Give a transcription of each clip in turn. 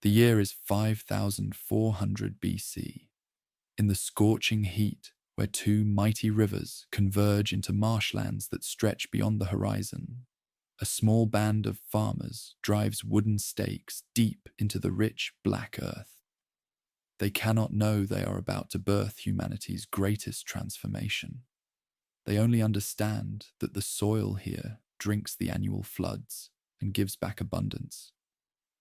The year is 5400 BC. In the scorching heat, where two mighty rivers converge into marshlands that stretch beyond the horizon, a small band of farmers drives wooden stakes deep into the rich black earth. They cannot know they are about to birth humanity's greatest transformation. They only understand that the soil here drinks the annual floods and gives back abundance,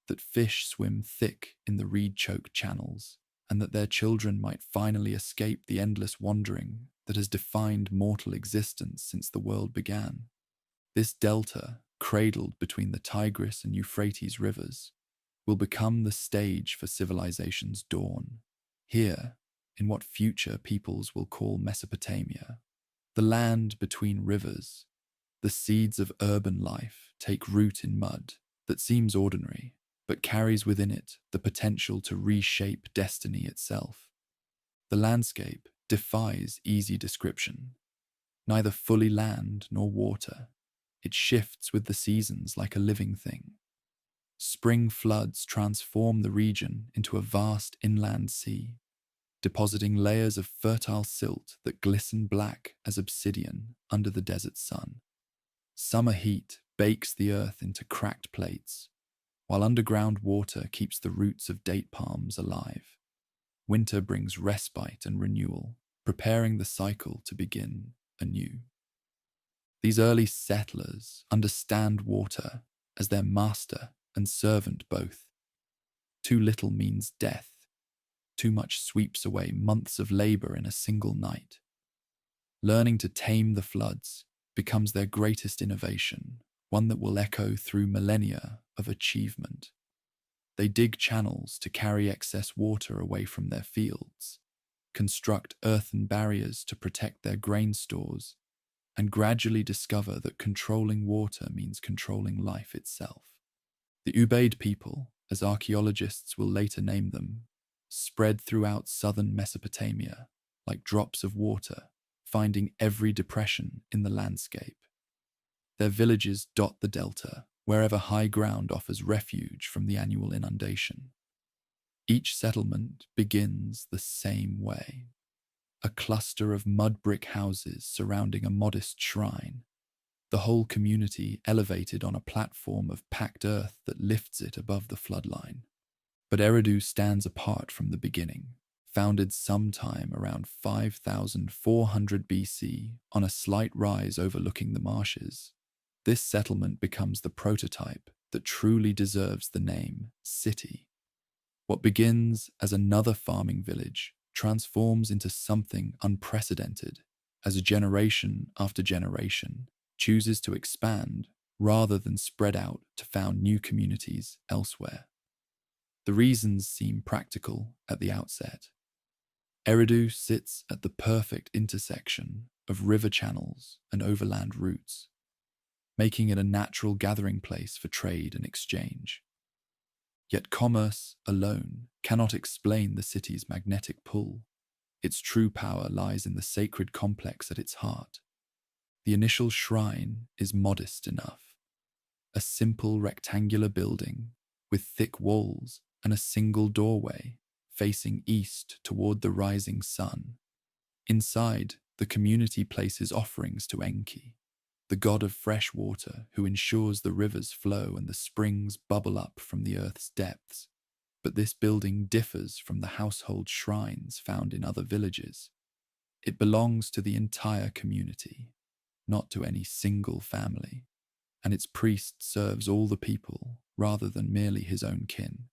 that fish swim thick in the reed-choked channels, and that their children might finally escape the endless wandering that has defined mortal existence since the world began. This delta, cradled between the Tigris and Euphrates rivers, will become the stage for civilization's dawn. Here, in what future peoples will call Mesopotamia, the land between rivers, the seeds of urban life take root in mud that seems ordinary, but carries within it the potential to reshape destiny itself. The landscape defies easy description. Neither fully land nor water, it shifts with the seasons like a living thing. Spring floods transform the region into a vast inland sea, depositing layers of fertile silt that glisten black as obsidian under the desert sun. Summer heat bakes the earth into cracked plates, while underground water keeps the roots of date palms alive. Winter brings respite and renewal, preparing the cycle to begin anew. These early settlers understand water as their master and servant both. Too little means death. Too much sweeps away months of labor in a single night. Learning to tame the floods becomes their greatest innovation, one that will echo through millennia of achievement. They dig channels to carry excess water away from their fields, construct earthen barriers to protect their grain stores, and gradually discover that controlling water means controlling life itself. The Ubaid people, as archaeologists will later name them, spread throughout southern Mesopotamia like drops of water, finding every depression in the landscape. Their villages dot the delta, wherever high ground offers refuge from the annual inundation. Each settlement begins the same way. A cluster of mud brick houses surrounding a modest shrine, the whole community elevated on a platform of packed earth that lifts it above the floodline. But Eridu stands apart from the beginning, founded sometime around 5400 BC on a slight rise overlooking the marshes. This settlement becomes the prototype that truly deserves the name city. What begins as another farming village transforms into something unprecedented as generation after generation chooses to expand rather than spread out to found new communities elsewhere. The reasons seem practical at the outset. Eridu sits at the perfect intersection of river channels and overland routes, making it a natural gathering place for trade and exchange. Yet commerce alone cannot explain the city's magnetic pull. Its true power lies in the sacred complex at its heart. The initial shrine is modest enough, a simple rectangular building with thick walls and a single doorway facing east toward the rising sun. Inside, the community places offerings to Enki, the god of fresh water who ensures the rivers flow and the springs bubble up from the earth's depths. But this building differs from the household shrines found in other villages. It belongs to the entire community, not to any single family, and its priest serves all the people rather than merely his own kin.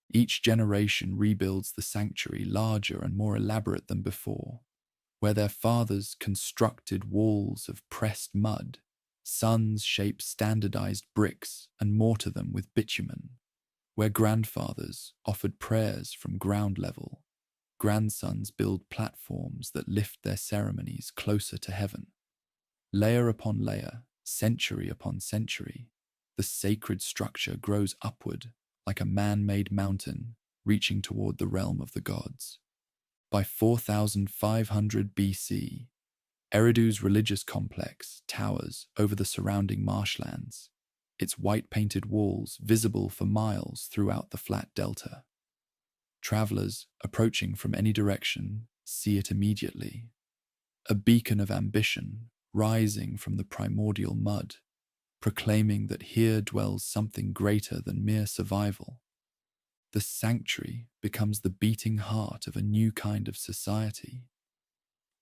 Each generation rebuilds the sanctuary larger and more elaborate than before. Where their fathers constructed walls of pressed mud, sons shape standardized bricks and mortar them with bitumen. Where grandfathers offered prayers from ground level, grandsons build platforms that lift their ceremonies closer to heaven. Layer upon layer, century upon century, the sacred structure grows upward like a man-made mountain reaching toward the realm of the gods. By 4500 BC, Eridu's religious complex towers over the surrounding marshlands, its white-painted walls visible for miles throughout the flat delta. Travelers, approaching from any direction, see it immediately. A beacon of ambition rising from the primordial mud, proclaiming that here dwells something greater than mere survival. The sanctuary becomes the beating heart of a new kind of society.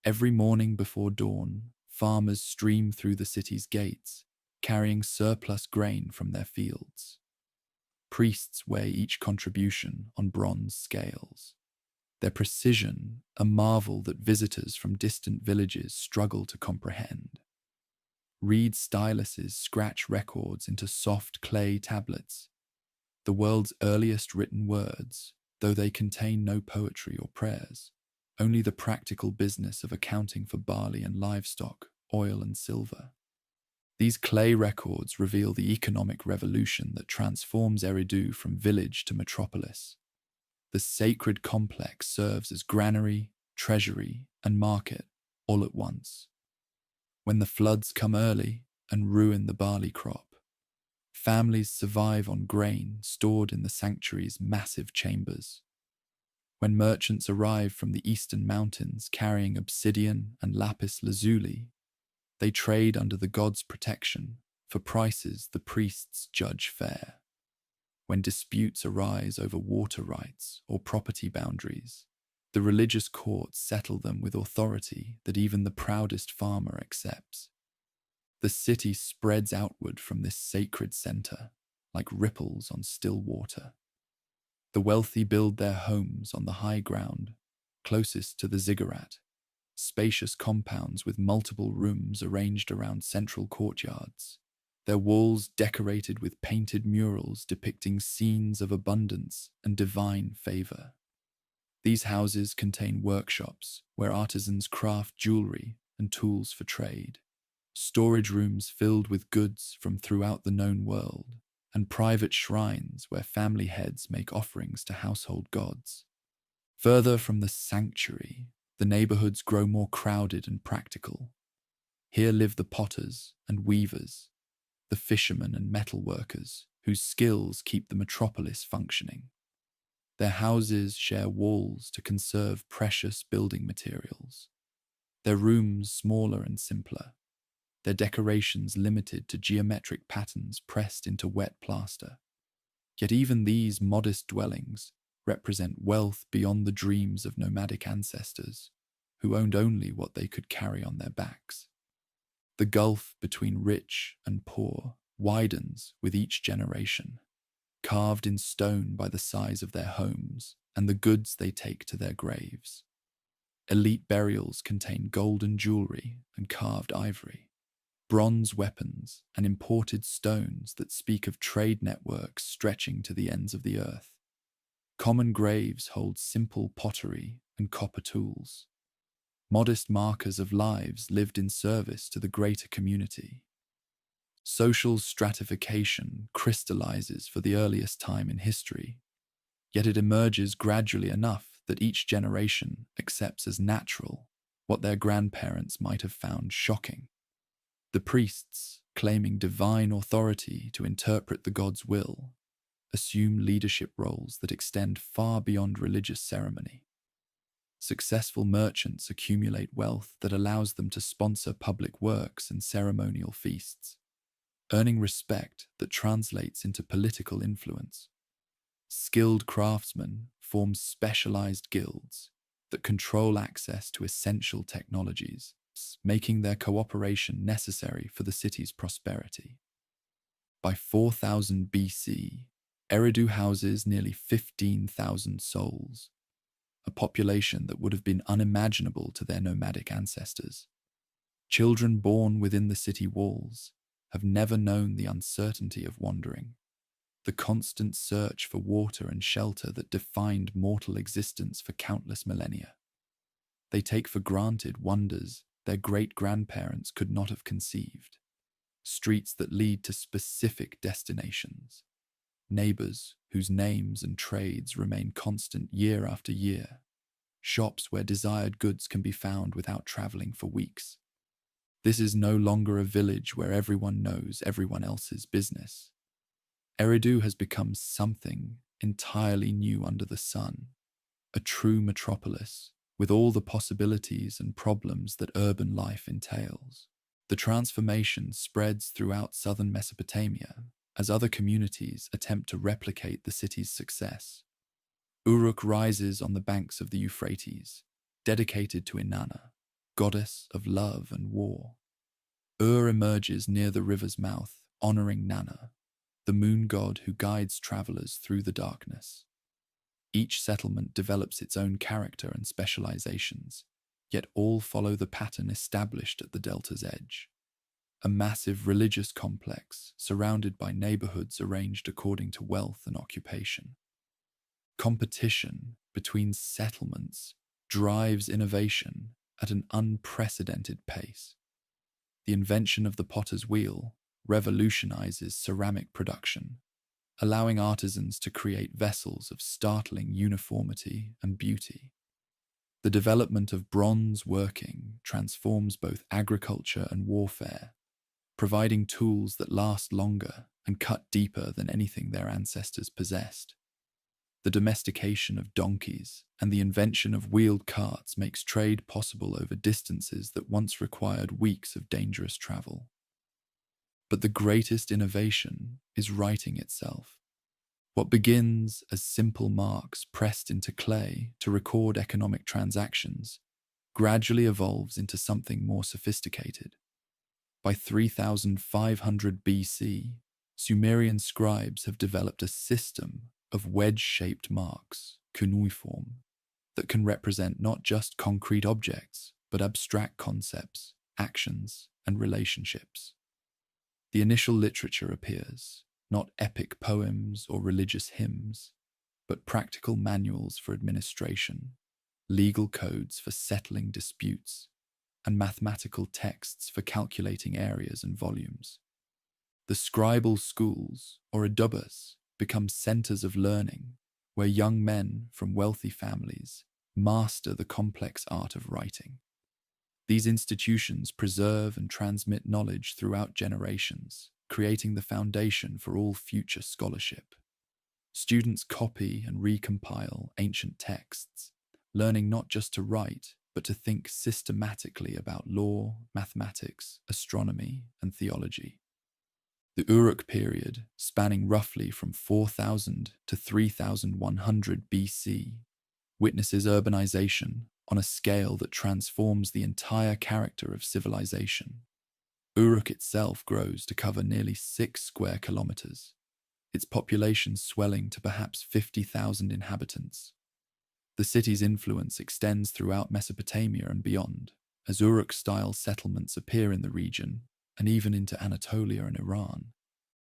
Every morning before dawn, farmers stream through the city's gates, carrying surplus grain from their fields. Priests weigh each contribution on bronze scales, their precision a marvel that visitors from distant villages struggle to comprehend. Reed styluses scratch records into soft clay tablets, the world's earliest written words, though they contain no poetry or prayers, only the practical business of accounting for barley and livestock, oil and silver. These clay records reveal the economic revolution that transforms Eridu from village to metropolis. The sacred complex serves as granary, treasury, and market all at once. When the floods come early and ruin the barley crop, families survive on grain stored in the sanctuary's massive chambers. When merchants arrive from the eastern mountains carrying obsidian and lapis lazuli, they trade under the gods' protection for prices the priests judge fair. When disputes arise over water rights or property boundaries, the religious courts settle them with authority that even the proudest farmer accepts. The city spreads outward from this sacred center, like ripples on still water. The wealthy build their homes on the high ground, closest to the ziggurat, spacious compounds with multiple rooms arranged around central courtyards, their walls decorated with painted murals depicting scenes of abundance and divine favor. These houses contain workshops where artisans craft jewelry and tools for trade, storage rooms filled with goods from throughout the known world, and private shrines where family heads make offerings to household gods. Further from the sanctuary, the neighborhoods grow more crowded and practical. Here live the potters and weavers, the fishermen and metal workers whose skills keep the metropolis functioning. Their houses share walls to conserve precious building materials, their rooms smaller and simpler, their decorations limited to geometric patterns pressed into wet plaster. Yet even these modest dwellings represent wealth beyond the dreams of nomadic ancestors who owned only what they could carry on their backs. The gulf between rich and poor widens with each generation, carved in stone by the size of their homes and the goods they take to their graves. Elite burials contain golden jewelry and carved ivory, bronze weapons and imported stones that speak of trade networks stretching to the ends of the earth. Common graves hold simple pottery and copper tools, modest markers of lives lived in service to the greater community. Social stratification crystallizes for the earliest time in history, yet it emerges gradually enough that each generation accepts as natural what their grandparents might have found shocking. The priests, claiming divine authority to interpret the god's will, assume leadership roles that extend far beyond religious ceremony. Successful merchants accumulate wealth that allows them to sponsor public works and ceremonial feasts, earning respect that translates into political influence. Skilled craftsmen form specialized guilds that control access to essential technologies, making their cooperation necessary for the city's prosperity. By 4000 BC, Eridu houses nearly 15,000 souls, a population that would have been unimaginable to their nomadic ancestors. Children born within the city walls have never known the uncertainty of wandering, the constant search for water and shelter that defined mortal existence for countless millennia. They take for granted wonders their great-grandparents could not have conceived, streets that lead to specific destinations, neighbors whose names and trades remain constant year after year, shops where desired goods can be found without traveling for weeks. This is no longer a village where everyone knows everyone else's business. Eridu has become something entirely new under the sun, a true metropolis with all the possibilities and problems that urban life entails. The transformation spreads throughout southern Mesopotamia as other communities attempt to replicate the city's success. Uruk rises on the banks of the Euphrates, dedicated to Inanna, goddess of love and war. Ur emerges near the river's mouth, honoring Nanna, the moon god who guides travelers through the darkness. Each settlement develops its own character and specializations, yet all follow the pattern established at the delta's edge. A massive religious complex surrounded by neighborhoods arranged according to wealth and occupation. Competition between settlements drives innovation at an unprecedented pace. The invention of the potter's wheel revolutionizes ceramic production, allowing artisans to create vessels of startling uniformity and beauty. The development of bronze working transforms both agriculture and warfare, providing tools that last longer and cut deeper than anything their ancestors possessed. The domestication of donkeys and the invention of wheeled carts makes trade possible over distances that once required weeks of dangerous travel. But the greatest innovation is writing itself. What begins as simple marks pressed into clay to record economic transactions gradually evolves into something more sophisticated. By 3500 BC, Sumerian scribes have developed a system of wedge-shaped marks, cuneiform, that can represent not just concrete objects, but abstract concepts, actions, and relationships. The initial literature appears, not epic poems or religious hymns, but practical manuals for administration, legal codes for settling disputes, and mathematical texts for calculating areas and volumes. The scribal schools, or adubas, become centers of learning where young men from wealthy families master the complex art of writing. These institutions preserve and transmit knowledge throughout generations, creating the foundation for all future scholarship. Students copy and recompile ancient texts, learning not just to write, but to think systematically about law, mathematics, astronomy, and theology. The Uruk period, spanning roughly from 4000 to 3100 BC, witnesses urbanization on a scale that transforms the entire character of civilization. Uruk itself grows to cover nearly 6 square kilometers, its population swelling to perhaps 50,000 inhabitants. The city's influence extends throughout Mesopotamia and beyond, as Uruk-style settlements appear in the region and even into Anatolia and Iran.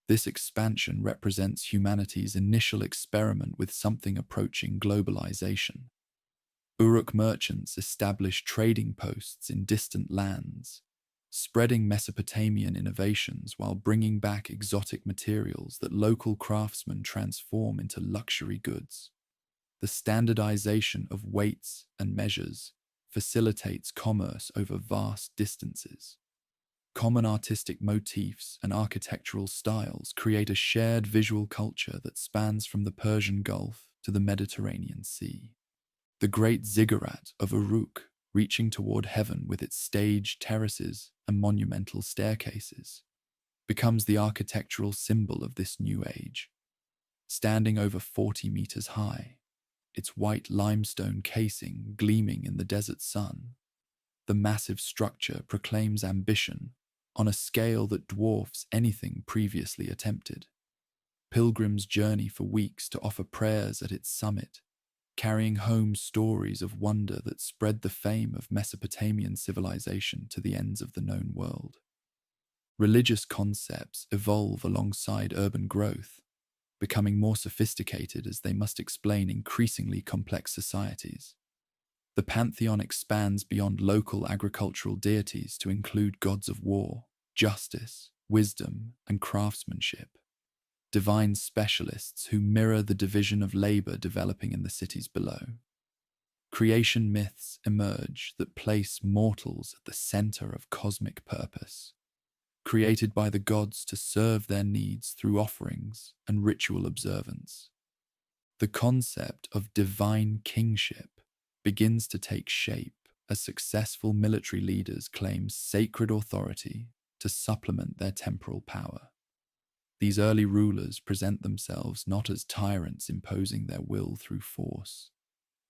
This expansion represents humanity's initial experiment with something approaching globalization. Uruk merchants established trading posts in distant lands, spreading Mesopotamian innovations while bringing back exotic materials that local craftsmen transform into luxury goods. The standardization of weights and measures facilitates commerce over vast distances. Common artistic motifs and architectural styles create a shared visual culture that spans from the Persian Gulf to the Mediterranean Sea. The great ziggurat of Uruk, reaching toward heaven with its staged terraces and monumental staircases, becomes the architectural symbol of this new age. Standing over 40 meters high, its white limestone casing gleaming in the desert sun, the massive structure proclaims ambition on a scale that dwarfs anything previously attempted. Pilgrims journey for weeks to offer prayers at its summit, carrying home stories of wonder that spread the fame of Mesopotamian civilization to the ends of the known world. Religious concepts evolve alongside urban growth, becoming more sophisticated as they must explain increasingly complex societies. The pantheon expands beyond local agricultural deities to include gods of war, justice, wisdom, and craftsmanship. Divine specialists who mirror the division of labor developing in the cities below. creation myths emerge that place mortals at the center of cosmic purpose, created by the gods to serve their needs through offerings and ritual observance. The concept of divine kingship begins to take shape as successful military leaders claim sacred authority to supplement their temporal power. These early rulers present themselves not as tyrants imposing their will through force,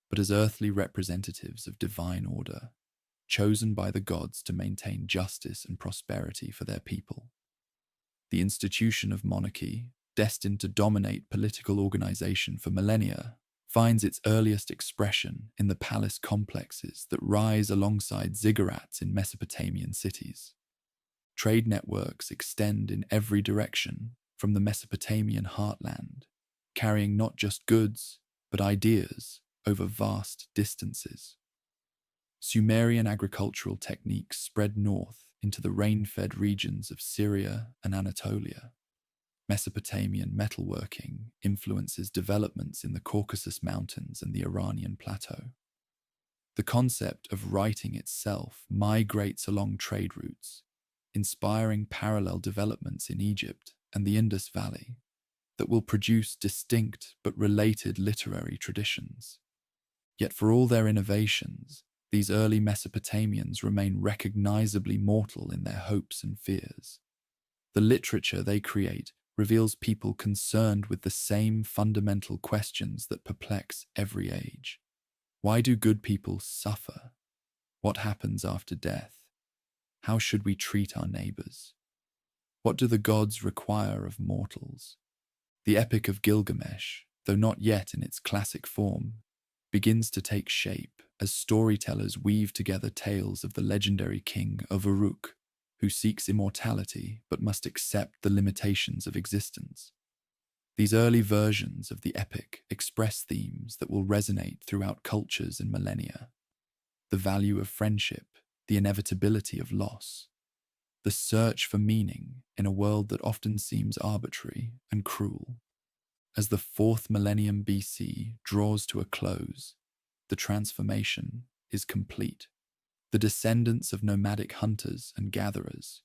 but as earthly representatives of divine order, chosen by the gods to maintain justice and prosperity for their people. The institution of monarchy, destined to dominate political organization for millennia, finds its earliest expression in the palace complexes that rise alongside ziggurats in Mesopotamian cities. Trade networks extend in every direction from the Mesopotamian heartland, carrying not just goods, but ideas over vast distances. Sumerian agricultural techniques spread north into the rain-fed regions of Syria and Anatolia. Mesopotamian metalworking influences developments in the Caucasus Mountains and the Iranian plateau. The concept of writing itself migrates along trade routes, inspiring parallel developments in Egypt and the Indus Valley that will produce distinct but related literary traditions. Yet for all their innovations, these early Mesopotamians remain recognizably mortal in their hopes and fears. The literature they create reveals people concerned with the same fundamental questions that perplex every age. Why do good people suffer? What happens after death? How should we treat our neighbors? What do the gods require of mortals? The Epic of Gilgamesh, though not yet in its classic form, begins to take shape as storytellers weave together tales of the legendary king of Uruk, who seeks immortality but must accept the limitations of existence. These early versions of the epic express themes that will resonate throughout cultures and millennia. The value of friendship, the inevitability of loss, the search for meaning in a world that often seems arbitrary and cruel. As the 4th millennium BC draws to a close, the transformation is complete. The descendants of nomadic hunters and gatherers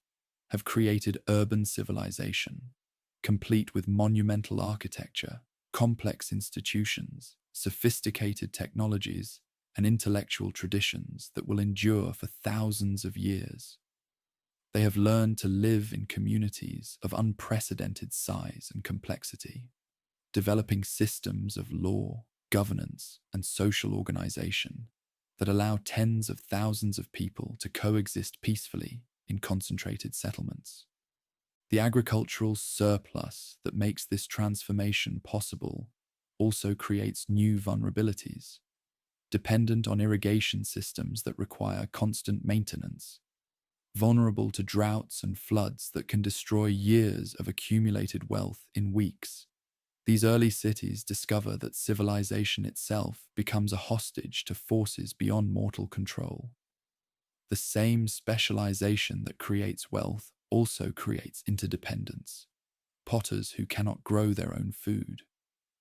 have created urban civilization, complete with monumental architecture, complex institutions, sophisticated technologies, and intellectual traditions that will endure for thousands of years. They have learned to live in communities of unprecedented size and complexity, developing systems of law, governance, and social organization that allow tens of thousands of people to coexist peacefully in concentrated settlements. The agricultural surplus that makes this transformation possible also creates new vulnerabilities, dependent on irrigation systems that require constant maintenance, vulnerable to droughts and floods that can destroy years of accumulated wealth in weeks. These early cities discover that civilization itself becomes a hostage to forces beyond mortal control. The same specialization that creates wealth also creates interdependence. Potters who cannot grow their own food,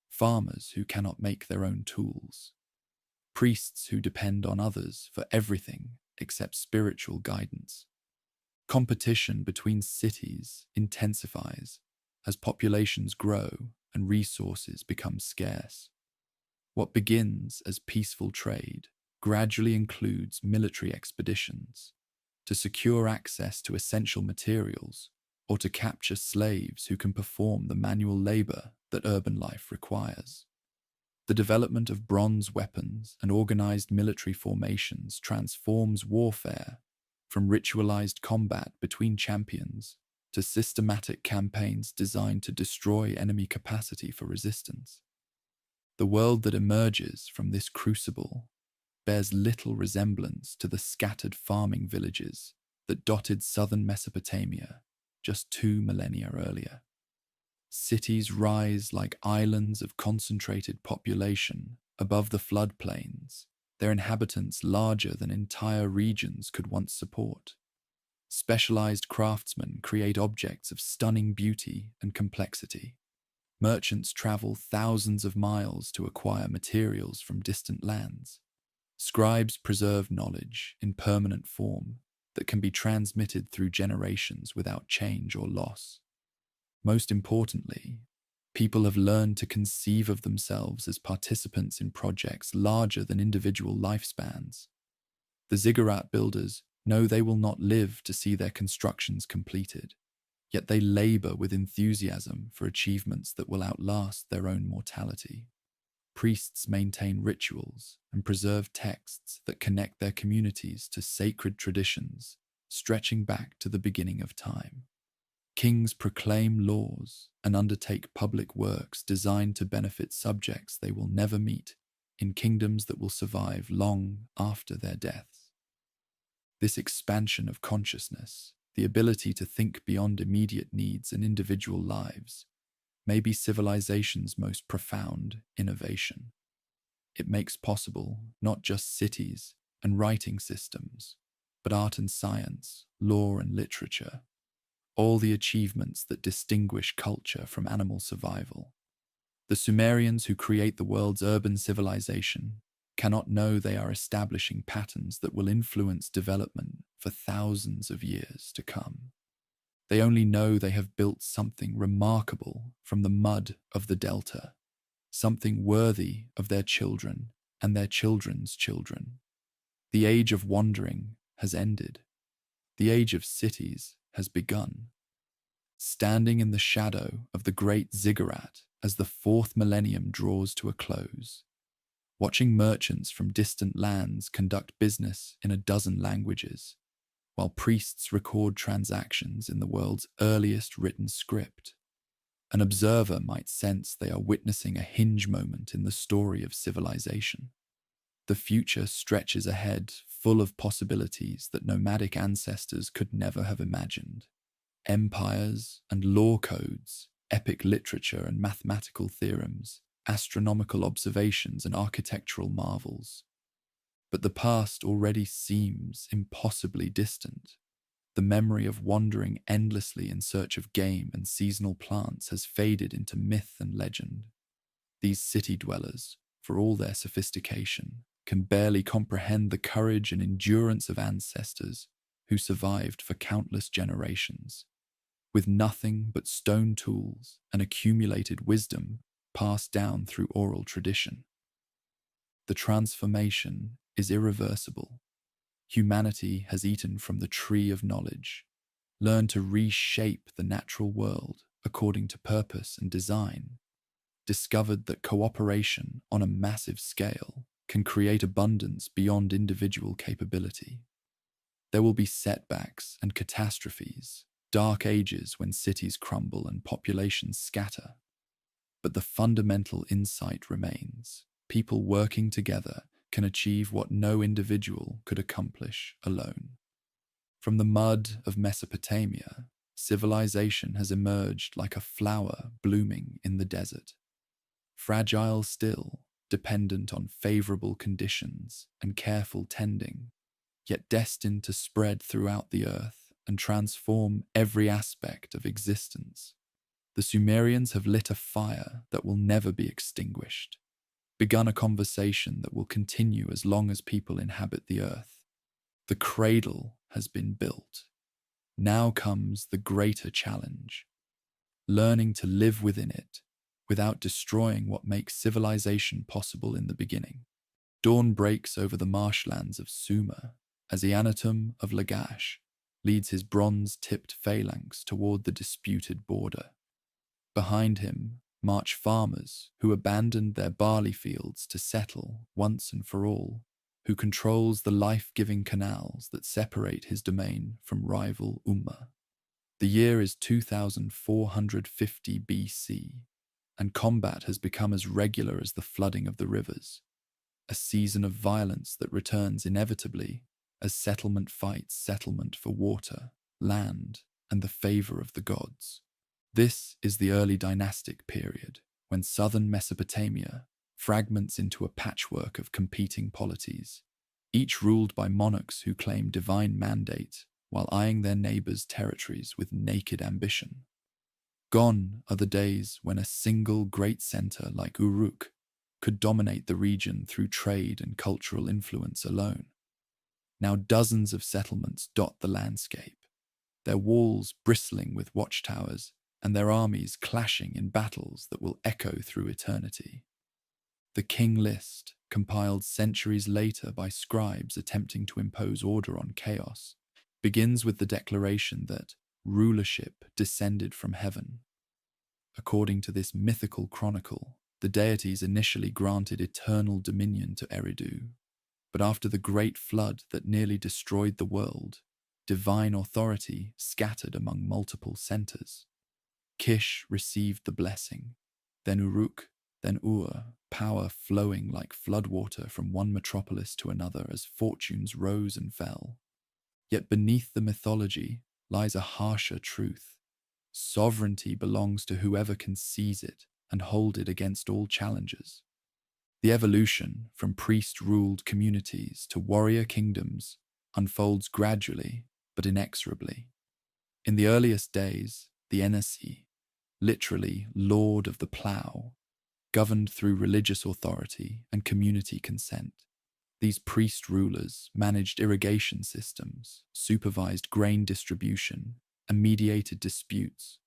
farmers who cannot make their own tools, priests who depend on others for everything except spiritual guidance. Competition between cities intensifies as populations grow and resources become scarce. What begins as peaceful trade gradually includes military expeditions to secure access to essential materials or to capture slaves who can perform the manual labor that urban life requires. The development of bronze weapons and organized military formations transforms warfare from ritualized combat between champions to systematic campaigns designed to destroy enemy capacity for resistance. The world that emerges from this crucible bears little resemblance to the scattered farming villages that dotted southern Mesopotamia just 2 millennia earlier. Cities rise like islands of concentrated population above the floodplains, their inhabitants larger than entire regions could once support. Specialized craftsmen create objects of stunning beauty and complexity. Merchants travel thousands of miles to acquire materials from distant lands. Scribes preserve knowledge in permanent form that can be transmitted through generations without change or loss. Most importantly, people have learned to conceive of themselves as participants in projects larger than individual lifespans. The ziggurat builders know they will not live to see their constructions completed, yet they labor with enthusiasm for achievements that will outlast their own mortality. Priests maintain rituals and preserve texts that connect their communities to sacred traditions stretching back to the beginning of time. Kings proclaim laws and undertake public works designed to benefit subjects they will never meet in kingdoms that will survive long after their deaths. This expansion of consciousness, the ability to think beyond immediate needs and individual lives, may be civilization's most profound innovation. It makes possible not just cities and writing systems, but art and science, law and literature, all the achievements that distinguish culture from animal survival. The Sumerians who create the world's urban civilization cannot know they are establishing patterns that will influence development for thousands of years to come. They only know they have built something remarkable from the mud of the delta, something worthy of their children and their children's children. The age of wandering has ended. The age of cities has begun. Standing in the shadow of the great ziggurat as the fourth millennium draws to a close, watching merchants from distant lands conduct business in a dozen languages, while priests record transactions in the world's earliest written script, an observer might sense they are witnessing a hinge moment in the story of civilization. The future stretches ahead, full of possibilities that nomadic ancestors could never have imagined. Empires and law codes, epic literature and mathematical theorems, astronomical observations and architectural marvels. But the past already seems impossibly distant. The memory of wandering endlessly in search of game and seasonal plants has faded into myth and legend. These city dwellers, for all their sophistication, can barely comprehend the courage and endurance of ancestors who survived for countless generations, with nothing but stone tools and accumulated wisdom passed down through oral tradition. The transformation is irreversible. Humanity has eaten from the tree of knowledge, learned to reshape the natural world according to purpose and design, discovered that cooperation on a massive scale can create abundance beyond individual capability. There will be setbacks and catastrophes, dark ages when cities crumble and populations scatter. But the fundamental insight remains. People working together can achieve what no individual could accomplish alone. From the mud of Mesopotamia, civilization has emerged like a flower blooming in the desert. Fragile still, dependent on favorable conditions and careful tending, yet destined to spread throughout the earth and transform every aspect of existence. The Sumerians have lit a fire that will never be extinguished, begun a conversation that will continue as long as people inhabit the earth. The cradle has been built. Now comes the greater challenge, learning to live within it without destroying what makes civilization possible in the beginning. Dawn breaks over the marshlands of Sumer as Eanatum of Lagash leads his bronze-tipped phalanx toward the disputed border. Behind him march farmers who abandoned their barley fields to settle once and for all, who controls the life-giving canals that separate his domain from rival Umma. The year is 2450 BC, and combat has become as regular as the flooding of the rivers, a season of violence that returns inevitably as settlement fights settlement for water, land, and the favor of the gods. This is the early dynastic period, when southern Mesopotamia fragments into a patchwork of competing polities, each ruled by monarchs who claim divine mandate while eyeing their neighbors' territories with naked ambition. Gone are the days when a single great center like Uruk could dominate the region through trade and cultural influence alone. Now dozens of settlements dot the landscape, their walls bristling with watchtowers and their armies clashing in battles that will echo through eternity. The king list, compiled centuries later by scribes attempting to impose order on chaos, begins with the declaration that rulership descended from heaven. According to this mythical chronicle, the deities initially granted eternal dominion to Eridu, but after the great flood that nearly destroyed the world, divine authority scattered among multiple centers. Kish received the blessing, then Uruk, then Ur, power flowing like floodwater from one metropolis to another as fortunes rose and fell. Yet beneath the mythology lies a harsher truth. Sovereignty belongs to whoever can seize it and hold it against all challengers. The evolution from priest-ruled communities to warrior kingdoms unfolds gradually but inexorably. In the earliest days, the Enesi, literally Lord of the Plough, governed through religious authority and community consent. These priest rulers managed irrigation systems, supervised grain distribution, and mediated disputes.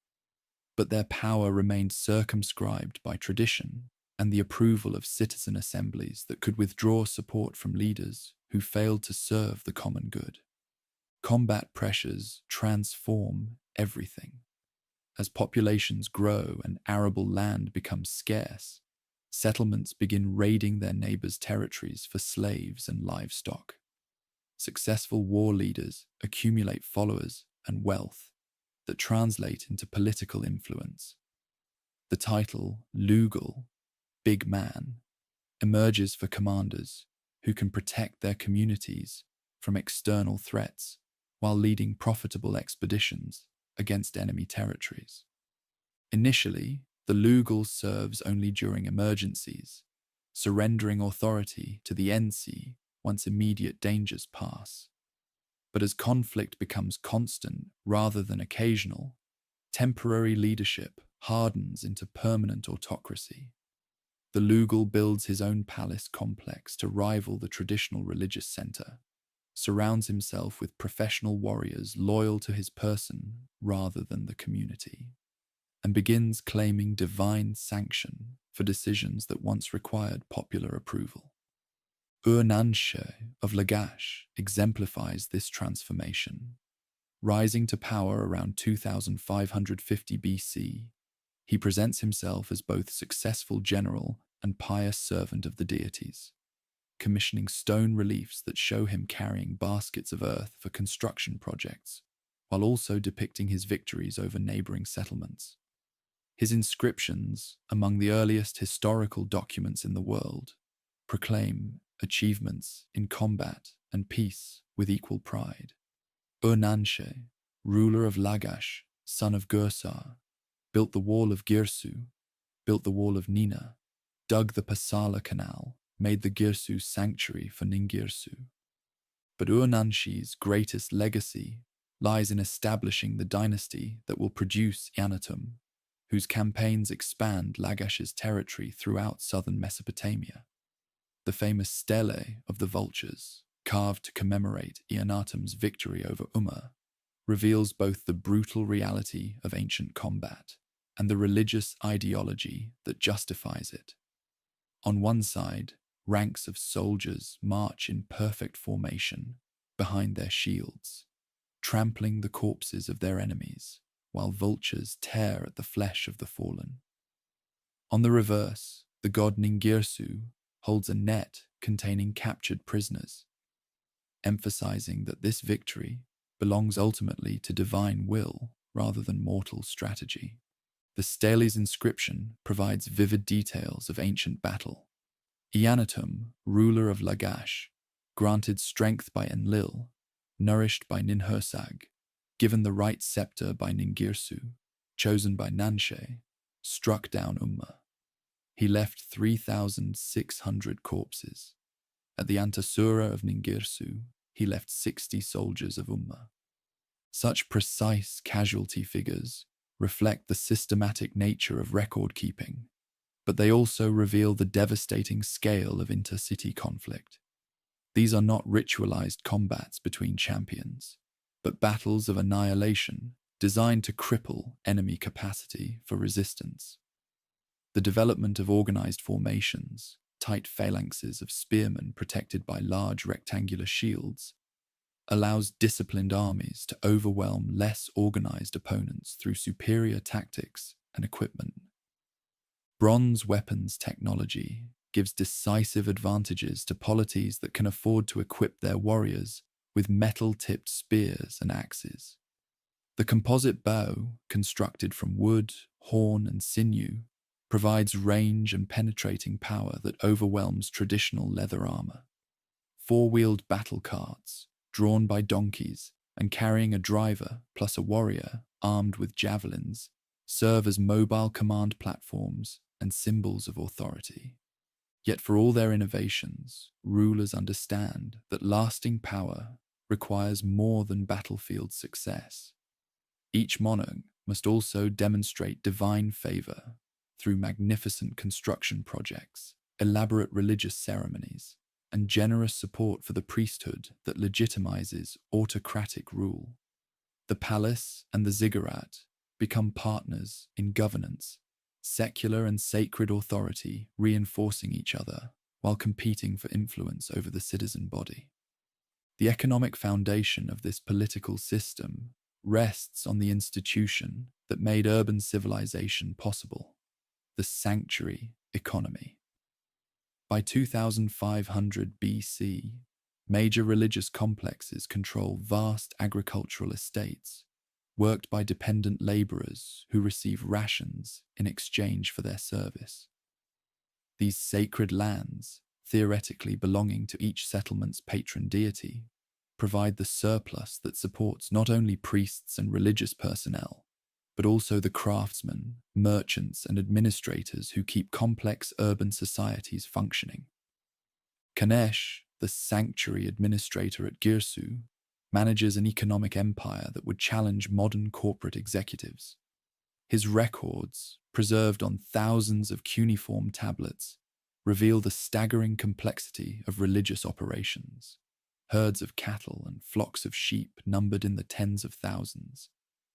But their power remained circumscribed by tradition and the approval of citizen assemblies that could withdraw support from leaders who failed to serve the common good. Combat pressures transform everything. As populations grow and arable land becomes scarce, settlements begin raiding their neighbors' territories for slaves and livestock. Successful war leaders accumulate followers and wealth that translate into political influence. The title Lugal, Big Man, emerges for commanders who can protect their communities from external threats while leading profitable expeditions against enemy territories. Initially, the Lugal serves only during emergencies, surrendering authority to the Ensi once immediate dangers pass. But as conflict becomes constant rather than occasional, temporary leadership hardens into permanent autocracy. The Lugal builds his own palace complex to rival the traditional religious center, surrounds himself with professional warriors loyal to his person rather than the community, and begins claiming divine sanction for decisions that once required popular approval. Ur-Nanshe of Lagash exemplifies this transformation. Rising to power around 2550 BC, he presents himself as both successful general and pious servant of the deities, commissioning stone reliefs that show him carrying baskets of earth for construction projects, while also depicting his victories over neighboring settlements. His inscriptions, among the earliest historical documents in the world, proclaim achievements in combat and peace with equal pride. Ur-Nanshe, ruler of Lagash, son of Gursar, built the wall of Girsu, built the wall of Nina, dug the Pasala Canal, made the Girsu sanctuary for Ningirsu. But Ur-Nanshe's greatest legacy lies in establishing the dynasty that will produce Yanatum, whose campaigns expand Lagash's territory throughout southern Mesopotamia. The famous stele of the vultures, carved to commemorate Eanatum's victory over Umma, reveals both the brutal reality of ancient combat and the religious ideology that justifies it. On one side, ranks of soldiers march in perfect formation behind their shields, trampling the corpses of their enemies, while vultures tear at the flesh of the fallen. On the reverse, the god Ningirsu holds a net containing captured prisoners, emphasizing that this victory belongs ultimately to divine will rather than mortal strategy. The stele's inscription provides vivid details of ancient battle. Eanatum, ruler of Lagash, granted strength by Enlil, nourished by Ninhursag, given the right scepter by Ningirsu, chosen by Nanshe, struck down Umma. He left 3,600 corpses. At the Antasura of Ningirsu, he left 60 soldiers of Umma. Such precise casualty figures reflect the systematic nature of record keeping, but they also reveal the devastating scale of intercity conflict. These are not ritualized combats between champions, but battles of annihilation designed to cripple enemy capacity for resistance. The development of organized formations, tight phalanxes of spearmen protected by large rectangular shields, allows disciplined armies to overwhelm less organized opponents through superior tactics and equipment. Bronze weapons technology gives decisive advantages to polities that can afford to equip their warriors with metal-tipped spears and axes. The composite bow, constructed from wood, horn, and sinew, provides range and penetrating power that overwhelms traditional leather armor. Four-wheeled battle carts, drawn by donkeys and carrying a driver plus a warrior armed with javelins, serve as mobile command platforms and symbols of authority. Yet for all their innovations, rulers understand that lasting power requires more than battlefield success. Each monarch must also demonstrate divine favor through magnificent construction projects, elaborate religious ceremonies, and generous support for the priesthood that legitimizes autocratic rule. The palace and the ziggurat become partners in governance, secular and sacred authority reinforcing each other while competing for influence over the citizen body. The economic foundation of this political system rests on the institution that made urban civilization possible, the sanctuary economy. By 2500 BC, major religious complexes control vast agricultural estates, worked by dependent laborers who receive rations in exchange for their service. These sacred lands, theoretically belonging to each settlement's patron deity, provide the surplus that supports not only priests and religious personnel, but also the craftsmen, merchants, and administrators who keep complex urban societies functioning. Kanesh, the sanctuary administrator at Girsu, manages an economic empire that would challenge modern corporate executives. His records, preserved on thousands of cuneiform tablets, reveal the staggering complexity of religious operations. Herds of cattle and flocks of sheep numbered in the tens of thousands.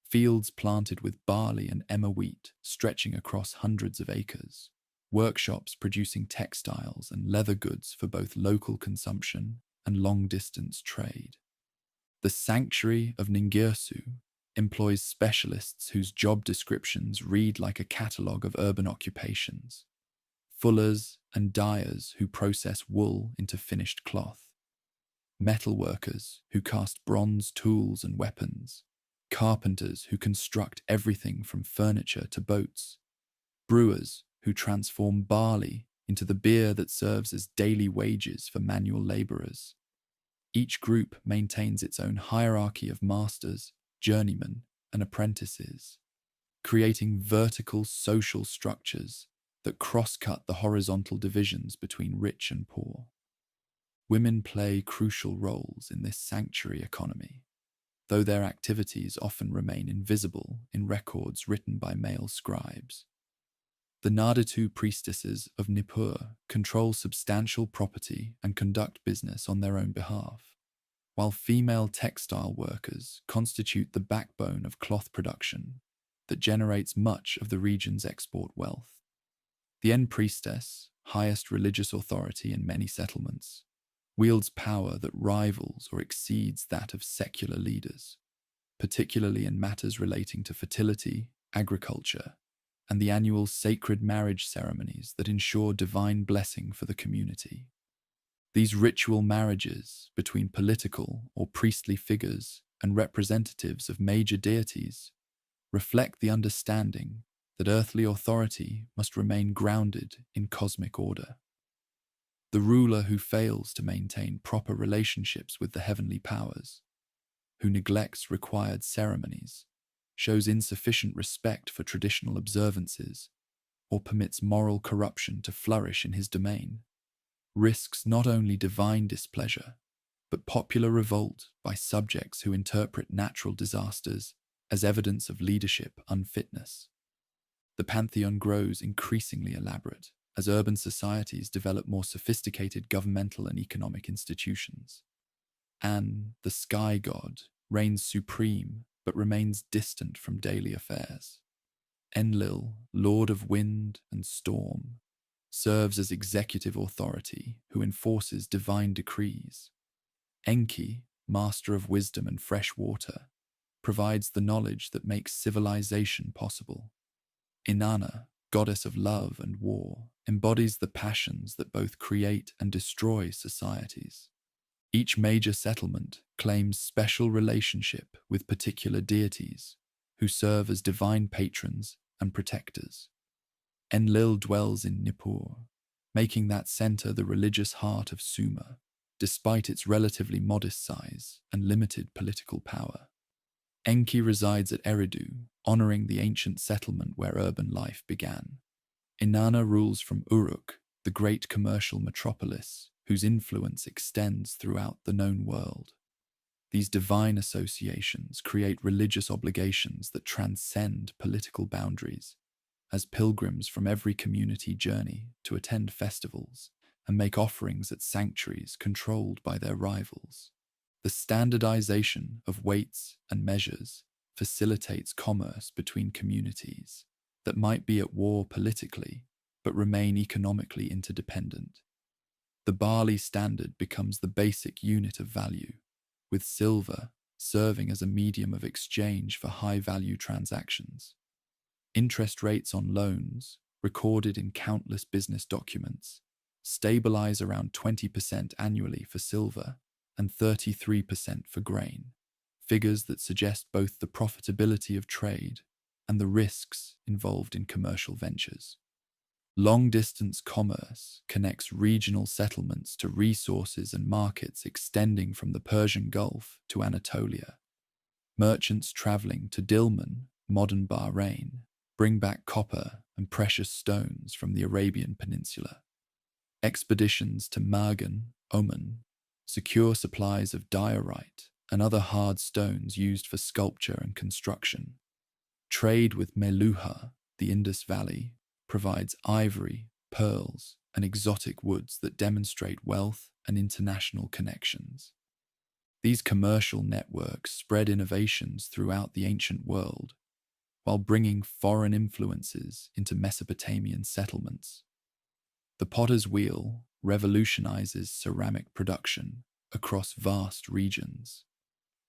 Fields planted with barley and emmer wheat stretching across hundreds of acres. Workshops producing textiles and leather goods for both local consumption and long-distance trade. The sanctuary of Ningirsu employs specialists whose job descriptions read like a catalogue of urban occupations. Fullers and dyers who process wool into finished cloth. Metalworkers who cast bronze tools and weapons. Carpenters who construct everything from furniture to boats. Brewers who transform barley into the beer that serves as daily wages for manual laborers. Each group maintains its own hierarchy of masters, journeymen, and apprentices, creating vertical social structures that cross-cut the horizontal divisions between rich and poor. Women play crucial roles in this sanctuary economy, though their activities often remain invisible in records written by male scribes. The Nadatu priestesses of Nippur control substantial property and conduct business on their own behalf, while female textile workers constitute the backbone of cloth production that generates much of the region's export wealth. The end priestess, highest religious authority in many settlements, wields power that rivals or exceeds that of secular leaders, particularly in matters relating to fertility, agriculture, and the annual sacred marriage ceremonies that ensure divine blessing for the community. These ritual marriages between political or priestly figures and representatives of major deities reflect the understanding that earthly authority must remain grounded in cosmic order. The ruler who fails to maintain proper relationships with the heavenly powers, who neglects required ceremonies, shows insufficient respect for traditional observances, or permits moral corruption to flourish in his domain, risks not only divine displeasure, but popular revolt by subjects who interpret natural disasters as evidence of leadership unfitness. The pantheon grows increasingly elaborate as urban societies develop more sophisticated governmental and economic institutions. An, the sky god, reigns supreme but remains distant from daily affairs. Enlil, lord of wind and storm, serves as executive authority who enforces divine decrees. Enki, master of wisdom and fresh water, provides the knowledge that makes civilization possible. Inanna, goddess of love and war, embodies the passions that both create and destroy societies. Each major settlement claims special relationship with particular deities who serve as divine patrons and protectors. Enlil dwells in Nippur, making that center the religious heart of Sumer, despite its relatively modest size and limited political power. Enki resides at Eridu, honoring the ancient settlement where urban life began. Inanna rules from Uruk, the great commercial metropolis, whose influence extends throughout the known world. These divine associations create religious obligations that transcend political boundaries, as pilgrims from every community journey to attend festivals and make offerings at sanctuaries controlled by their rivals. The standardization of weights and measures facilitates commerce between communities that might be at war politically but remain economically interdependent. The barley standard becomes the basic unit of value, with silver serving as a medium of exchange for high-value transactions. Interest rates on loans, recorded in countless business documents, stabilize around 20% annually for silver and 33% for grain, figures that suggest both the profitability of trade and the risks involved in commercial ventures. Long-distance commerce connects regional settlements to resources and markets extending from the Persian Gulf to Anatolia. Merchants traveling to Dilmun, modern Bahrain, bring back copper and precious stones from the Arabian Peninsula. Expeditions to Margan, Oman, secure supplies of diorite and other hard stones used for sculpture and construction. Trade with Meluha, the Indus Valley, provides ivory, pearls, and exotic woods that demonstrate wealth and international connections. These commercial networks spread innovations throughout the ancient world, while bringing foreign influences into Mesopotamian settlements. The potter's wheel revolutionizes ceramic production across vast regions.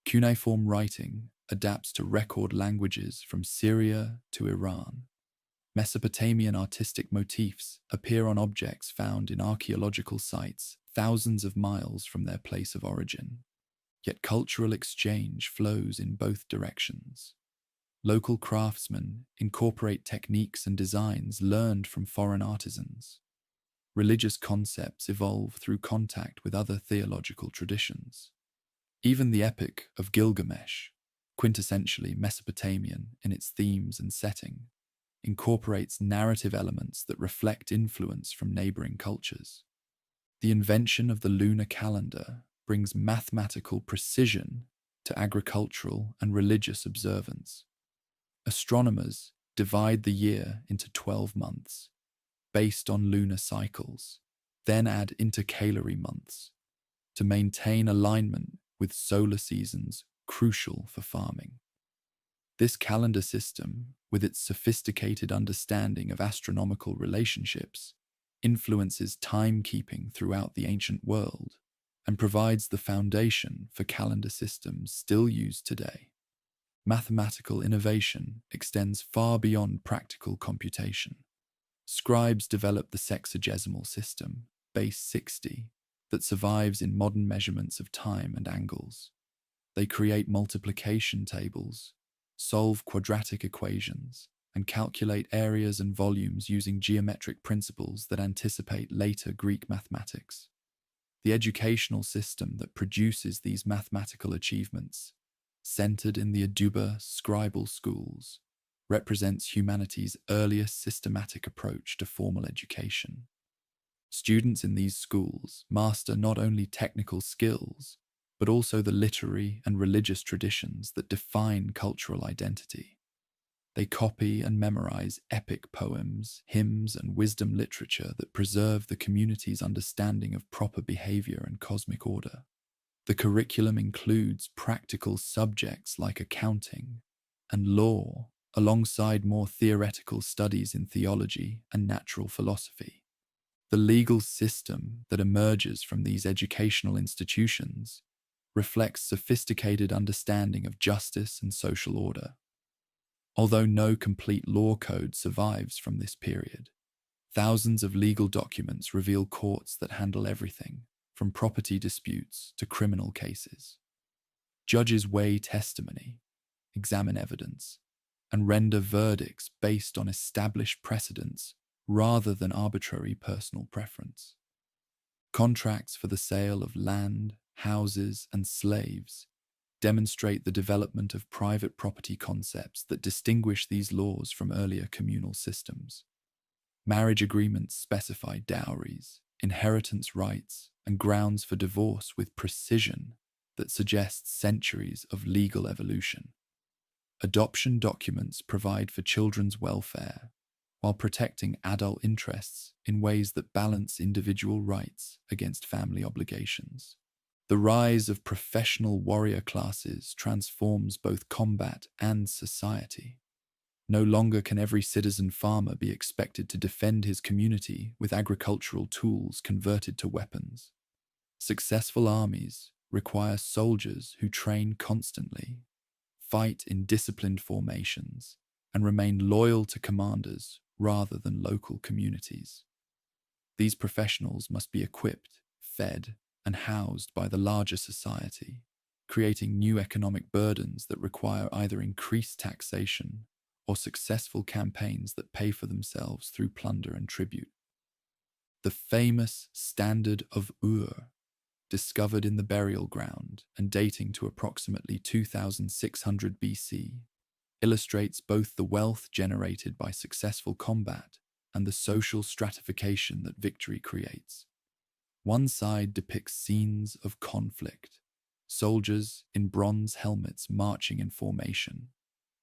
Cuneiform writing adapts to record languages from Syria to Iran. Mesopotamian artistic motifs appear on objects found in archaeological sites thousands of miles from their place of origin. Yet cultural exchange flows in both directions. Local craftsmen incorporate techniques and designs learned from foreign artisans. Religious concepts evolve through contact with other theological traditions. Even the Epic of Gilgamesh, quintessentially Mesopotamian in its themes and setting, incorporates narrative elements that reflect influence from neighboring cultures. The invention of the lunar calendar brings mathematical precision to agricultural and religious observance. Astronomers divide the year into 12 months, based on lunar cycles, then add intercalary months to maintain alignment with solar seasons crucial for farming. This calendar system, with its sophisticated understanding of astronomical relationships, influences timekeeping throughout the ancient world and provides the foundation for calendar systems still used today. Mathematical innovation extends far beyond practical computation. Scribes developed the sexagesimal system, base 60, that survives in modern measurements of time and angles. They create multiplication tables, solve quadratic equations, and calculate areas and volumes using geometric principles that anticipate later Greek mathematics. The educational system that produces these mathematical achievements, centered in the Aduba scribal schools, represents humanity's earliest systematic approach to formal education. Students in these schools master not only technical skills, but also the literary and religious traditions that define cultural identity. They copy and memorize epic poems, hymns, and wisdom literature that preserve the community's understanding of proper behavior and cosmic order. The curriculum includes practical subjects like accounting and law, alongside more theoretical studies in theology and natural philosophy. The legal system that emerges from these educational institutions reflects sophisticated understanding of justice and social order. Although no complete law code survives from this period, thousands of legal documents reveal courts that handle everything from property disputes to criminal cases. Judges weigh testimony, examine evidence, and render verdicts based on established precedents rather than arbitrary personal preference. Contracts for the sale of land, houses, and slaves demonstrate the development of private property concepts that distinguish these laws from earlier communal systems. Marriage agreements specify dowries, inheritance rights, and grounds for divorce with precision that suggests centuries of legal evolution. Adoption documents provide for children's welfare while protecting adult interests in ways that balance individual rights against family obligations. The rise of professional warrior classes transforms both combat and society. No longer can every citizen farmer be expected to defend his community with agricultural tools converted to weapons. Successful armies require soldiers who train constantly, fight in disciplined formations, and remain loyal to commanders rather than local communities. These professionals must be equipped, fed, and housed by the larger society, creating new economic burdens that require either increased taxation or successful campaigns that pay for themselves through plunder and tribute. The famous Standard of Ur, discovered in the burial ground and dating to approximately 2600 BC, illustrates both the wealth generated by successful combat and the social stratification that victory creates. One side depicts scenes of conflict, soldiers in bronze helmets marching in formation,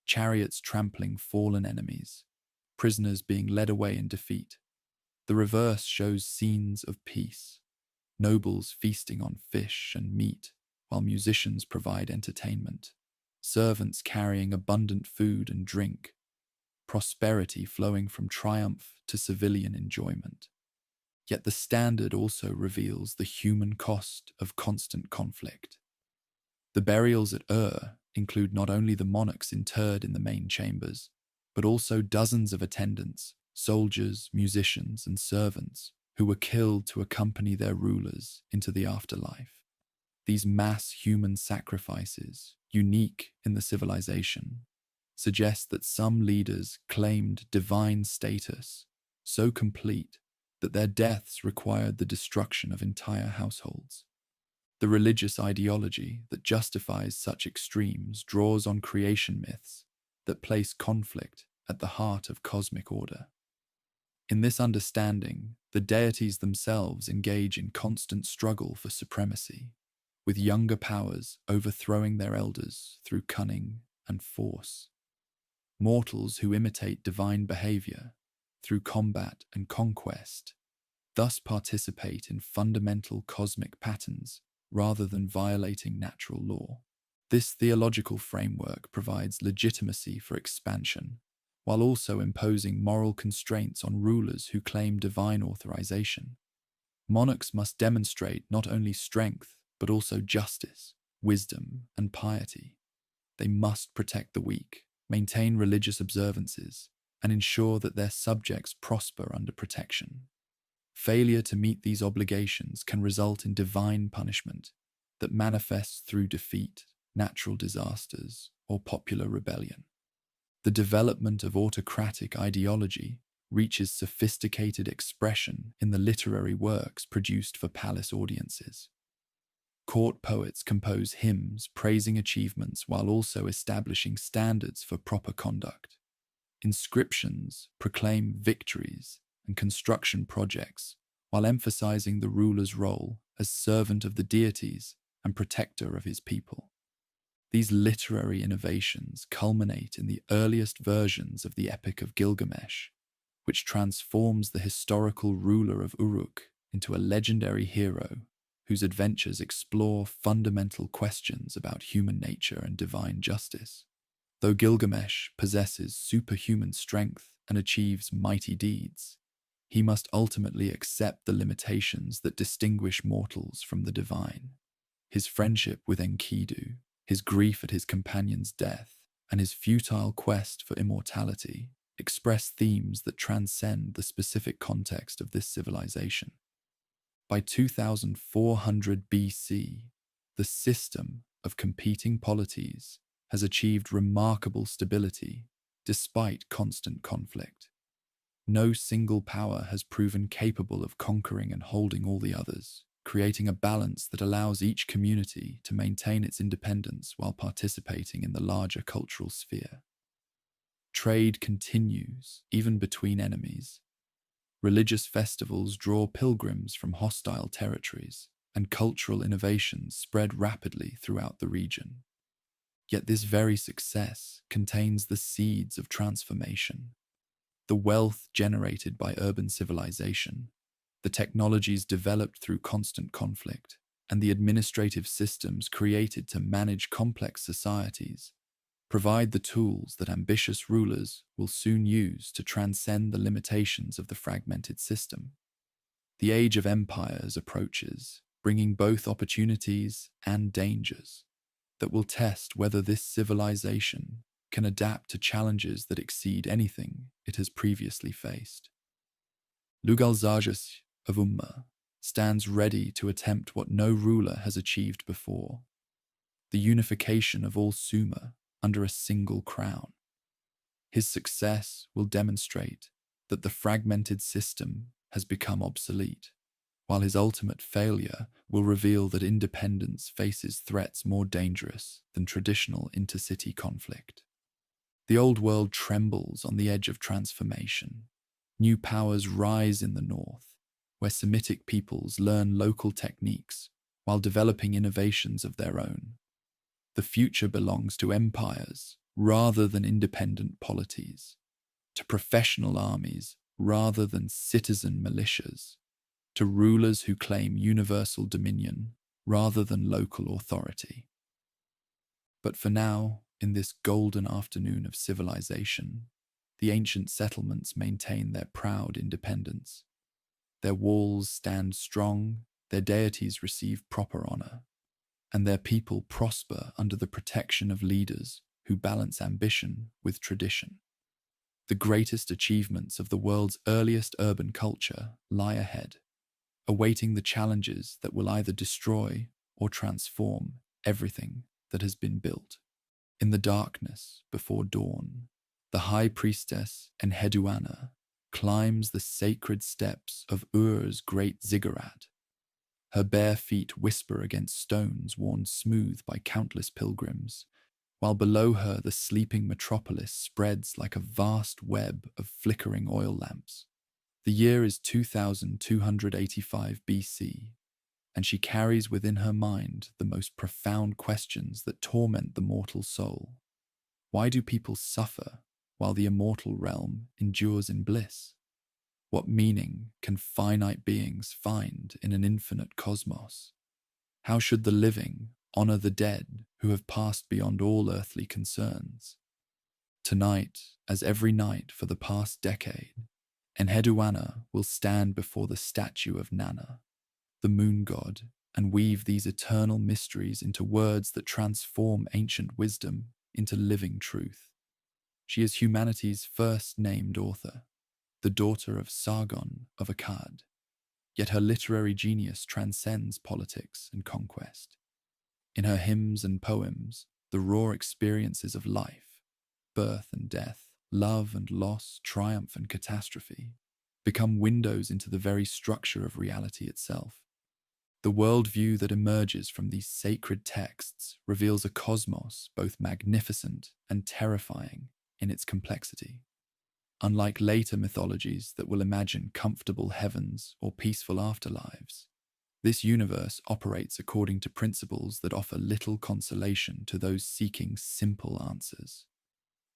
chariots trampling fallen enemies, prisoners being led away in defeat. The reverse shows scenes of peace, nobles feasting on fish and meat while musicians provide entertainment, servants carrying abundant food and drink, prosperity flowing from triumph to civilian enjoyment. Yet the standard also reveals the human cost of constant conflict. The burials at Ur include not only the monarchs interred in the main chambers, but also dozens of attendants, soldiers, musicians, and servants who were killed to accompany their rulers into the afterlife. These mass human sacrifices, unique in the civilization, suggest that some leaders claimed divine status so complete that their deaths required the destruction of entire households. The religious ideology that justifies such extremes draws on creation myths that place conflict at the heart of cosmic order. In this understanding, the deities themselves engage in constant struggle for supremacy, with younger powers overthrowing their elders through cunning and force. Mortals who imitate divine behavior through combat and conquest thus participate in fundamental cosmic patterns rather than violating natural law. This theological framework provides legitimacy for expansion, while also imposing moral constraints on rulers who claim divine authorization. Monarchs must demonstrate not only strength, but also justice, wisdom, and piety. They must protect the weak, maintain religious observances, and ensure that their subjects prosper under protection. Failure to meet these obligations can result in divine punishment that manifests through defeat, natural disasters, or popular rebellion. The development of autocratic ideology reaches sophisticated expression in the literary works produced for palace audiences. Court poets compose hymns praising achievements while also establishing standards for proper conduct. Inscriptions proclaim victories and construction projects while emphasizing the ruler's role as servant of the deities and protector of his people. These literary innovations culminate in the earliest versions of the Epic of Gilgamesh, which transforms the historical ruler of Uruk into a legendary hero whose adventures explore fundamental questions about human nature and divine justice. Though Gilgamesh possesses superhuman strength and achieves mighty deeds, he must ultimately accept the limitations that distinguish mortals from the divine. His friendship with Enkidu, his grief at his companion's death, and his futile quest for immortality express themes that transcend the specific context of this civilization. By 2400 BC, the system of competing polities has achieved remarkable stability despite constant conflict. No single power has proven capable of conquering and holding all the others, creating a balance that allows each community to maintain its independence while participating in the larger cultural sphere. Trade continues, even between enemies. Religious festivals draw pilgrims from hostile territories, and cultural innovations spread rapidly throughout the region. Yet this very success contains the seeds of transformation. The wealth generated by urban civilization, the technologies developed through constant conflict, and the administrative systems created to manage complex societies provide the tools that ambitious rulers will soon use to transcend the limitations of the fragmented system. The age of empires approaches, bringing both opportunities and dangers that will test whether this civilization can adapt to challenges that exceed anything it has previously faced. Lugalzajas of Umma stands ready to attempt what no ruler has achieved before: the unification of all Sumer under a single crown. His success will demonstrate that the fragmented system has become obsolete, while his ultimate failure will reveal that independence faces threats more dangerous than traditional intercity conflict. The old world trembles on the edge of transformation. New powers rise in the north, where Semitic peoples learn local techniques while developing innovations of their own. The future belongs to empires rather than independent polities, to professional armies rather than citizen militias, to rulers who claim universal dominion rather than local authority. But for now, in this golden afternoon of civilization, the ancient settlements maintain their proud independence. Their walls stand strong, their deities receive proper honor, and their people prosper under the protection of leaders who balance ambition with tradition. The greatest achievements of the world's earliest urban culture lie ahead, awaiting the challenges that will either destroy or transform everything that has been built. In the darkness before dawn, the high priestess Enheduanna climbs the sacred steps of Ur's great ziggurat. Her bare feet whisper against stones worn smooth by countless pilgrims, while below her the sleeping metropolis spreads like a vast web of flickering oil lamps. The year is 2285 BC, and she carries within her mind the most profound questions that torment the mortal soul. Why do people suffer while the immortal realm endures in bliss? What meaning can finite beings find in an infinite cosmos? How should the living honor the dead who have passed beyond all earthly concerns? Tonight, as every night for the past decade, Enheduanna will stand before the statue of Nana, the moon god, and weave these eternal mysteries into words that transform ancient wisdom into living truth. She is humanity's first named author, the daughter of Sargon of Akkad, yet her literary genius transcends politics and conquest. In her hymns and poems, the raw experiences of life, birth and death, love and loss, triumph and catastrophe, become windows into the very structure of reality itself. The worldview that emerges from these sacred texts reveals a cosmos both magnificent and terrifying in its complexity. Unlike later mythologies that will imagine comfortable heavens or peaceful afterlives, This universe operates according to principles that offer little consolation to those seeking simple answers.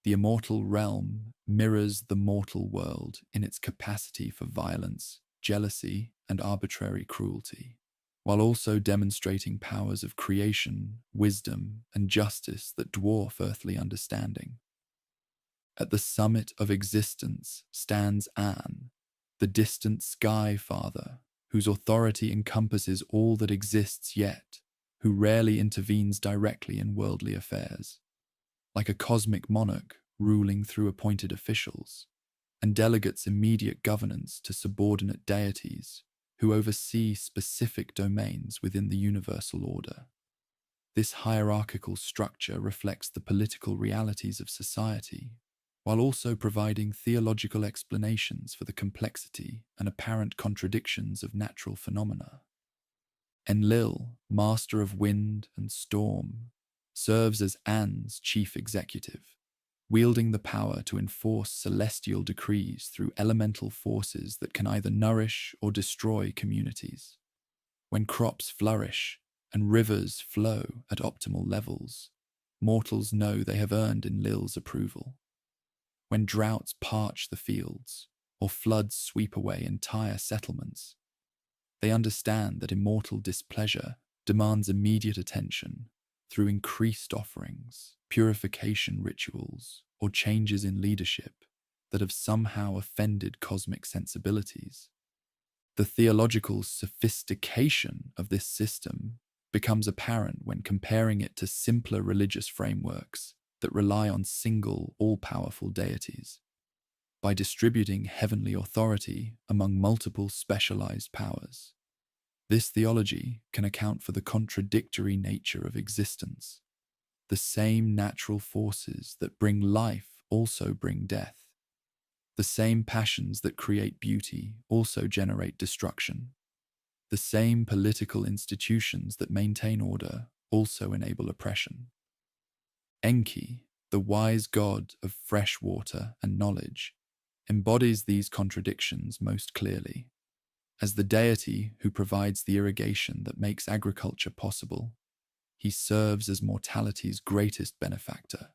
The immortal realm mirrors the mortal world in its capacity for violence, jealousy, and arbitrary cruelty, while also demonstrating powers of creation, wisdom, and justice that dwarf earthly understanding. At the summit of existence stands An, the distant sky father, whose authority encompasses all that exists yet, who rarely intervenes directly in worldly affairs. Like a cosmic monarch ruling through appointed officials, and delegates immediate governance to subordinate deities who oversee specific domains within the universal order. This hierarchical structure reflects the political realities of society, while also providing theological explanations for the complexity and apparent contradictions of natural phenomena. Enlil, master of wind and storm, serves as An's chief executive, wielding the power to enforce celestial decrees through elemental forces that can either nourish or destroy communities. When crops flourish and rivers flow at optimal levels, mortals know they have earned Enlil's approval. When droughts parch the fields or floods sweep away entire settlements, they understand that immortal displeasure demands immediate attention through increased offerings, purification rituals, or changes in leadership that have somehow offended cosmic sensibilities. The theological sophistication of this system becomes apparent when comparing it to simpler religious frameworks that rely on single, all-powerful deities. By distributing heavenly authority among multiple specialized powers, this theology can account for the contradictory nature of existence. The same natural forces that bring life also bring death. The same passions that create beauty also generate destruction. The same political institutions that maintain order also enable oppression. Enki, the wise god of fresh water and knowledge, embodies these contradictions most clearly. As the deity who provides the irrigation that makes agriculture possible, he serves as mortality's greatest benefactor.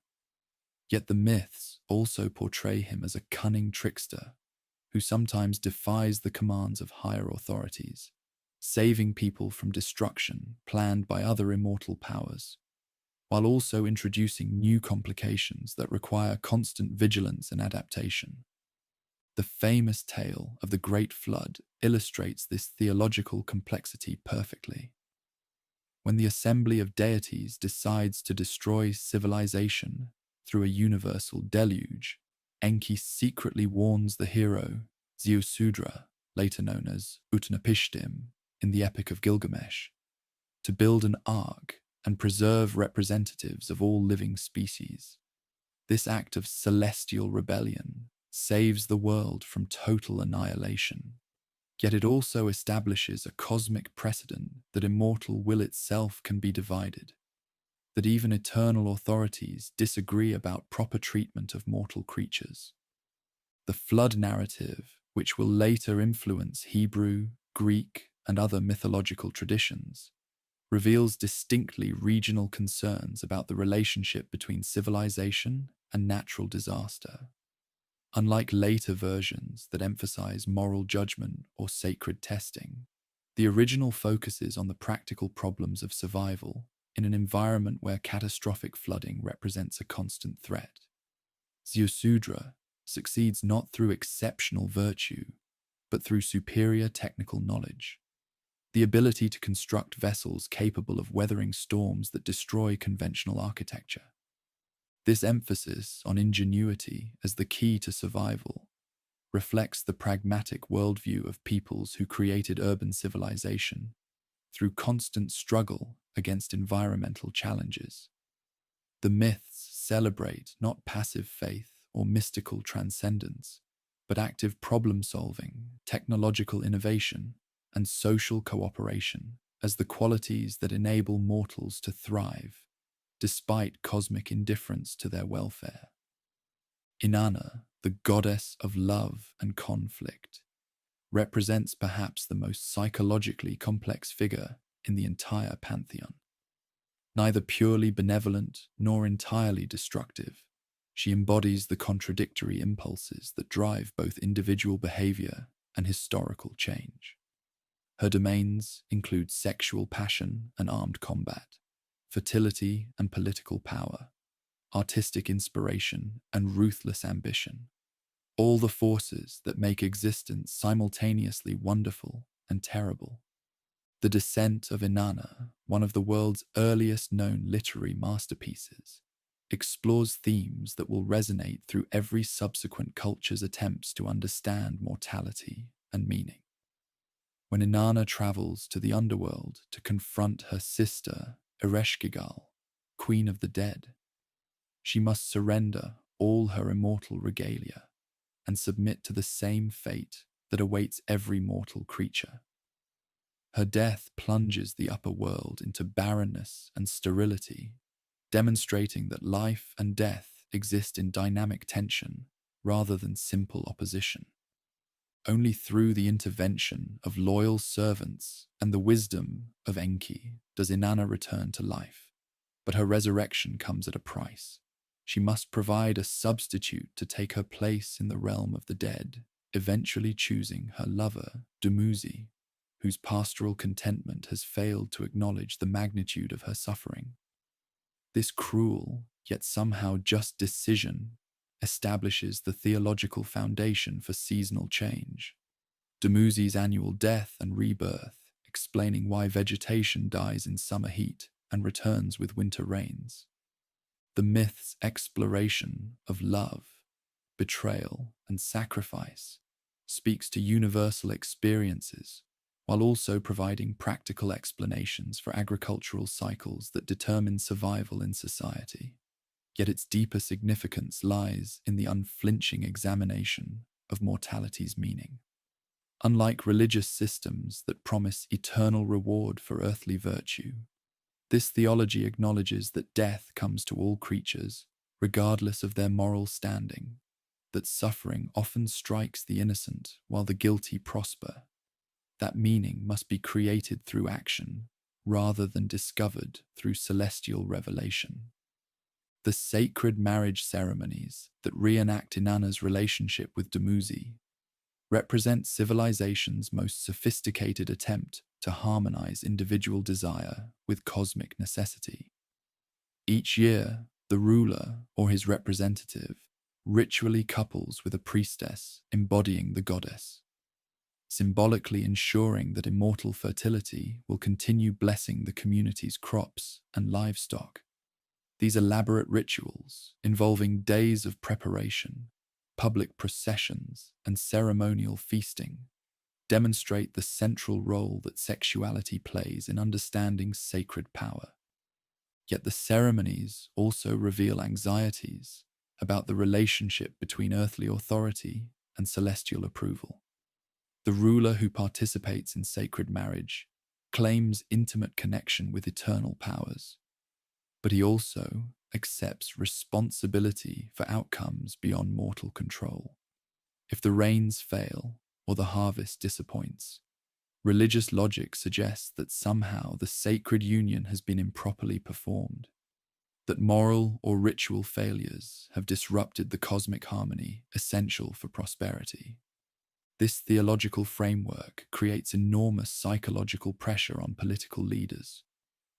Yet the myths also portray him as a cunning trickster who sometimes defies the commands of higher authorities, saving people from destruction planned by other immortal powers, while also introducing new complications that require constant vigilance and adaptation. The famous tale of the Great Flood illustrates this theological complexity perfectly. When the assembly of deities decides to destroy civilization through a universal deluge, Enki secretly warns the hero, Ziusudra, later known as Utnapishtim in the Epic of Gilgamesh, to build an ark and preserve representatives of all living species. This act of celestial rebellion saves the world from total annihilation. Yet it also establishes a cosmic precedent that immortal will itself can be divided, that even eternal authorities disagree about proper treatment of mortal creatures. The flood narrative, which will later influence Hebrew, Greek, and other mythological traditions, reveals distinctly regional concerns about the relationship between civilization and natural disaster. Unlike later versions that emphasize moral judgment or sacred testing, the original focuses on the practical problems of survival in an environment where catastrophic flooding represents a constant threat. Ziusudra succeeds not through exceptional virtue, but through superior technical knowledge, the ability to construct vessels capable of weathering storms that destroy conventional architecture. This emphasis on ingenuity as the key to survival reflects the pragmatic worldview of peoples who created urban civilization through constant struggle against environmental challenges. The myths celebrate not passive faith or mystical transcendence, but active problem-solving, technological innovation, and social cooperation as the qualities that enable mortals to thrive despite cosmic indifference to their welfare. Inanna, the goddess of love and conflict, represents perhaps the most psychologically complex figure in the entire pantheon. Neither purely benevolent nor entirely destructive, she embodies the contradictory impulses that drive both individual behavior and historical change. Her domains include sexual passion and armed combat, fertility and political power, artistic inspiration and ruthless ambition, all the forces that make existence simultaneously wonderful and terrible. The Descent of Inanna, one of the world's earliest known literary masterpieces, explores themes that will resonate through every subsequent culture's attempts to understand mortality and meaning. When Inanna travels to the underworld to confront her sister, Ereshkigal, Queen of the Dead, she must surrender all her immortal regalia and submit to the same fate that awaits every mortal creature. Her death plunges the upper world into barrenness and sterility, demonstrating that life and death exist in dynamic tension rather than simple opposition. Only through the intervention of loyal servants and the wisdom of Enki does Inanna return to life, but her resurrection comes at a price. She must provide a substitute to take her place in the realm of the dead, eventually choosing her lover, Dumuzi, whose pastoral contentment has failed to acknowledge the magnitude of her suffering. This cruel, yet somehow just decision establishes the theological foundation for seasonal change. Dumuzi's annual death and rebirth, explaining why vegetation dies in summer heat and returns with winter rains. The myth's exploration of love, betrayal, and sacrifice speaks to universal experiences, while also providing practical explanations for agricultural cycles that determine survival in society. Yet its deeper significance lies in the unflinching examination of mortality's meaning. Unlike religious systems that promise eternal reward for earthly virtue, this theology acknowledges that death comes to all creatures, regardless of their moral standing, that suffering often strikes the innocent while the guilty prosper. That meaning must be created through action, rather than discovered through celestial revelation. The sacred marriage ceremonies that reenact Inanna's relationship with Dumuzi represent civilization's most sophisticated attempt to harmonize individual desire with cosmic necessity. Each year, the ruler or his representative ritually couples with a priestess embodying the goddess, symbolically ensuring that immortal fertility will continue blessing the community's crops and livestock. These elaborate rituals, involving days of preparation, public processions, and ceremonial feasting, demonstrate the central role that sexuality plays in understanding sacred power. Yet the ceremonies also reveal anxieties about the relationship between earthly authority and celestial approval. The ruler who participates in sacred marriage claims intimate connection with eternal powers, but he also accepts responsibility for outcomes beyond mortal control. If the rains fail or the harvest disappoints, religious logic suggests that somehow the sacred union has been improperly performed, that moral or ritual failures have disrupted the cosmic harmony essential for prosperity. This theological framework creates enormous psychological pressure on political leaders,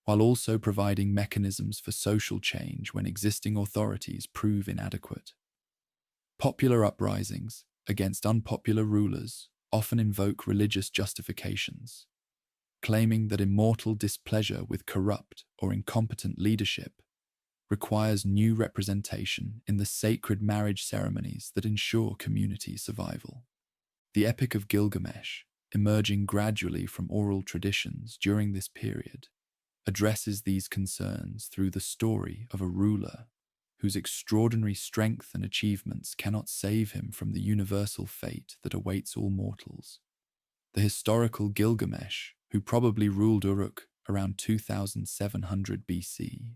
while also providing mechanisms for social change when existing authorities prove inadequate. Popular uprisings against unpopular rulers often invoke religious justifications, claiming that immortal displeasure with corrupt or incompetent leadership requires new representation in the sacred marriage ceremonies that ensure community survival. The Epic of Gilgamesh, emerging gradually from oral traditions during this period, addresses these concerns through the story of a ruler whose extraordinary strength and achievements cannot save him from the universal fate that awaits all mortals. The historical Gilgamesh, who probably ruled Uruk around 2700 BC,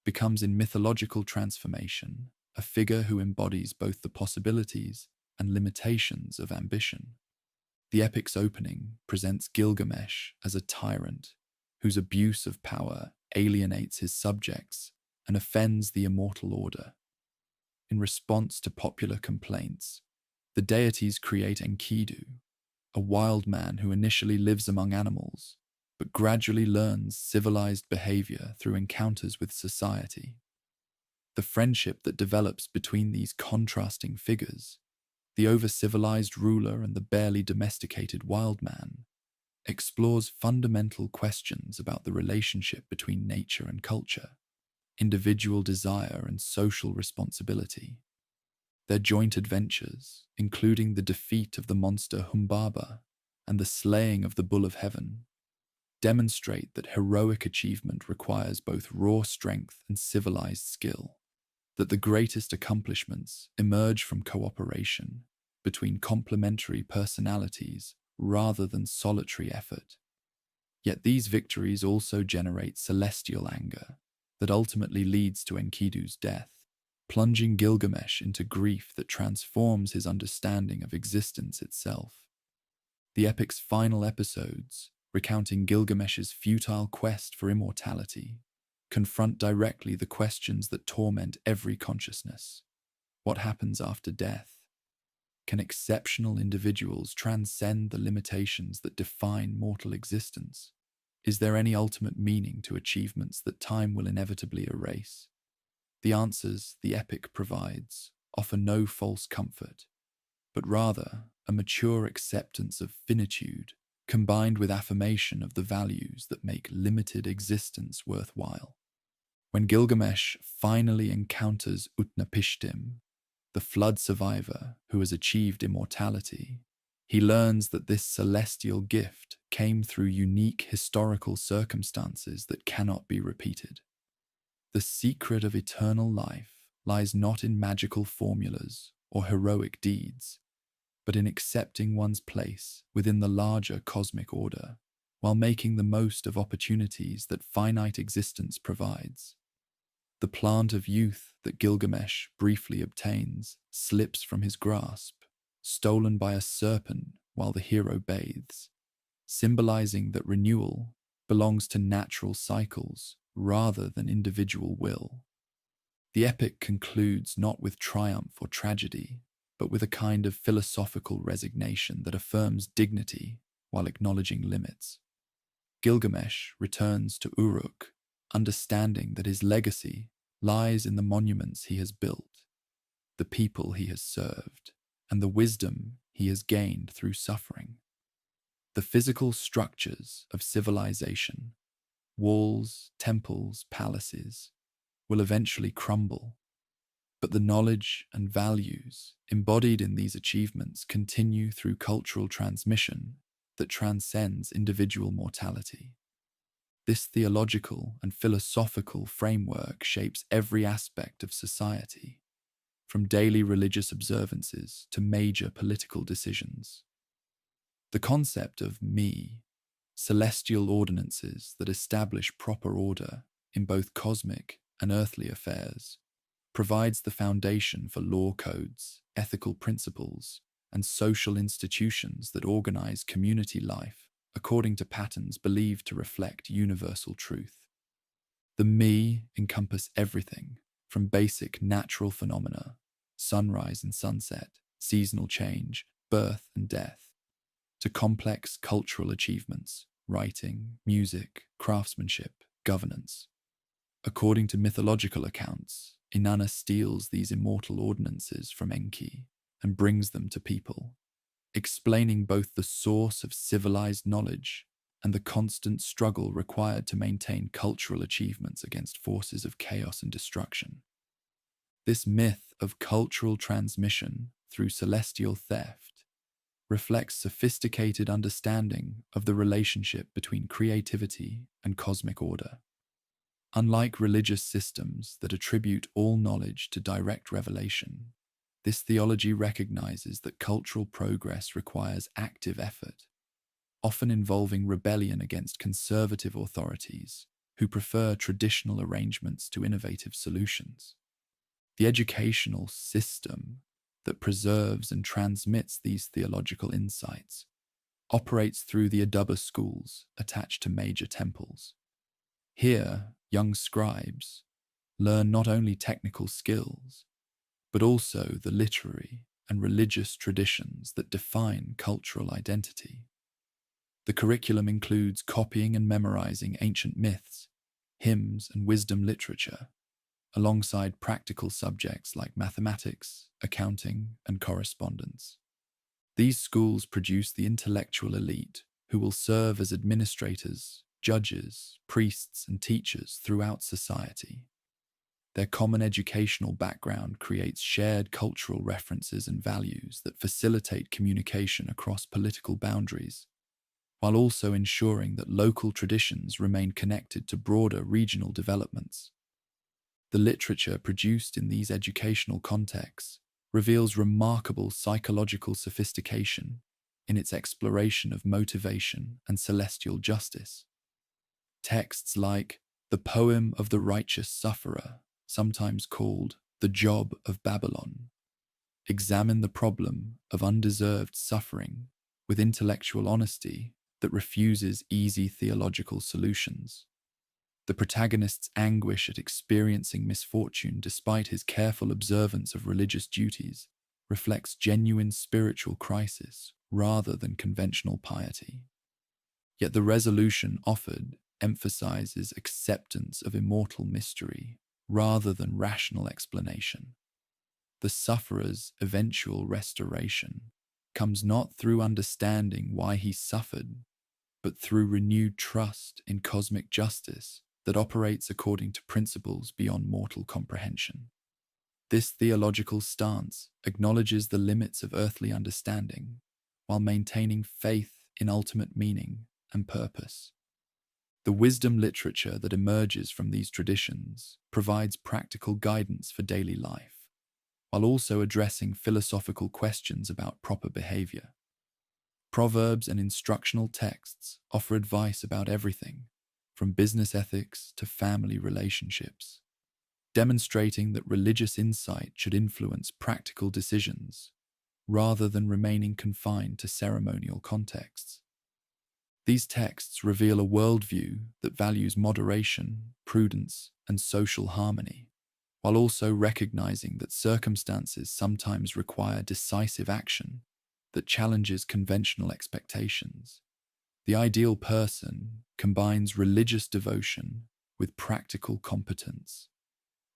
becomes in mythological transformation a figure who embodies both the possibilities and limitations of ambition. The epic's opening presents Gilgamesh as a tyrant whose abuse of power alienates his subjects and offends the immortal order. In response to popular complaints, the deities create Enkidu, a wild man who initially lives among animals, but gradually learns civilized behavior through encounters with society. The friendship that develops between these contrasting figures, the over-civilized ruler and the barely domesticated wild man, explores fundamental questions about the relationship between nature and culture, individual desire and social responsibility. Their joint adventures, including the defeat of the monster Humbaba and the slaying of the Bull of Heaven, demonstrate that heroic achievement requires both raw strength and civilized skill, that the greatest accomplishments emerge from cooperation between complementary personalities rather than solitary effort. Yet these victories also generate celestial anger that ultimately leads to Enkidu's death, plunging Gilgamesh into grief that transforms his understanding of existence itself. The epic's final episodes, recounting Gilgamesh's futile quest for immortality, confront directly the questions that torment every consciousness. What happens after death? Can exceptional individuals transcend the limitations that define mortal existence? Is there any ultimate meaning to achievements that time will inevitably erase? The answers the epic provides offer no false comfort, but rather a mature acceptance of finitude combined with affirmation of the values that make limited existence worthwhile. When Gilgamesh finally encounters Utnapishtim, the flood survivor who has achieved immortality, he learns that this celestial gift came through unique historical circumstances that cannot be repeated. The secret of eternal life lies not in magical formulas or heroic deeds, but in accepting one's place within the larger cosmic order, while making the most of opportunities that finite existence provides. The plant of youth that Gilgamesh briefly obtains slips from his grasp, stolen by a serpent while the hero bathes, symbolizing that renewal belongs to natural cycles rather than individual will. The epic concludes not with triumph or tragedy, but with a kind of philosophical resignation that affirms dignity while acknowledging limits. Gilgamesh returns to Uruk, understanding that his legacy lies in the monuments he has built, the people he has served, and the wisdom he has gained through suffering. The physical structures of civilization, walls, temples, palaces, will eventually crumble, but the knowledge and values embodied in these achievements continue through cultural transmission that transcends individual mortality. This theological and philosophical framework shapes every aspect of society, from daily religious observances to major political decisions. The concept of me, celestial ordinances that establish proper order in both cosmic and earthly affairs, provides the foundation for law codes, ethical principles, and social institutions that organize community life according to patterns believed to reflect universal truth. The me encompass everything from basic natural phenomena, sunrise and sunset, seasonal change, birth and death, to complex cultural achievements, writing, music, craftsmanship, governance. According to mythological accounts, Inanna steals these immortal ordinances from Enki and brings them to people, explaining both the source of civilized knowledge and the constant struggle required to maintain cultural achievements against forces of chaos and destruction. This myth of cultural transmission through celestial theft reflects sophisticated understanding of the relationship between creativity and cosmic order. Unlike religious systems that attribute all knowledge to direct revelation, this theology recognizes that cultural progress requires active effort, often involving rebellion against conservative authorities who prefer traditional arrangements to innovative solutions. The educational system that preserves and transmits these theological insights operates through the Adaba schools attached to major temples. Here, young scribes learn not only technical skills, but also the literary and religious traditions that define cultural identity. The curriculum includes copying and memorizing ancient myths, hymns, and wisdom literature, alongside practical subjects like mathematics, accounting, and correspondence. These schools produce the intellectual elite who will serve as administrators, judges, priests, and teachers throughout society. Their common educational background creates shared cultural references and values that facilitate communication across political boundaries, while also ensuring that local traditions remain connected to broader regional developments. The literature produced in these educational contexts reveals remarkable psychological sophistication in its exploration of motivation and celestial justice. Texts like The Poem of the Righteous Sufferer, sometimes called The Job of Babylon, examine the problem of undeserved suffering with intellectual honesty that refuses easy theological solutions. The protagonist's anguish at experiencing misfortune despite his careful observance of religious duties reflects genuine spiritual crisis rather than conventional piety. Yet the resolution offered emphasizes acceptance of immortal mystery rather than rational explanation. The sufferer's eventual restoration comes not through understanding why he suffered, but through renewed trust in cosmic justice that operates according to principles beyond mortal comprehension. This theological stance acknowledges the limits of earthly understanding while maintaining faith in ultimate meaning and purpose. The wisdom literature that emerges from these traditions provides practical guidance for daily life, while also addressing philosophical questions about proper behavior. Proverbs and instructional texts offer advice about everything, from business ethics to family relationships, demonstrating that religious insight should influence practical decisions rather than remaining confined to ceremonial contexts. These texts reveal a worldview that values moderation, prudence, and social harmony, while also recognizing that circumstances sometimes require decisive action that challenges conventional expectations. The ideal person combines religious devotion with practical competence,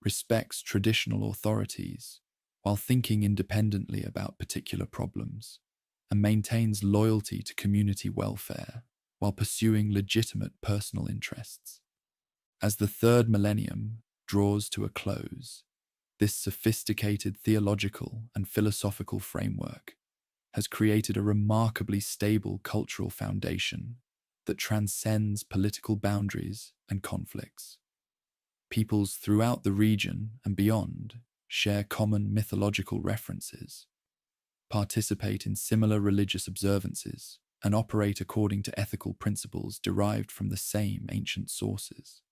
respects traditional authorities while thinking independently about particular problems, and maintains loyalty to community welfare while pursuing legitimate personal interests. As the third millennium draws to a close, this sophisticated theological and philosophical framework has created a remarkably stable cultural foundation that transcends political boundaries and conflicts. Peoples throughout the region and beyond share common mythological references, participate in similar religious observances, and operate according to ethical principles derived from the same ancient sources.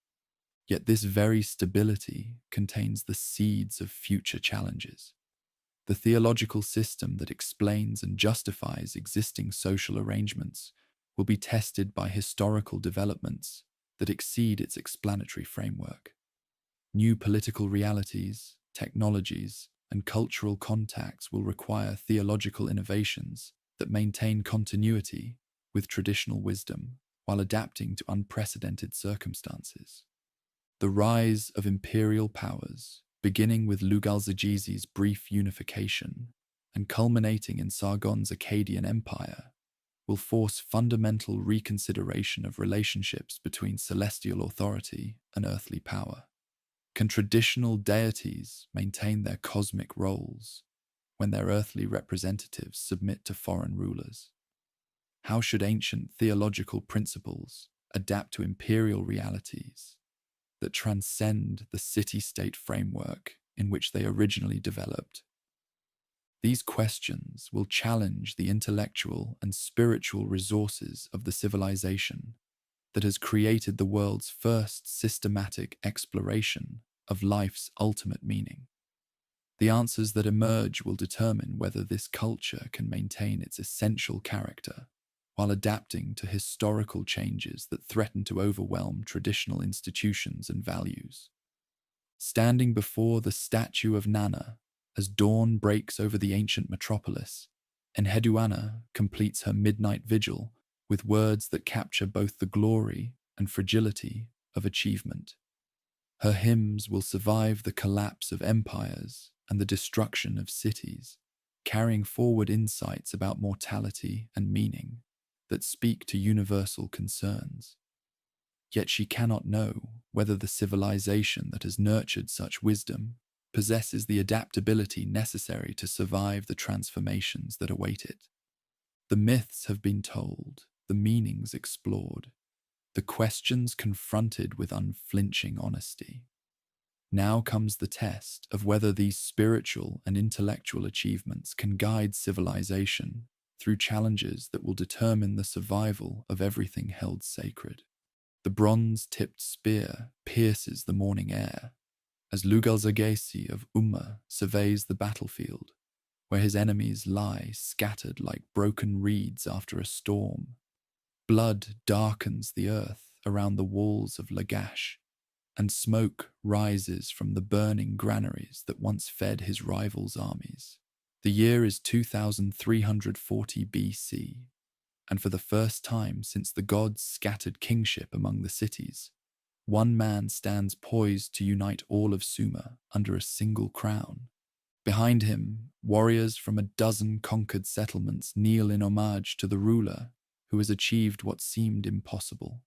Yet this very stability contains the seeds of future challenges. The theological system that explains and justifies existing social arrangements will be tested by historical developments that exceed its explanatory framework. New political realities, technologies, and cultural contacts will require theological innovations that maintain continuity with traditional wisdom while adapting to unprecedented circumstances. The rise of imperial powers, beginning with Lugalzagizi's brief unification and culminating in Sargon's Akkadian Empire, will force fundamental reconsideration of relationships between celestial authority and earthly power. Can traditional deities maintain their cosmic roles when their earthly representatives submit to foreign rulers? How should ancient theological principles adapt to imperial realities that transcend the city-state framework in which they originally developed? These questions will challenge the intellectual and spiritual resources of the civilization that has created the world's first systematic exploration of life's ultimate meaning. The answers that emerge will determine whether this culture can maintain its essential character while adapting to historical changes that threaten to overwhelm traditional institutions and values. Standing before the statue of Nana, as dawn breaks over the ancient metropolis, Enheduanna completes her midnight vigil with words that capture both the glory and fragility of achievement. Her hymns will survive the collapse of empires and the destruction of cities, carrying forward insights about mortality and meaning that speak to universal concerns. Yet she cannot know whether the civilization that has nurtured such wisdom possesses the adaptability necessary to survive the transformations that await it. The myths have been told, the meanings explored, the questions confronted with unflinching honesty. Now comes the test of whether these spiritual and intellectual achievements can guide civilization through challenges that will determine the survival of everything held sacred. The bronze-tipped spear pierces the morning air as Lugalzagesi of Umma surveys the battlefield, where his enemies lie scattered like broken reeds after a storm. Blood darkens the earth around the walls of Lagash, and smoke rises from the burning granaries that once fed his rivals' armies. The year is 2340 BC, and for the first time since the gods scattered kingship among the cities, one man stands poised to unite all of Sumer under a single crown. Behind him, warriors from a dozen conquered settlements kneel in homage to the ruler who has achieved what seemed impossible.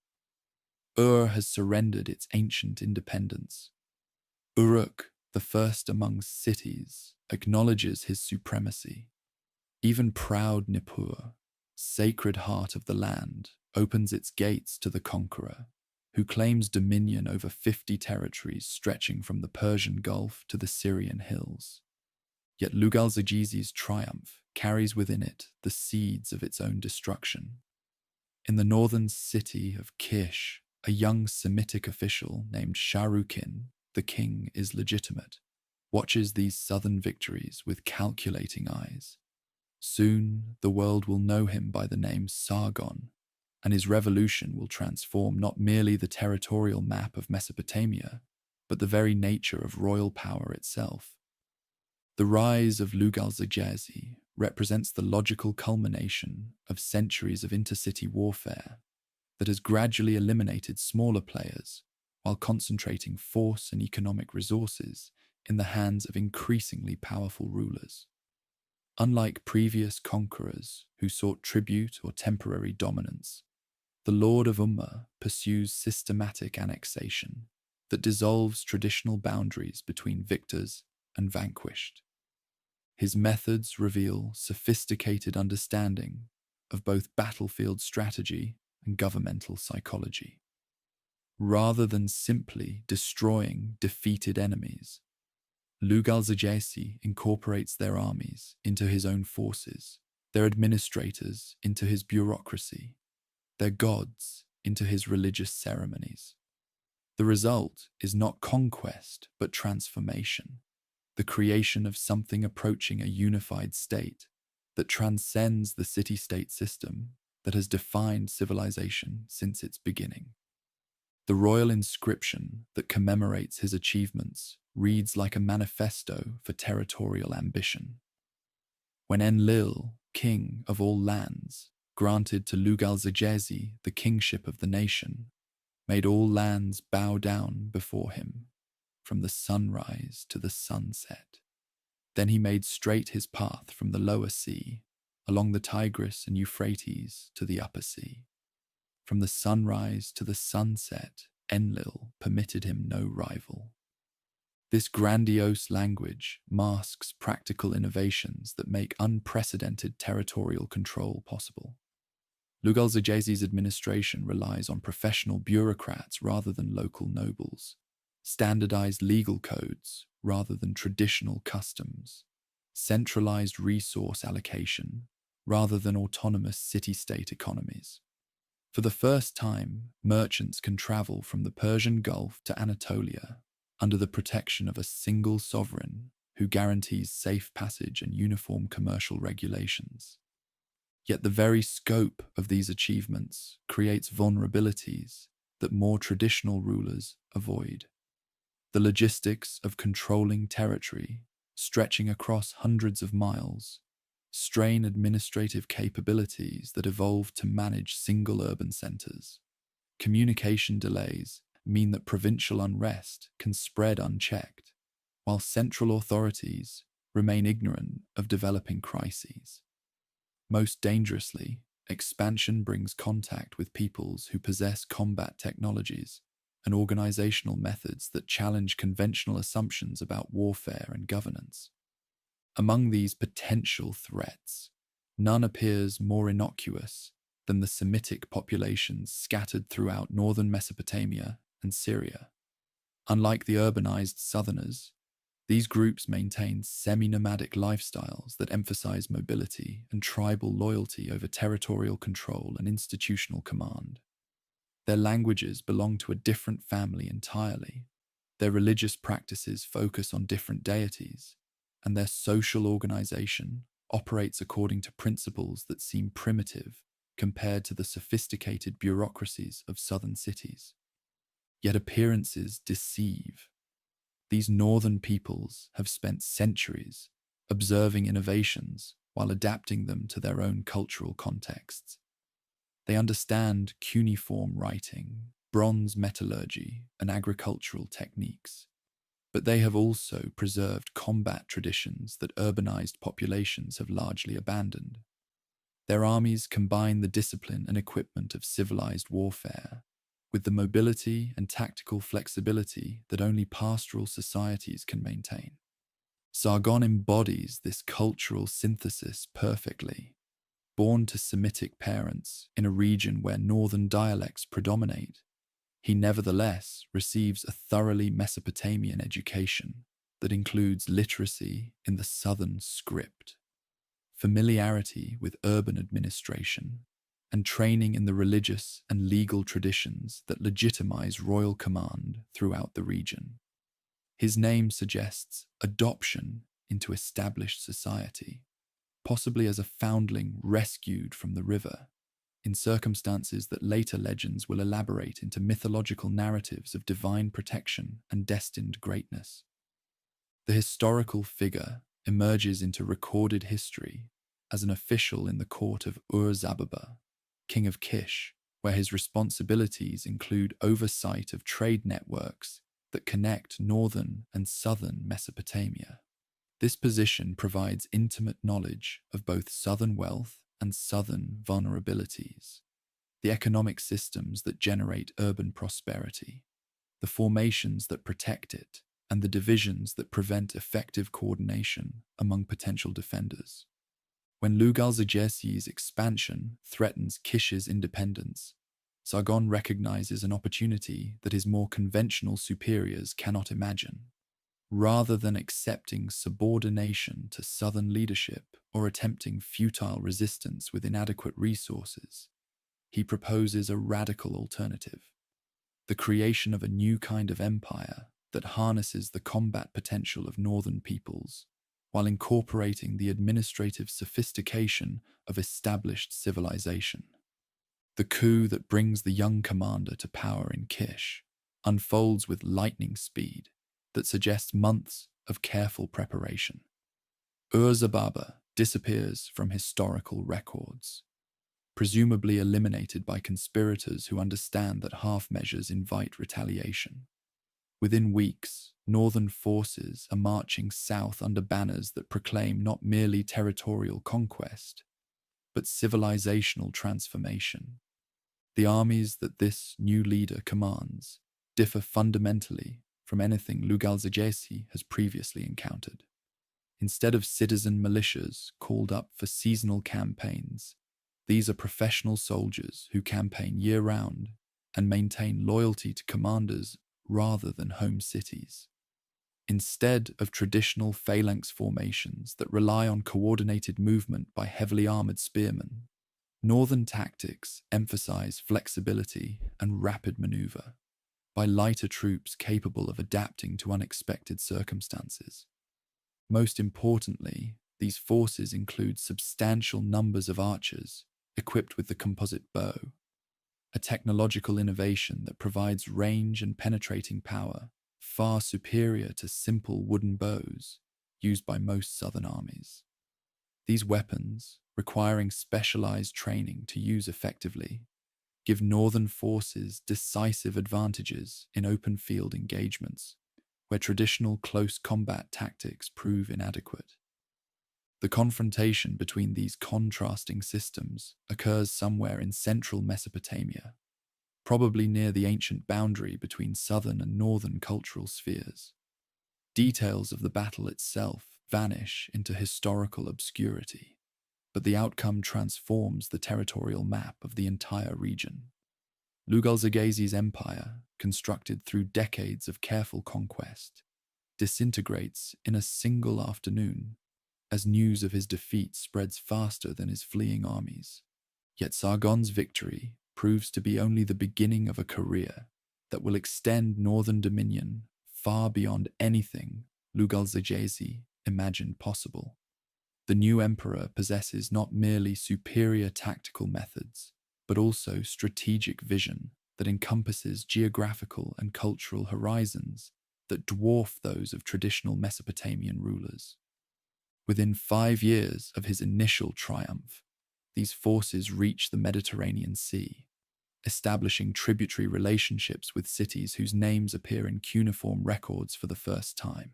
Ur has surrendered its ancient independence. Uruk, the first among cities, acknowledges his supremacy. Even proud Nippur, sacred heart of the land, opens its gates to the conqueror, who claims dominion over 50 territories stretching from the Persian Gulf to the Syrian hills. Yet Lugalzagesi's triumph carries within it the seeds of its own destruction. In the northern city of Kish, a young Semitic official named Sharukin, the king is legitimate, watches these southern victories with calculating eyes. Soon the world will know him by the name Sargon, and his revolution will transform not merely the territorial map of Mesopotamia, but the very nature of royal power itself. The rise of Lugalzagesi represents the logical culmination of centuries of intercity warfare that has gradually eliminated smaller players while concentrating force and economic resources in the hands of increasingly powerful rulers. Unlike previous conquerors who sought tribute or temporary dominance, the Lord of Umma pursues systematic annexation that dissolves traditional boundaries between victors and vanquished. His methods reveal sophisticated understanding of both battlefield strategy and governmental psychology. Rather than simply destroying defeated enemies, Lugalzagesi incorporates their armies into his own forces, their administrators into his bureaucracy, their gods into his religious ceremonies. The result is not conquest, but transformation, the creation of something approaching a unified state that transcends the city-state system that has defined civilization since its beginning. The royal inscription that commemorates his achievements reads like a manifesto for territorial ambition. When Enlil, king of all lands, granted to Lugalzagesi the kingship of the nation, made all lands bow down before him, from the sunrise to the sunset. Then he made straight his path from the lower sea, along the Tigris and Euphrates to the upper sea. From the sunrise to the sunset, Enlil permitted him no rival. This grandiose language masks practical innovations that make unprecedented territorial control possible. Lugalzagesi's administration relies on professional bureaucrats rather than local nobles, standardized legal codes rather than traditional customs, centralized resource allocation rather than autonomous city-state economies. For the first time, merchants can travel from the Persian Gulf to Anatolia under the protection of a single sovereign who guarantees safe passage and uniform commercial regulations. Yet the very scope of these achievements creates vulnerabilities that more traditional rulers avoid. The logistics of controlling territory, stretching across hundreds of miles, strain administrative capabilities that evolved to manage single urban centers. Communication delays mean that provincial unrest can spread unchecked, while central authorities remain ignorant of developing crises. Most dangerously, expansion brings contact with peoples who possess combat technologies and organizational methods that challenge conventional assumptions about warfare and governance. Among these potential threats, none appears more innocuous than the Semitic populations scattered throughout northern Mesopotamia and Syria. Unlike the urbanized southerners, these groups maintain semi-nomadic lifestyles that emphasize mobility and tribal loyalty over territorial control and institutional command. Their languages belong to a different family entirely. Their religious practices focus on different deities, and their social organization operates according to principles that seem primitive compared to the sophisticated bureaucracies of southern cities. Yet appearances deceive. These northern peoples have spent centuries observing innovations while adapting them to their own cultural contexts. They understand cuneiform writing, bronze metallurgy, and agricultural techniques, but they have also preserved combat traditions that urbanized populations have largely abandoned. Their armies combine the discipline and equipment of civilized warfare with the mobility and tactical flexibility that only pastoral societies can maintain. Sargon embodies this cultural synthesis perfectly. Born to Semitic parents in a region where northern dialects predominate, he nevertheless receives a thoroughly Mesopotamian education that includes literacy in the southern script, familiarity with urban administration, and training in the religious and legal traditions that legitimize royal command throughout the region. His name suggests adoption into established society, possibly as a foundling rescued from the river, in circumstances that later legends will elaborate into mythological narratives of divine protection and destined greatness. The historical figure emerges into recorded history as an official in the court of Ur-Zababa, king of Kish, where his responsibilities include oversight of trade networks that connect northern and southern Mesopotamia. This position provides intimate knowledge of both southern wealth and southern vulnerabilities, the economic systems that generate urban prosperity, the formations that protect it, and the divisions that prevent effective coordination among potential defenders. When Lugalzagesi's expansion threatens Kish's independence, Sargon recognizes an opportunity that his more conventional superiors cannot imagine. Rather than accepting subordination to southern leadership or attempting futile resistance with inadequate resources, he proposes a radical alternative: the creation of a new kind of empire that harnesses the combat potential of northern peoples, while incorporating the administrative sophistication of established civilization. The coup that brings the young commander to power in Kish unfolds with lightning speed that suggests months of careful preparation. Ur-Zababa disappears from historical records, presumably eliminated by conspirators who understand that half measures invite retaliation. Within weeks, northern forces are marching south under banners that proclaim not merely territorial conquest, but civilizational transformation. The armies that this new leader commands differ fundamentally from anything Lugalzagesi has previously encountered. Instead of citizen militias called up for seasonal campaigns, these are professional soldiers who campaign year-round and maintain loyalty to commanders rather than home cities. Instead of traditional phalanx formations that rely on coordinated movement by heavily armored spearmen, northern tactics emphasize flexibility and rapid maneuver by lighter troops capable of adapting to unexpected circumstances. Most importantly, These forces include substantial numbers of archers equipped with the composite bow, a technological innovation that provides range and penetrating power far superior to simple wooden bows used by most southern armies. These weapons, requiring specialized training to use effectively, give northern forces decisive advantages in open field engagements where traditional close combat tactics prove inadequate. The confrontation between these contrasting systems occurs somewhere in central Mesopotamia, probably near the ancient boundary between southern and northern cultural spheres. Details of the battle itself vanish into historical obscurity, but the outcome transforms the territorial map of the entire region. Lugalzagesi's empire, constructed through decades of careful conquest, disintegrates in a single afternoon as news of his defeat spreads faster than his fleeing armies. Yet Sargon's victory proves to be only the beginning of a career that will extend northern dominion far beyond anything Lugalzagesi imagined possible. The new emperor possesses not merely superior tactical methods, but also strategic vision that encompasses geographical and cultural horizons that dwarf those of traditional Mesopotamian rulers. Within 5 years of his initial triumph, these forces reach the Mediterranean Sea, establishing tributary relationships with cities whose names appear in cuneiform records for the first time.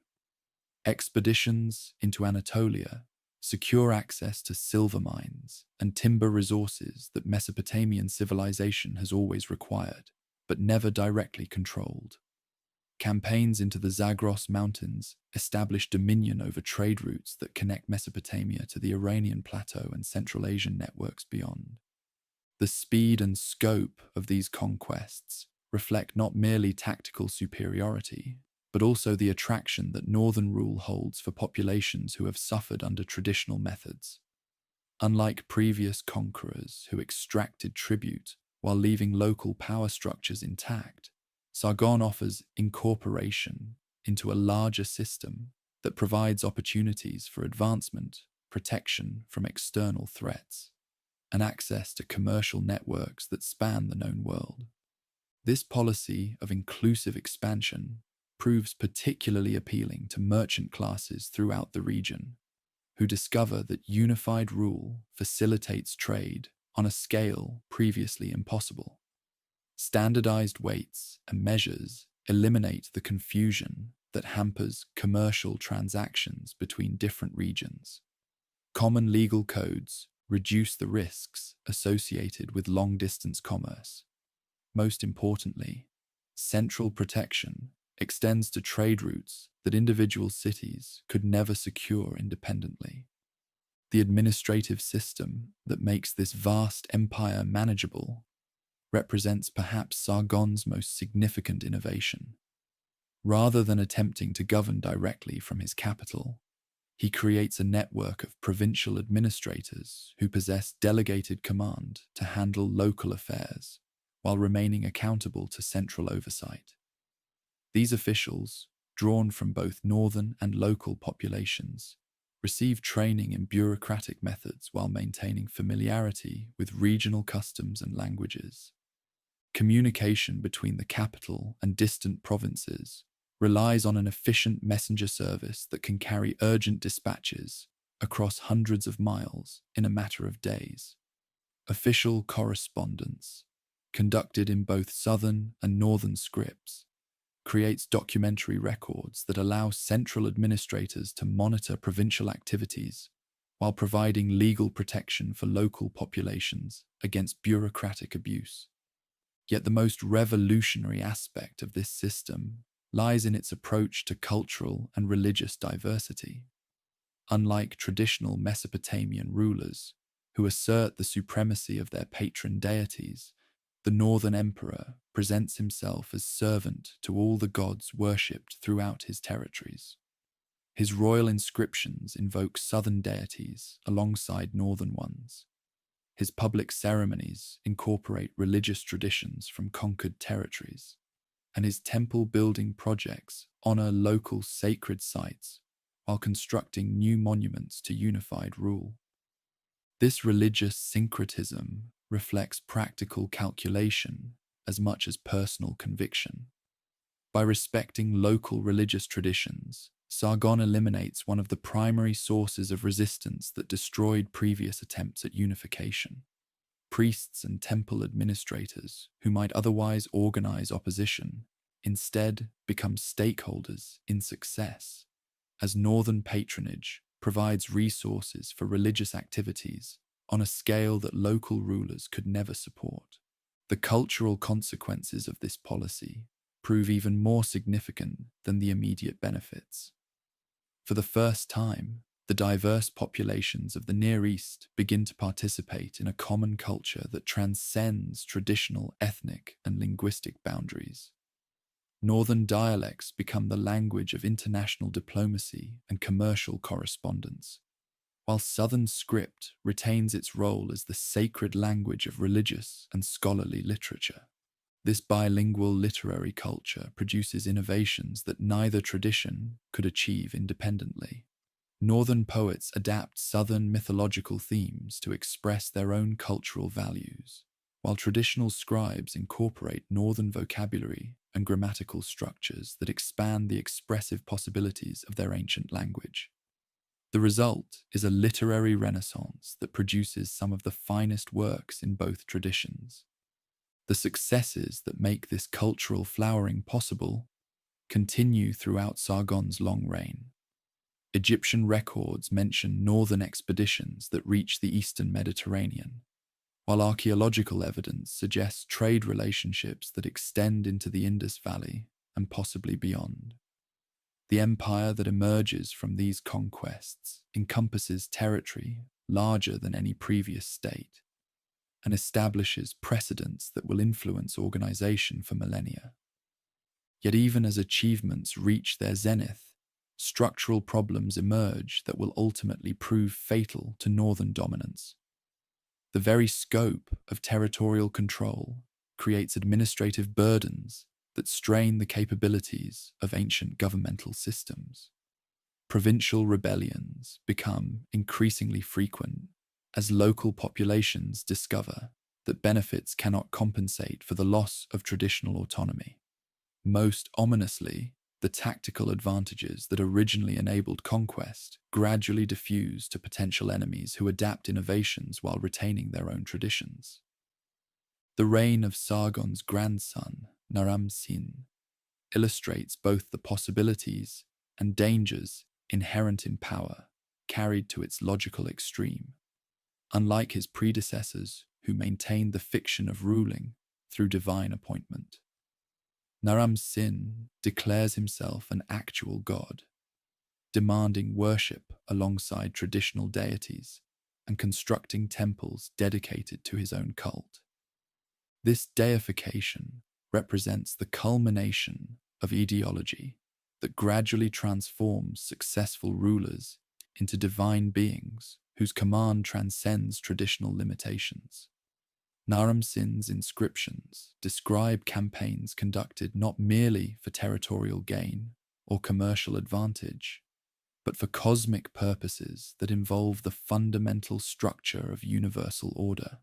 Expeditions into Anatolia secure access to silver mines and timber resources that Mesopotamian civilization has always required, but never directly controlled. Campaigns into the Zagros Mountains establish dominion over trade routes that connect Mesopotamia to the Iranian Plateau and Central Asian networks beyond. The speed and scope of these conquests reflect not merely tactical superiority, but also the attraction that northern rule holds for populations who have suffered under traditional methods. Unlike previous conquerors who extracted tribute while leaving local power structures intact, Sargon offers incorporation into a larger system that provides opportunities for advancement, protection from external threats, and access to commercial networks that span the known world. This policy of inclusive expansion proves particularly appealing to merchant classes throughout the region, who discover that unified rule facilitates trade on a scale previously impossible. Standardized weights and measures eliminate the confusion that hampers commercial transactions between different regions. Common legal codes reduce the risks associated with long-distance commerce. Most importantly, central protection extends to trade routes that individual cities could never secure independently. The administrative system that makes this vast empire manageable represents perhaps Sargon's most significant innovation. Rather than attempting to govern directly from his capital, he creates a network of provincial administrators who possess delegated command to handle local affairs while remaining accountable to central oversight. These officials, drawn from both northern and local populations, receive training in bureaucratic methods while maintaining familiarity with regional customs and languages. Communication between the capital and distant provinces relies on an efficient messenger service that can carry urgent dispatches across hundreds of miles in a matter of days. Official correspondence, conducted in both southern and northern scripts, creates documentary records that allow central administrators to monitor provincial activities while providing legal protection for local populations against bureaucratic abuse. Yet the most revolutionary aspect of this system lies in its approach to cultural and religious diversity. Unlike traditional Mesopotamian rulers, who assert the supremacy of their patron deities, the northern emperor presents himself as servant to all the gods worshipped throughout his territories. His royal inscriptions invoke southern deities alongside northern ones. His public ceremonies incorporate religious traditions from conquered territories, and his temple-building projects honor local sacred sites while constructing new monuments to unified rule. This religious syncretism reflects practical calculation as much as personal conviction. By respecting local religious traditions, Sargon eliminates one of the primary sources of resistance that destroyed previous attempts at unification. Priests and temple administrators, who might otherwise organize opposition, instead become stakeholders in success, as northern patronage provides resources for religious activities on a scale that local rulers could never support. The cultural consequences of this policy prove even more significant than the immediate benefits. For the first time, the diverse populations of the Near East begin to participate in a common culture that transcends traditional ethnic and linguistic boundaries. Northern dialects become the language of international diplomacy and commercial correspondence, while Southern script retains its role as the sacred language of religious and scholarly literature. This bilingual literary culture produces innovations that neither tradition could achieve independently. Northern poets adapt Southern mythological themes to express their own cultural values, while traditional scribes incorporate Northern vocabulary and grammatical structures that expand the expressive possibilities of their ancient language. The result is a literary renaissance that produces some of the finest works in both traditions. The successes that make this cultural flowering possible continue throughout Sargon's long reign. Egyptian records mention northern expeditions that reach the eastern Mediterranean, while archaeological evidence suggests trade relationships that extend into the Indus Valley and possibly beyond. The empire that emerges from these conquests encompasses territory larger than any previous state and establishes precedents that will influence organization for millennia. Yet even as achievements reach their zenith, structural problems emerge that will ultimately prove fatal to northern dominance. The very scope of territorial control creates administrative burdens that strain the capabilities of ancient governmental systems. Provincial rebellions become increasingly frequent as local populations discover that benefits cannot compensate for the loss of traditional autonomy. Most ominously, the tactical advantages that originally enabled conquest gradually diffuse to potential enemies who adapt innovations while retaining their own traditions. The reign of Sargon's grandson, Naram-Sin, illustrates both the possibilities and dangers inherent in power carried to its logical extreme. Unlike his predecessors who maintained the fiction of ruling through divine appointment, Naram-Sin declares himself an actual god, demanding worship alongside traditional deities and constructing temples dedicated to his own cult. This deification represents the culmination of ideology that gradually transforms successful rulers into divine beings whose command transcends traditional limitations. Naram-Sin's inscriptions describe campaigns conducted not merely for territorial gain or commercial advantage, but for cosmic purposes that involve the fundamental structure of universal order.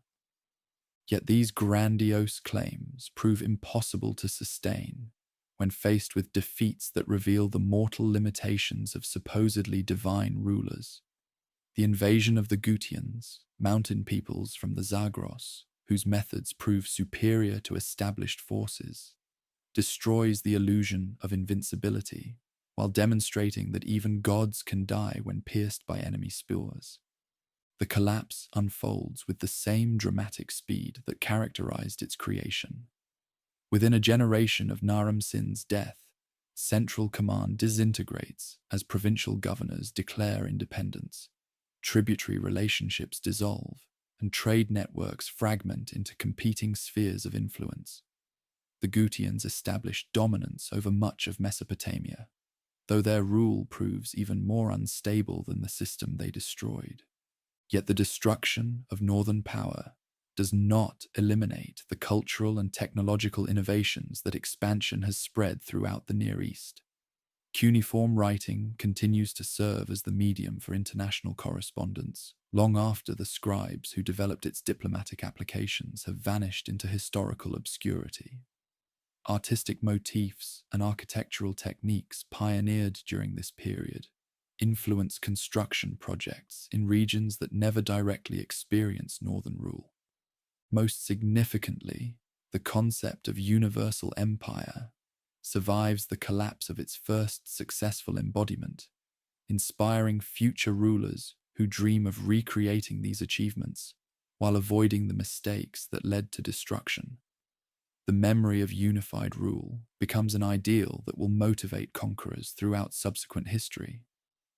Yet these grandiose claims prove impossible to sustain when faced with defeats that reveal the mortal limitations of supposedly divine rulers. The invasion of the Gutians, mountain peoples from the Zagros, whose methods prove superior to established forces, destroys the illusion of invincibility while demonstrating that even gods can die when pierced by enemy spears. The collapse unfolds with the same dramatic speed that characterized its creation. Within a generation of Naram-Sin's death, central command disintegrates as provincial governors declare independence, tributary relationships dissolve, and trade networks fragment into competing spheres of influence. The Gutians establish dominance over much of Mesopotamia, though their rule proves even more unstable than the system they destroyed. Yet the destruction of northern power does not eliminate the cultural and technological innovations that expansion has spread throughout the Near East. Cuneiform writing continues to serve as the medium for international correspondence, long after the scribes who developed its diplomatic applications have vanished into historical obscurity. Artistic motifs and architectural techniques pioneered during this period influenced construction projects in regions that never directly experienced northern rule. Most significantly, the concept of universal empire survives the collapse of its first successful embodiment, inspiring future rulers who dream of recreating these achievements while avoiding the mistakes that led to destruction. The memory of unified rule becomes an ideal that will motivate conquerors throughout subsequent history,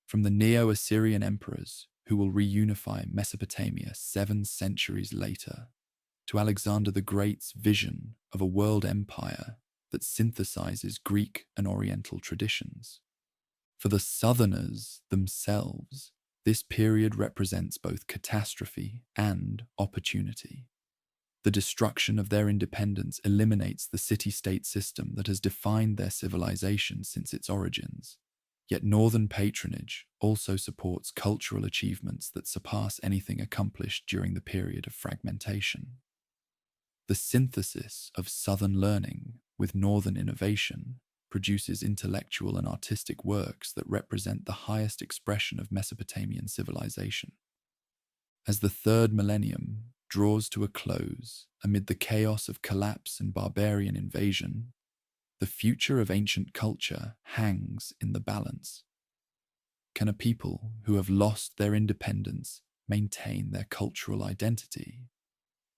from the Neo-Assyrian emperors who will reunify Mesopotamia 7 centuries later, to Alexander the Great's vision of a world empire that synthesizes Greek and Oriental traditions. For the Southerners themselves, this period represents both catastrophe and opportunity. The destruction of their independence eliminates the city-state system that has defined their civilization since its origins. Yet northern patronage also supports cultural achievements that surpass anything accomplished during the period of fragmentation. The synthesis of southern learning with northern innovation produces intellectual and artistic works that represent the highest expression of Mesopotamian civilization. As the third millennium draws to a close amid the chaos of collapse and barbarian invasion, the future of ancient culture hangs in the balance. Can a people who have lost their independence maintain their cultural identity?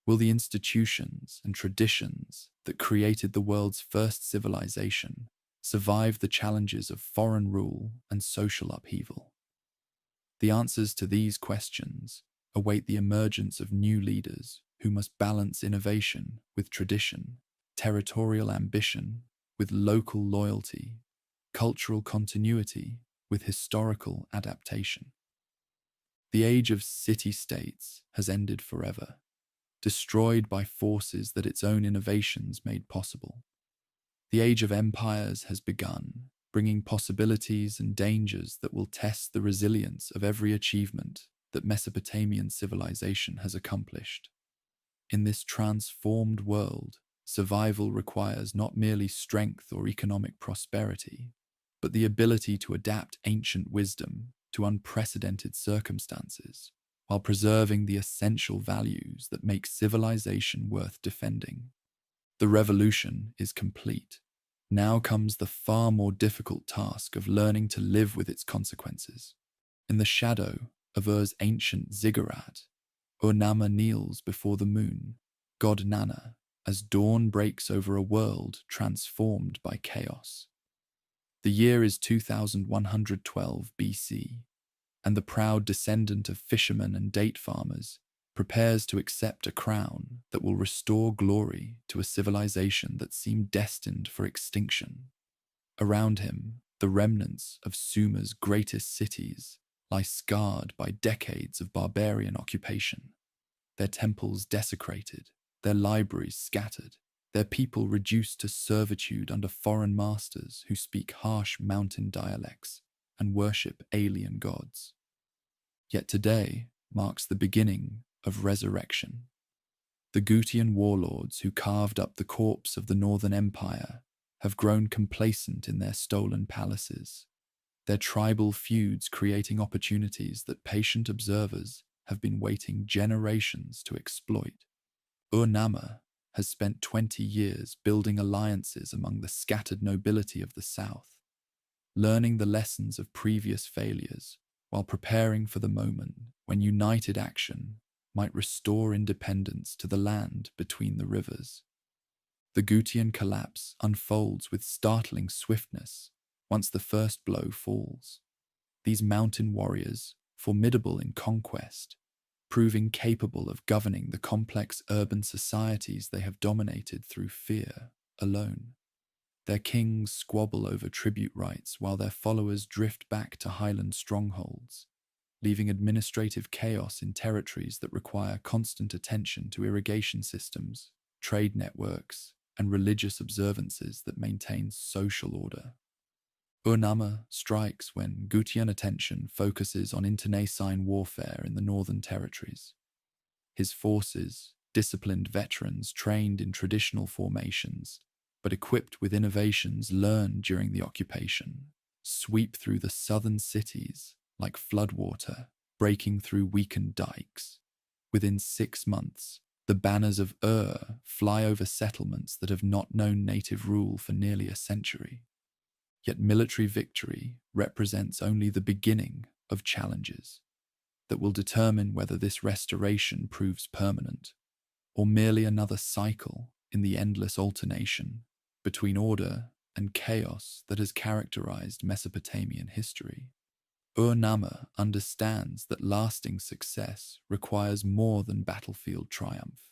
Will the institutions and traditions that created the world's first civilization survive the challenges of foreign rule and social upheaval? The answers to these questions await the emergence of new leaders who must balance innovation with tradition, territorial ambition with local loyalty, cultural continuity with historical adaptation. The age of city-states has ended forever, destroyed by forces that its own innovations made possible. The age of empires has begun, bringing possibilities and dangers that will test the resilience of every achievement that Mesopotamian civilization has accomplished. In this transformed world, survival requires not merely strength or economic prosperity, but the ability to adapt ancient wisdom to unprecedented circumstances, while preserving the essential values that make civilization worth defending. The revolution is complete. Now comes the far more difficult task of learning to live with its consequences. In the shadow of Ur's ancient ziggurat, Ur-Namma kneels before the moon, god Nana, as dawn breaks over a world transformed by chaos. The year is 2112 BC, and the proud descendant of fishermen and date farmers prepares to accept a crown that will restore glory to a civilization that seemed destined for extinction. Around him, the remnants of Sumer's greatest cities lie scarred by decades of barbarian occupation, their temples desecrated, their libraries scattered, their people reduced to servitude under foreign masters who speak harsh mountain dialects and worship alien gods. Yet today marks the beginning of resurrection. The Gutian warlords who carved up the corpse of the Northern Empire have grown complacent in their stolen palaces, their tribal feuds creating opportunities that patient observers have been waiting generations to exploit. Ur-Namma has spent 20 years building alliances among the scattered nobility of the south, learning the lessons of previous failures while preparing for the moment when united action might restore independence to the land between the rivers. The Gutian collapse unfolds with startling swiftness once the first blow falls. These mountain warriors, formidable in conquest, proving capable of governing the complex urban societies they have dominated through fear alone. Their kings squabble over tribute rights while their followers drift back to highland strongholds, leaving administrative chaos in territories that require constant attention to irrigation systems, trade networks, and religious observances that maintain social order. Ur-Namma strikes when Gutian attention focuses on internecine warfare in the northern territories. His forces, disciplined veterans trained in traditional formations, but equipped with innovations learned during the occupation, sweep through the southern cities like floodwater, breaking through weakened dikes. Within 6 months, the banners of Ur fly over settlements that have not known native rule for nearly a century. Yet military victory represents only the beginning of challenges that will determine whether this restoration proves permanent or merely another cycle in the endless alternation between order and chaos that has characterized Mesopotamian history. Ur-Namma understands that lasting success requires more than battlefield triumph.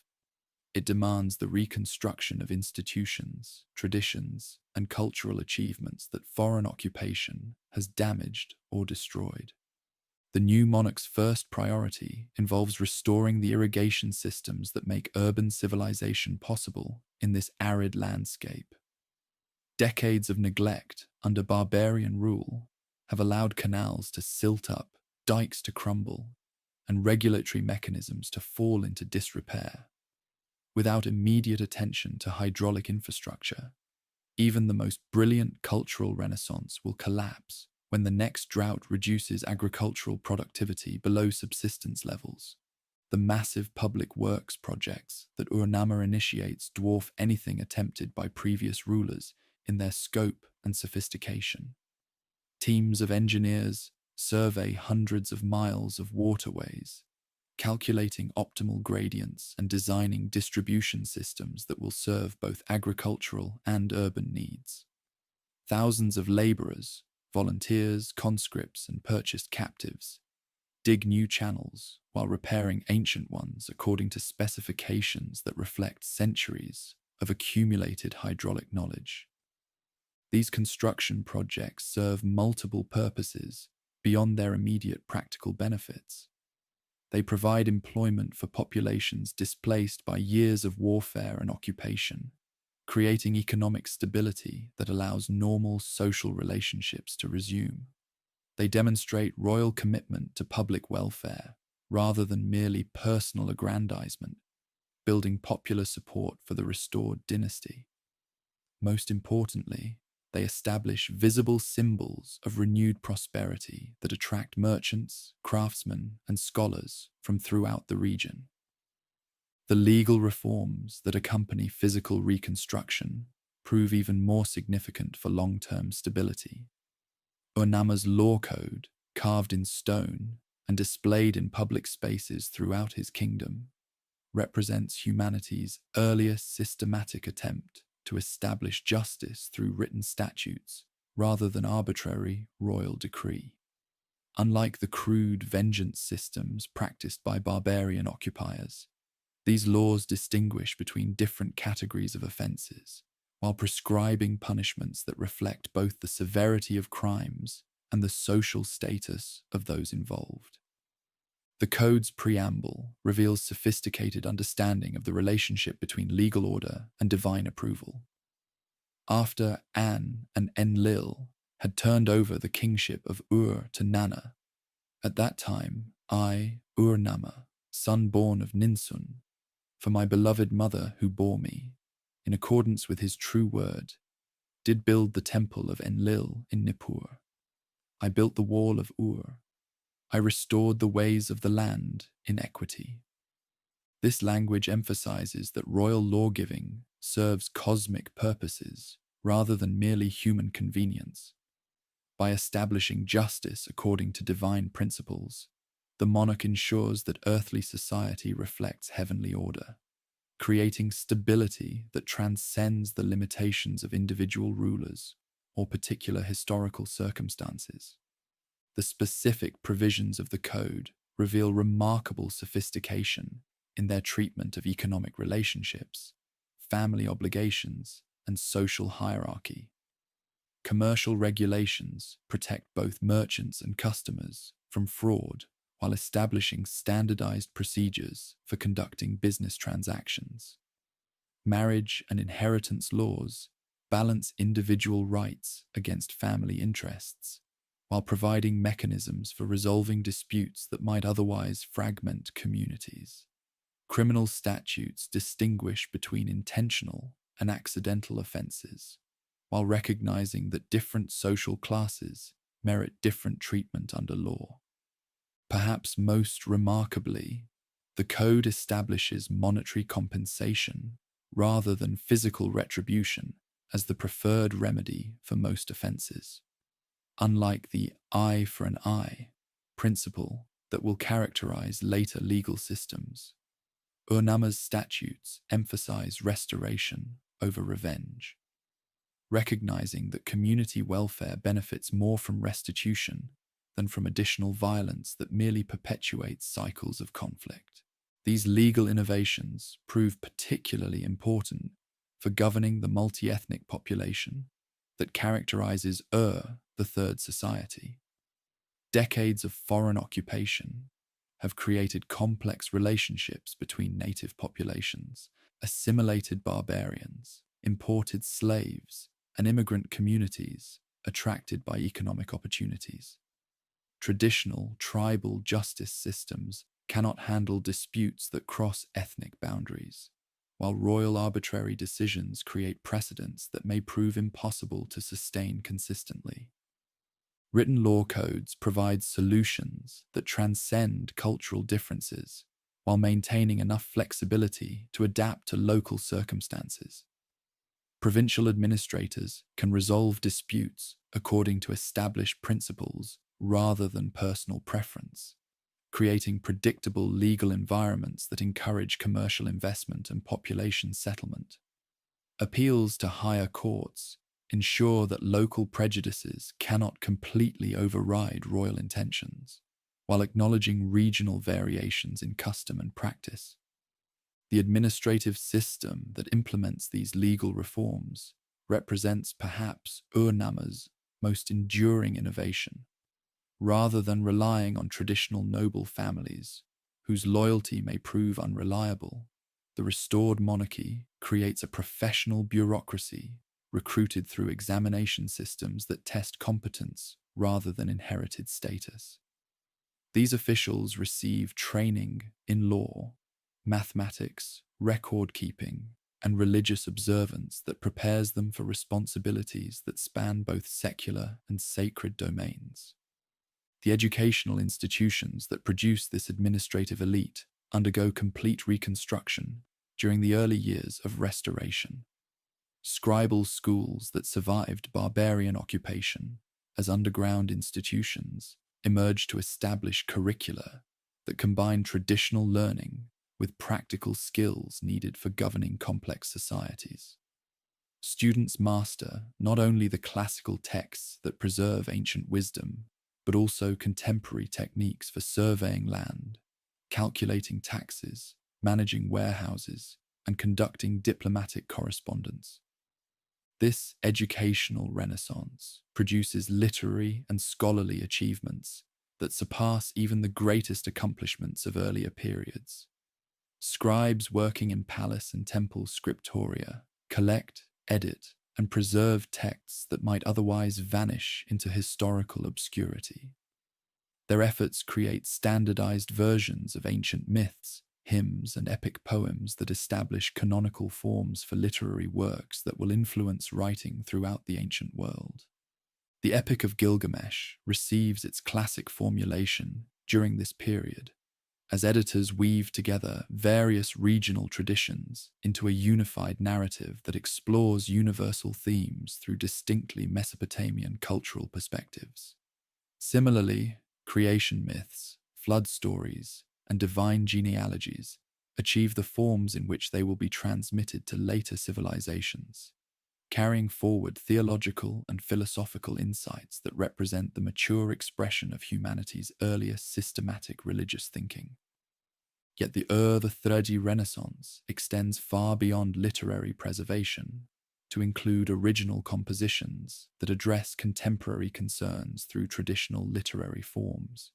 It demands the reconstruction of institutions, traditions, and cultural achievements that foreign occupation has damaged or destroyed. The new monarch's first priority involves restoring the irrigation systems that make urban civilization possible in this arid landscape. Decades of neglect under barbarian rule have allowed canals to silt up, dikes to crumble, and regulatory mechanisms to fall into disrepair. Without immediate attention to hydraulic infrastructure, even the most brilliant cultural renaissance will collapse when the next drought reduces agricultural productivity below subsistence levels. The massive public works projects that Ur-Namma initiates dwarf anything attempted by previous rulers in their scope and sophistication. Teams of engineers survey hundreds of miles of waterways, calculating optimal gradients and designing distribution systems that will serve both agricultural and urban needs. Thousands of laborers, volunteers, conscripts, and purchased captives dig new channels while repairing ancient ones according to specifications that reflect centuries of accumulated hydraulic knowledge. These construction projects serve multiple purposes beyond their immediate practical benefits. They provide employment for populations displaced by years of warfare and occupation, creating economic stability that allows normal social relationships to resume. They demonstrate royal commitment to public welfare rather than merely personal aggrandizement, building popular support for the restored dynasty. Most importantly, they establish visible symbols of renewed prosperity that attract merchants, craftsmen, and scholars from throughout the region. The legal reforms that accompany physical reconstruction prove even more significant for long-term stability. Ur-Namma's law code, carved in stone and displayed in public spaces throughout his kingdom, represents humanity's earliest systematic attempt to establish justice through written statutes rather than arbitrary royal decree. Unlike the crude vengeance systems practiced by barbarian occupiers, these laws distinguish between different categories of offenses, while prescribing punishments that reflect both the severity of crimes and the social status of those involved. The code's preamble reveals sophisticated understanding of the relationship between legal order and divine approval. After An and Enlil had turned over the kingship of Ur to Nanna, at that time I, Ur-Namma, son born of Ninsun, for my beloved mother who bore me, in accordance with his true word, did build the temple of Enlil in Nippur. I built the wall of Ur. I restored the ways of the land in equity. This language emphasizes that royal lawgiving serves cosmic purposes rather than merely human convenience. By establishing justice according to divine principles, the monarch ensures that earthly society reflects heavenly order, creating stability that transcends the limitations of individual rulers or particular historical circumstances. The specific provisions of the code reveal remarkable sophistication in their treatment of economic relationships, family obligations, and social hierarchy. Commercial regulations protect both merchants and customers from fraud while establishing standardized procedures for conducting business transactions. Marriage and inheritance laws balance individual rights against family interests, while providing mechanisms for resolving disputes that might otherwise fragment communities. Criminal statutes distinguish between intentional and accidental offenses, while recognizing that different social classes merit different treatment under law. Perhaps most remarkably, the code establishes monetary compensation rather than physical retribution as the preferred remedy for most offenses. Unlike the eye for an eye principle that will characterize later legal systems, Ur-Namma's statutes emphasize restoration over revenge, recognizing that community welfare benefits more from restitution than from additional violence that merely perpetuates cycles of conflict. These legal innovations prove particularly important for governing the multi-ethnic population that characterizes the Third Society. Decades of foreign occupation have created complex relationships between native populations, assimilated barbarians, imported slaves, and immigrant communities attracted by economic opportunities. Traditional tribal justice systems cannot handle disputes that cross ethnic boundaries, while royal arbitrary decisions create precedents that may prove impossible to sustain consistently. Written law codes provide solutions that transcend cultural differences while maintaining enough flexibility to adapt to local circumstances. Provincial administrators can resolve disputes according to established principles rather than personal preference, creating predictable legal environments that encourage commercial investment and population settlement. Appeals to higher courts ensure that local prejudices cannot completely override royal intentions, while acknowledging regional variations in custom and practice. The administrative system that implements these legal reforms represents perhaps Ur-Namma's most enduring innovation. Rather than relying on traditional noble families, whose loyalty may prove unreliable, the restored monarchy creates a professional bureaucracy recruited through examination systems that test competence rather than inherited status. These officials receive training in law, mathematics, record-keeping, and religious observance that prepares them for responsibilities that span both secular and sacred domains. The educational institutions that produce this administrative elite undergo complete reconstruction during the early years of restoration. Scribal schools that survived barbarian occupation as underground institutions emerged to establish curricula that combine traditional learning with practical skills needed for governing complex societies. Students master not only the classical texts that preserve ancient wisdom, but also contemporary techniques for surveying land, calculating taxes, managing warehouses, and conducting diplomatic correspondence. This educational renaissance produces literary and scholarly achievements that surpass even the greatest accomplishments of earlier periods. Scribes working in palace and temple scriptoria collect, edit, and preserve texts that might otherwise vanish into historical obscurity. Their efforts create standardized versions of ancient myths, hymns, and epic poems that establish canonical forms for literary works that will influence writing throughout the ancient world. The Epic of Gilgamesh receives its classic formulation during this period, as editors weave together various regional traditions into a unified narrative that explores universal themes through distinctly Mesopotamian cultural perspectives. Similarly, creation myths, flood stories, and divine genealogies achieve the forms in which they will be transmitted to later civilizations, carrying forward theological and philosophical insights that represent the mature expression of humanity's earliest systematic religious thinking. Yet the the Renaissance extends far beyond literary preservation to include original compositions that address contemporary concerns through traditional literary forms.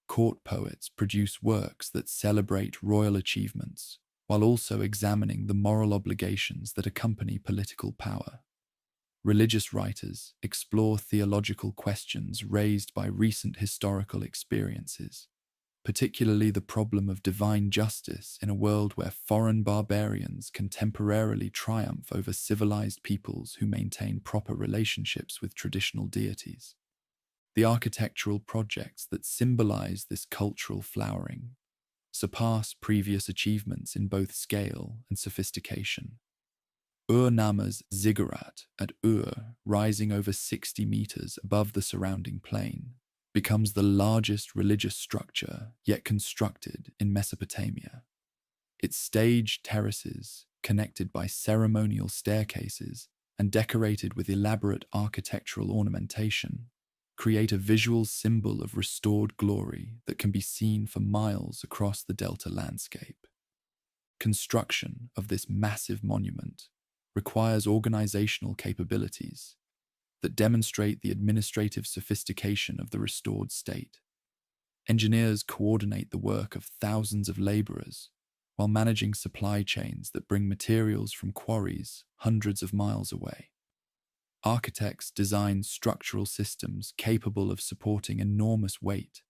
Court poets produce works that celebrate royal achievements while also examining the moral obligations that accompany political power. Religious writers explore theological questions raised by recent historical experiences, particularly the problem of divine justice in a world where foreign barbarians can temporarily triumph over civilized peoples who maintain proper relationships with traditional deities. The architectural projects that symbolize this cultural flowering surpass previous achievements in both scale and sophistication. Ur-Namma's ziggurat at Ur, rising over 60 meters above the surrounding plain, becomes the largest religious structure yet constructed in Mesopotamia. Its staged terraces, connected by ceremonial staircases and decorated with elaborate architectural ornamentation, create a visual symbol of restored glory that can be seen for miles across the delta landscape. Construction of this massive monument requires organizational capabilities that demonstrate the administrative sophistication of the restored state. Engineers coordinate the work of thousands of laborers while managing supply chains that bring materials from quarries hundreds of miles away. Architects design structural systems capable of supporting enormous weight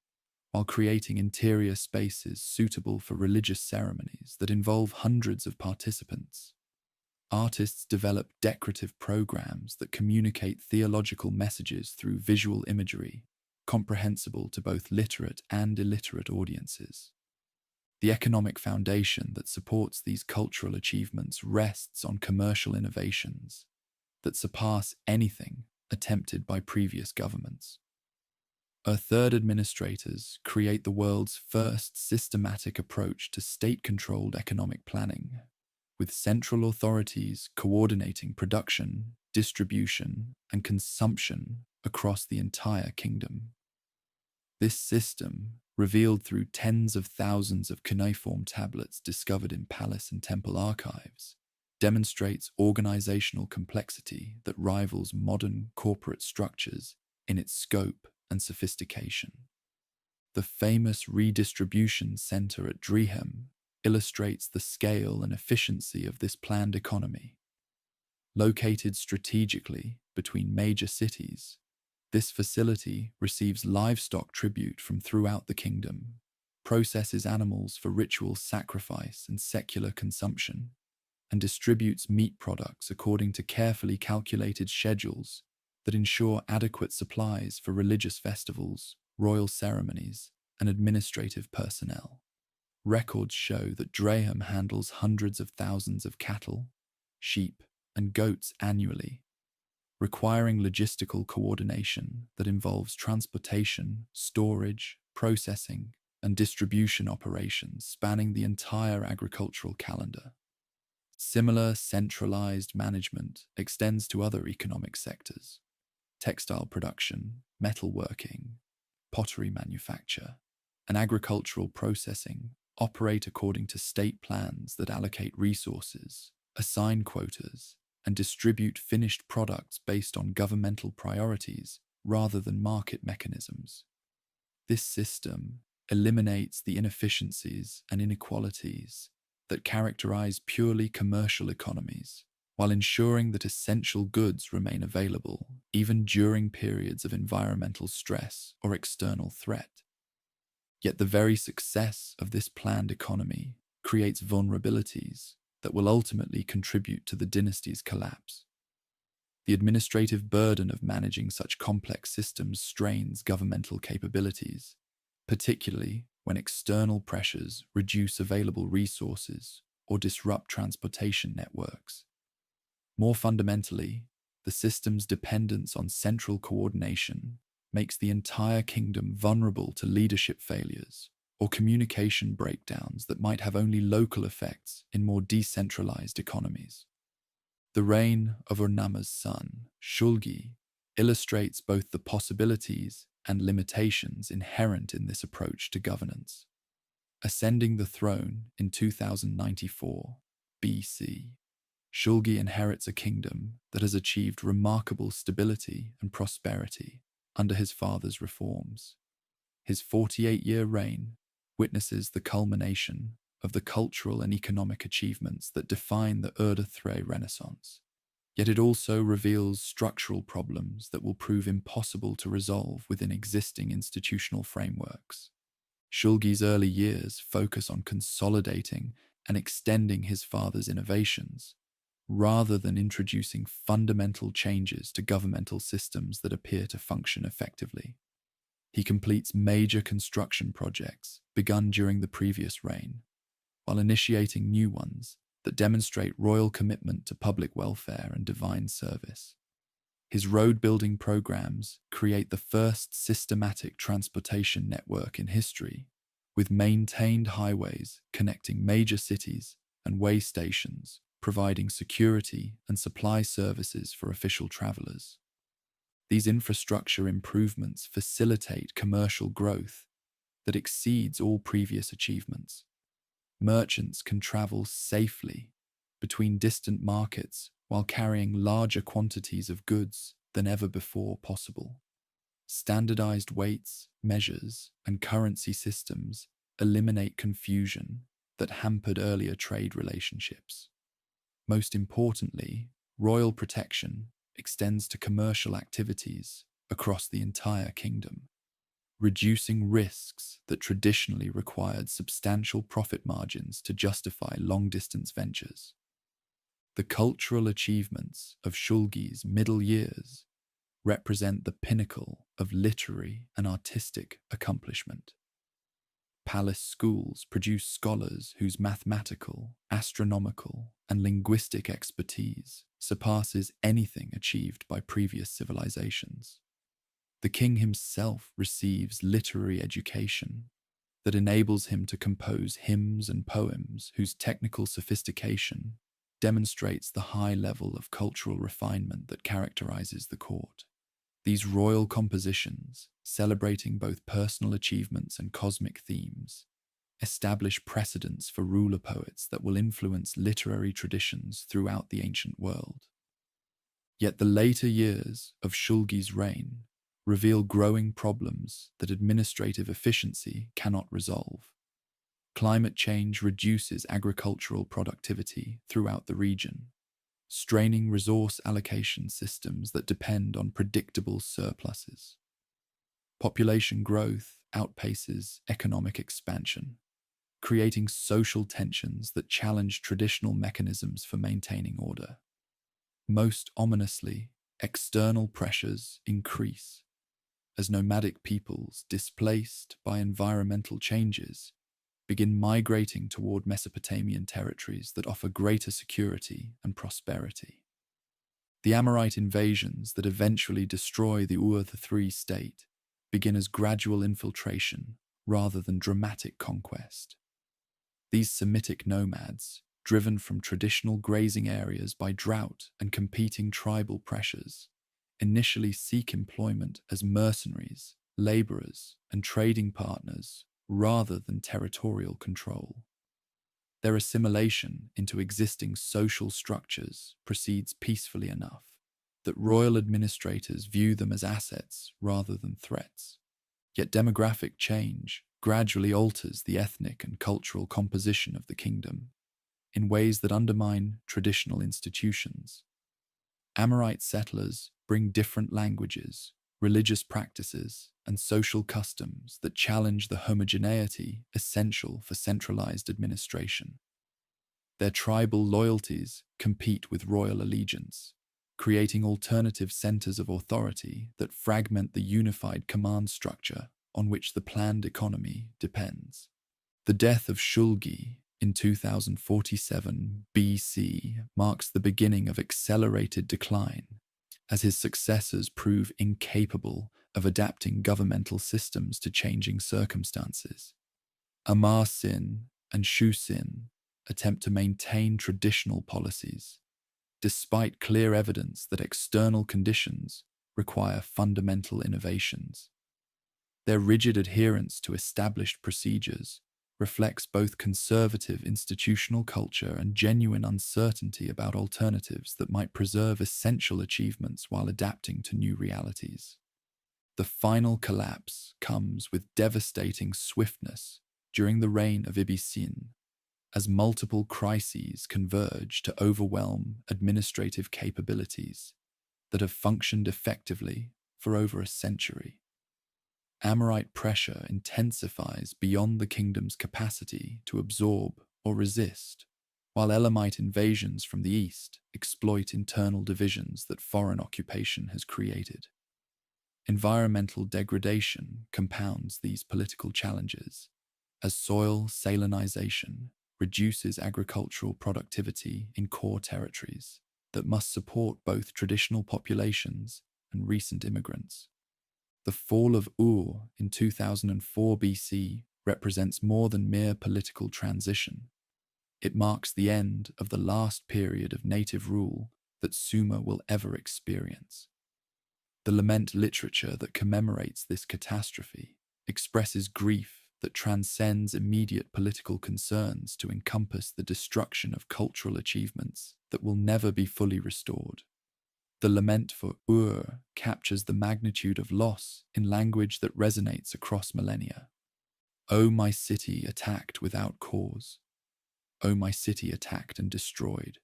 while creating interior spaces suitable for religious ceremonies that involve hundreds of participants. Artists develop decorative programs that communicate theological messages through visual imagery, comprehensible to both literate and illiterate audiences. The economic foundation that supports these cultural achievements rests on commercial innovations that surpass anything attempted by previous governments. Third administrators create the world's first systematic approach to state-controlled economic planning, with central authorities coordinating production, distribution, and consumption across the entire kingdom. This system, revealed through tens of thousands of cuneiform tablets discovered in palace and temple archives, demonstrates organizational complexity that rivals modern corporate structures in its scope and sophistication. The famous redistribution center at Drehem illustrates the scale and efficiency of this planned economy. Located strategically between major cities, this facility receives livestock tribute from throughout the kingdom, processes animals for ritual sacrifice and secular consumption, and distributes meat products according to carefully calculated schedules that ensure adequate supplies for religious festivals, royal ceremonies, and administrative personnel. Records show that Drehem handles hundreds of thousands of cattle, sheep, and goats annually, requiring logistical coordination that involves transportation, storage, processing, and distribution operations spanning the entire agricultural calendar. Similar centralized management extends to other economic sectors: textile production, metalworking, pottery manufacture, and agricultural processing operate according to state plans that allocate resources, assign quotas, and distribute finished products based on governmental priorities rather than market mechanisms. This system eliminates the inefficiencies and inequalities that characterize purely commercial economies, while ensuring that essential goods remain available even during periods of environmental stress or external threat. Yet the very success of this planned economy creates vulnerabilities that will ultimately contribute to the dynasty's collapse. The administrative burden of managing such complex systems strains governmental capabilities, particularly when external pressures reduce available resources or disrupt transportation networks. More fundamentally, the system's dependence on central coordination makes the entire kingdom vulnerable to leadership failures or communication breakdowns that might have only local effects in more decentralized economies. The reign of Ur-Namma's son, Shulgi, illustrates both the possibilities and limitations inherent in this approach to governance. Ascending the throne in 2094 BC, Shulgi inherits a kingdom that has achieved remarkable stability and prosperity under his father's reforms. His 48-year reign witnesses the culmination of the cultural and economic achievements that define the Ur-Thre Renaissance. Yet it also reveals structural problems that will prove impossible to resolve within existing institutional frameworks. Shulgi's early years focus on consolidating and extending his father's innovations, rather than introducing fundamental changes to governmental systems that appear to function effectively. He completes major construction projects begun during the previous reign, while initiating new ones that demonstrate royal commitment to public welfare and divine service. His road-building programs create the first systematic transportation network in history, with maintained highways connecting major cities and way stations, providing security and supply services for official travelers. These infrastructure improvements facilitate commercial growth that exceeds all previous achievements. Merchants can travel safely between distant markets while carrying larger quantities of goods than ever before possible. Standardized weights, measures, and currency systems eliminate confusion that hampered earlier trade relationships. Most importantly, royal protection extends to commercial activities across the entire kingdom, reducing risks that traditionally required substantial profit margins to justify long-distance ventures. The cultural achievements of Shulgi's middle years represent the pinnacle of literary and artistic accomplishment. Palace schools produce scholars whose mathematical, astronomical, and linguistic expertise surpasses anything achieved by previous civilizations. The king himself receives literary education that enables him to compose hymns and poems whose technical sophistication demonstrates the high level of cultural refinement that characterizes the court. These royal compositions, celebrating both personal achievements and cosmic themes, establish precedents for ruler poets that will influence literary traditions throughout the ancient world. Yet the later years of Shulgi's reign reveal growing problems that administrative efficiency cannot resolve. Climate change reduces agricultural productivity throughout the region, straining resource allocation systems that depend on predictable surpluses. Population growth outpaces economic expansion, creating social tensions that challenge traditional mechanisms for maintaining order. Most ominously, external pressures increase as nomadic peoples displaced by environmental changes begin migrating toward Mesopotamian territories that offer greater security and prosperity. The Amorite invasions that eventually destroy the Ur III state begin as gradual infiltration rather than dramatic conquest. These Semitic nomads, driven from traditional grazing areas by drought and competing tribal pressures, initially seek employment as mercenaries, laborers, and trading partners rather than territorial control. Their assimilation into existing social structures proceeds peacefully enough that royal administrators view them as assets rather than threats. Yet demographic change gradually alters the ethnic and cultural composition of the kingdom in ways that undermine traditional institutions. Amorite settlers bring different languages, religious practices, and social customs that challenge the homogeneity essential for centralized administration. Their tribal loyalties compete with royal allegiance, creating alternative centers of authority that fragment the unified command structure on which the planned economy depends. The death of Shulgi in 2047 BC marks the beginning of accelerated decline, as his successors prove incapable of adapting governmental systems to changing circumstances. Amar-Sin and Shu-Sin attempt to maintain traditional policies, despite clear evidence that external conditions require fundamental innovations. Their rigid adherence to established procedures reflects both conservative institutional culture and genuine uncertainty about alternatives that might preserve essential achievements while adapting to new realities. The final collapse comes with devastating swiftness during the reign of Ibbi-Sin, as multiple crises converge to overwhelm administrative capabilities that have functioned effectively for over a century. Amorite pressure intensifies beyond the kingdom's capacity to absorb or resist, while Elamite invasions from the east exploit internal divisions that foreign occupation has created. Environmental degradation compounds these political challenges, as soil salinization reduces agricultural productivity in core territories that must support both traditional populations and recent immigrants. The fall of Ur in 2004 BC represents more than mere political transition. It marks the end of the last period of native rule that Sumer will ever experience. The lament literature that commemorates this catastrophe expresses grief that transcends immediate political concerns to encompass the destruction of cultural achievements that will never be fully restored. The lament for Ur captures the magnitude of loss in language that resonates across millennia. O my city attacked without cause. O my city attacked and destroyed.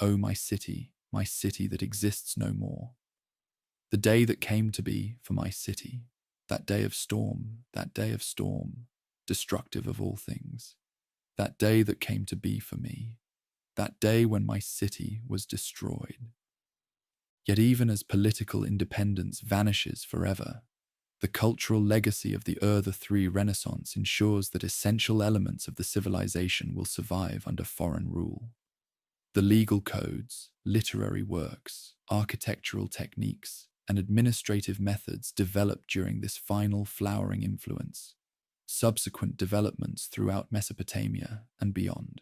O my city that exists no more. The day that came to be for my city, that day of storm, destructive of all things. That day that came to be for me, that day when my city was destroyed. Yet even as political independence vanishes forever, the cultural legacy of the Ur III Renaissance ensures that essential elements of the civilization will survive under foreign rule. The legal codes, literary works, architectural techniques, and administrative methods developed during this final flowering influence subsequent developments throughout Mesopotamia and beyond.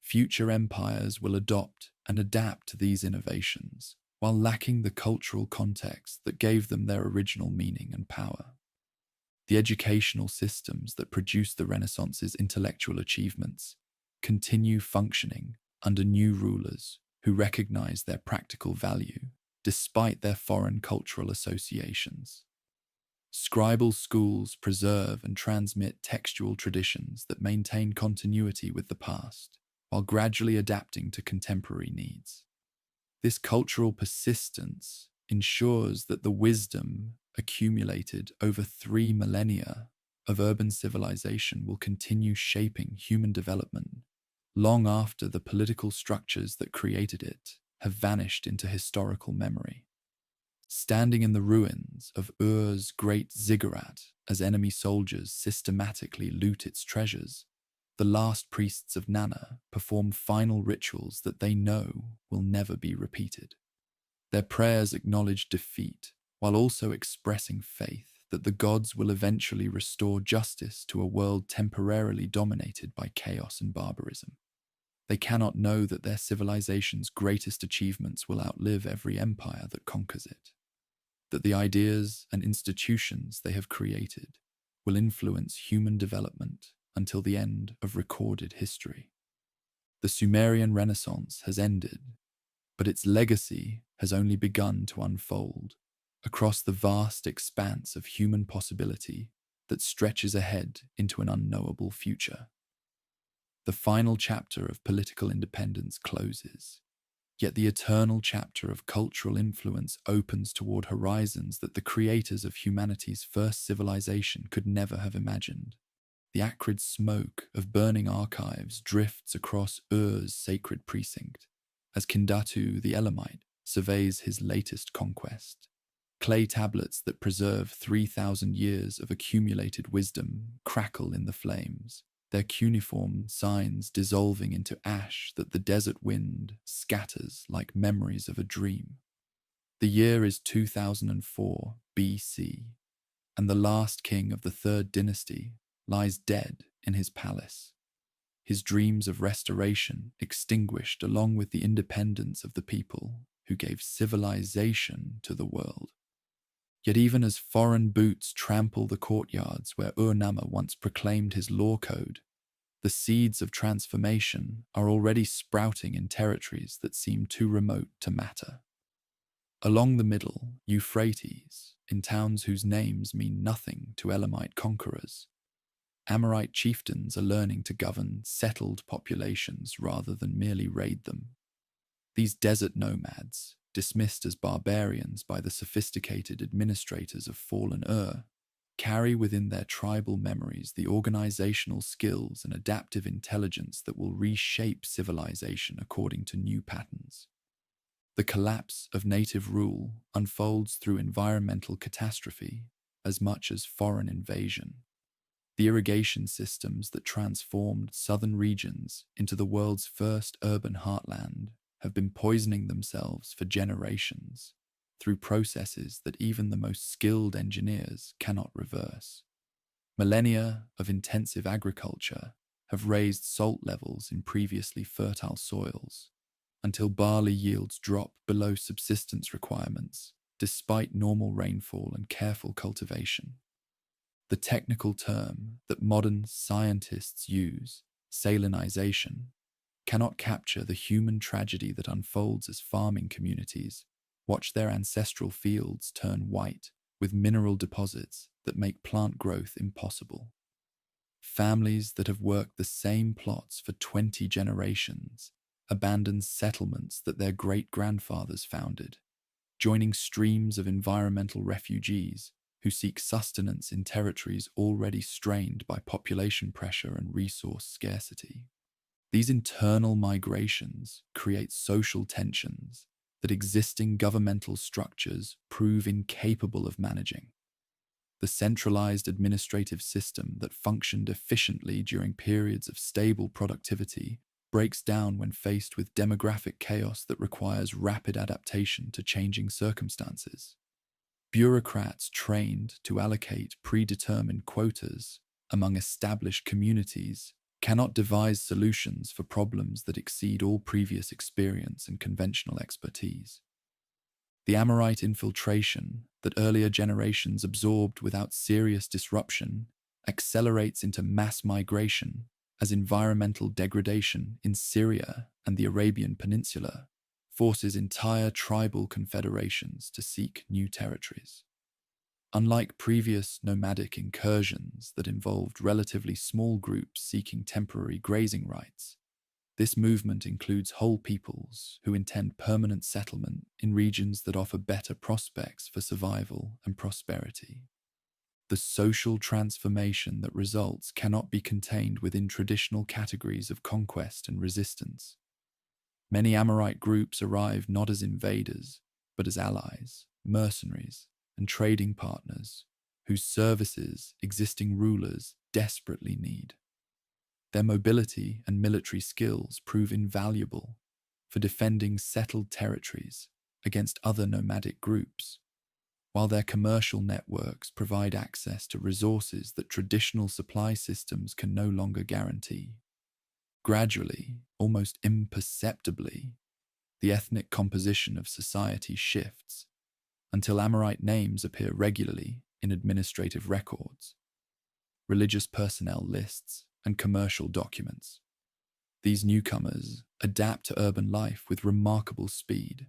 Future empires will adopt and adapt to these innovations, while lacking the cultural context that gave them their original meaning and power. The educational systems that produced the Renaissance's intellectual achievements continue functioning under new rulers who recognize their practical value despite their foreign cultural associations. Scribal schools preserve and transmit textual traditions that maintain continuity with the past, while gradually adapting to contemporary needs. This cultural persistence ensures that the wisdom accumulated over 3 millennia of urban civilization will continue shaping human development long after the political structures that created it have vanished into historical memory. Standing in the ruins of Ur's great ziggurat as enemy soldiers systematically loot its treasures, the last priests of Nana perform final rituals that they know will never be repeated. Their prayers acknowledge defeat, while also expressing faith that the gods will eventually restore justice to a world temporarily dominated by chaos and barbarism. They cannot know that their civilization's greatest achievements will outlive every empire that conquers it, that the ideas and institutions they have created will influence human development until the end of recorded history. The Sumerian Renaissance has ended, but its legacy has only begun to unfold across the vast expanse of human possibility that stretches ahead into an unknowable future. The final chapter of political independence closes, yet the eternal chapter of cultural influence opens toward horizons that the creators of humanity's first civilization could never have imagined. The acrid smoke of burning archives drifts across Ur's sacred precinct as Kindatu the Elamite surveys his latest conquest. Clay tablets that preserve 3,000 years of accumulated wisdom crackle in the flames, their cuneiform signs dissolving into ash that the desert wind scatters like memories of a dream. The year is 2004 BC, and the last king of the Third Dynasty lies dead in his palace, his dreams of restoration extinguished along with the independence of the people who gave civilization to the world. Yet even as foreign boots trample the courtyards where Ur-Namma once proclaimed his law code, the seeds of transformation are already sprouting in territories that seem too remote to matter. Along the middle Euphrates, in towns whose names mean nothing to Elamite conquerors, Amorite chieftains are learning to govern settled populations rather than merely raid them. These desert nomads, dismissed as barbarians by the sophisticated administrators of fallen Ur, carry within their tribal memories the organizational skills and adaptive intelligence that will reshape civilization according to new patterns. The collapse of native rule unfolds through environmental catastrophe as much as foreign invasion. The irrigation systems that transformed southern regions into the world's first urban heartland have been poisoning themselves for generations through processes that even the most skilled engineers cannot reverse. Millennia of intensive agriculture have raised salt levels in previously fertile soils until barley yields drop below subsistence requirements despite normal rainfall and careful cultivation. The technical term that modern scientists use, salinization, cannot capture the human tragedy that unfolds as farming communities watch their ancestral fields turn white with mineral deposits that make plant growth impossible. Families that have worked the same plots for 20 generations abandon settlements that their great-grandfathers founded, joining streams of environmental refugees who seek sustenance in territories already strained by population pressure and resource scarcity. These internal migrations create social tensions that existing governmental structures prove incapable of managing. The centralized administrative system that functioned efficiently during periods of stable productivity breaks down when faced with demographic chaos that requires rapid adaptation to changing circumstances. Bureaucrats trained to allocate predetermined quotas among established communities cannot devise solutions for problems that exceed all previous experience and conventional expertise. The Amorite infiltration that earlier generations absorbed without serious disruption accelerates into mass migration as environmental degradation in Syria and the Arabian Peninsula forces entire tribal confederations to seek new territories. Unlike previous nomadic incursions that involved relatively small groups seeking temporary grazing rights, this movement includes whole peoples who intend permanent settlement in regions that offer better prospects for survival and prosperity. The social transformation that results cannot be contained within traditional categories of conquest and resistance. Many Amorite groups arrive not as invaders, but as allies, mercenaries, and trading partners whose services existing rulers desperately need. Their mobility and military skills prove invaluable for defending settled territories against other nomadic groups, while their commercial networks provide access to resources that traditional supply systems can no longer guarantee. Gradually, almost imperceptibly, the ethnic composition of society shifts until Amorite names appear regularly in administrative records, religious personnel lists, and commercial documents. These newcomers adapt to urban life with remarkable speed,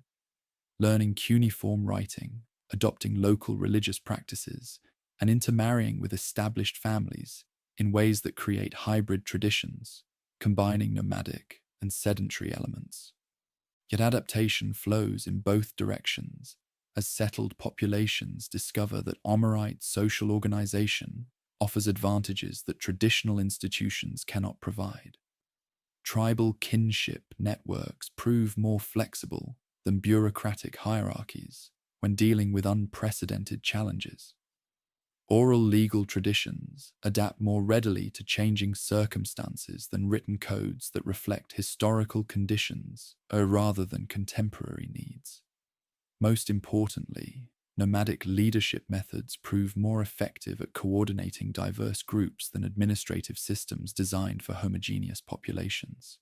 learning cuneiform writing, adopting local religious practices, and intermarrying with established families in ways that create hybrid traditions, combining nomadic and sedentary elements. Yet adaptation flows in both directions as settled populations discover that Amorite social organization offers advantages that traditional institutions cannot provide. Tribal kinship networks prove more flexible than bureaucratic hierarchies when dealing with unprecedented challenges. Oral legal traditions adapt more readily to changing circumstances than written codes that reflect historical conditions rather than contemporary needs. Most importantly, nomadic leadership methods prove more effective at coordinating diverse groups than administrative systems designed for homogeneous populations.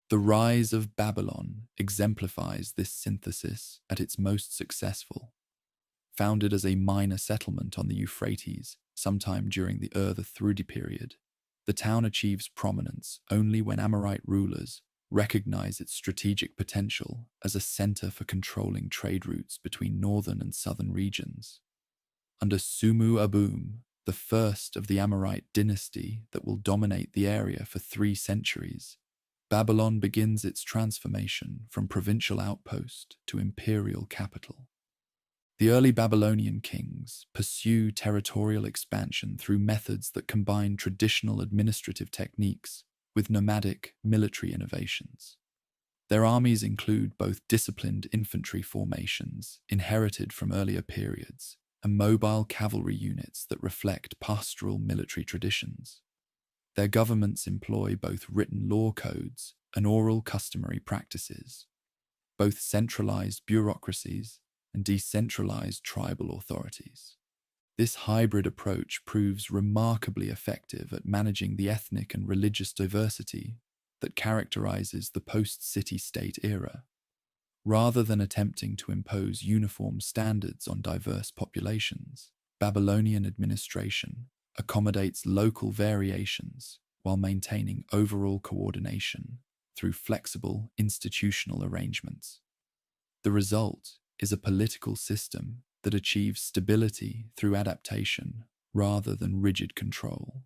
The rise of Babylon exemplifies this synthesis at its most successful. Founded as a minor settlement on the Euphrates sometime during the Ur-Thrudi period, the town achieves prominence only when Amorite rulers recognize its strategic potential as a center for controlling trade routes between northern and southern regions. Under Sumu Abum, the first of the Amorite dynasty that will dominate the area for 3 centuries, Babylon begins its transformation from provincial outpost to imperial capital. The early Babylonian kings pursue territorial expansion through methods that combine traditional administrative techniques with nomadic military innovations. Their armies include both disciplined infantry formations inherited from earlier periods and mobile cavalry units that reflect pastoral military traditions. Their governments employ both written law codes and oral customary practices, both centralized bureaucracies and decentralized tribal authorities. This hybrid approach proves remarkably effective at managing the ethnic and religious diversity that characterizes the post-city-state era. Rather than attempting to impose uniform standards on diverse populations, Babylonian administration accommodates local variations while maintaining overall coordination through flexible institutional arrangements. The result is a political system that achieves stability through adaptation rather than rigid control.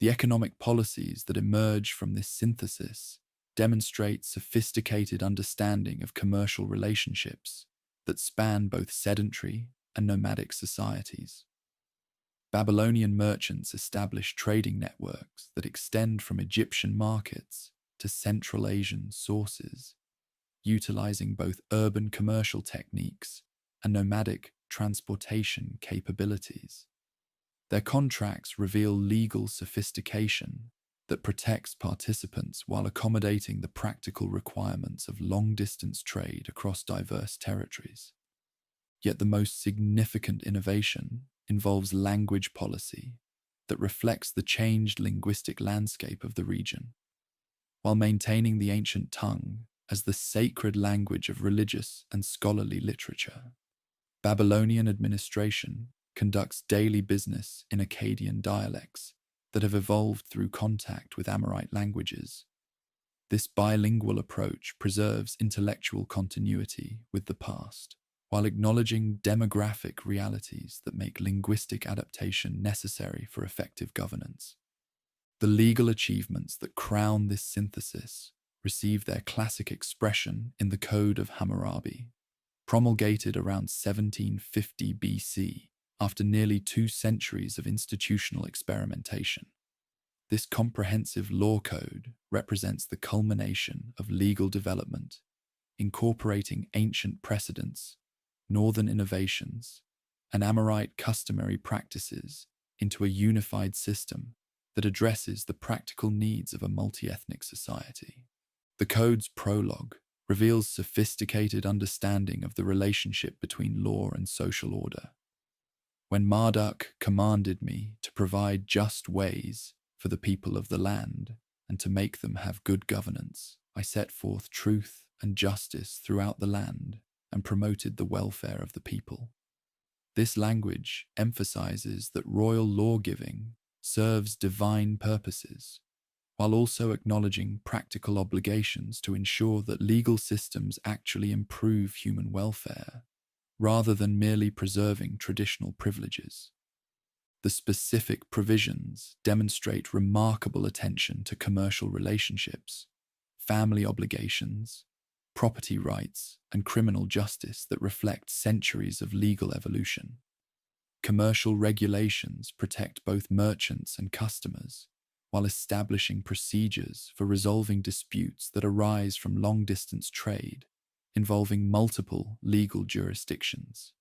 The economic policies that emerge from this synthesis demonstrate sophisticated understanding of commercial relationships that span both sedentary and nomadic societies. Babylonian merchants established trading networks that extend from Egyptian markets to Central Asian sources, utilizing both urban commercial techniques and nomadic transportation capabilities. Their contracts reveal legal sophistication that protects participants while accommodating the practical requirements of long-distance trade across diverse territories. Yet the most significant innovation involves language policy that reflects the changed linguistic landscape of the region. While maintaining the ancient tongue as the sacred language of religious and scholarly literature, Babylonian administration conducts daily business in Akkadian dialects that have evolved through contact with Amorite languages. This bilingual approach preserves intellectual continuity with the past, while acknowledging demographic realities that make linguistic adaptation necessary for effective governance. The legal achievements that crown this synthesis receive their classic expression in the Code of Hammurabi, promulgated around 1750 BC, after nearly 2 centuries of institutional experimentation. This comprehensive law code represents the culmination of legal development, incorporating ancient precedents, northern innovations, and Amorite customary practices into a unified system that addresses the practical needs of a multi-ethnic society. The code's prologue reveals sophisticated understanding of the relationship between law and social order. When Marduk commanded me to provide just ways for the people of the land and to make them have good governance, I set forth truth and justice throughout the land and promoted the welfare of the people. This language emphasizes that royal law-giving serves divine purposes, while also acknowledging practical obligations to ensure that legal systems actually improve human welfare, rather than merely preserving traditional privileges. The specific provisions demonstrate remarkable attention to commercial relationships, family obligations, property rights, and criminal justice that reflect centuries of legal evolution. Commercial regulations protect both merchants and customers, while establishing procedures for resolving disputes that arise from long-distance trade involving multiple legal jurisdictions.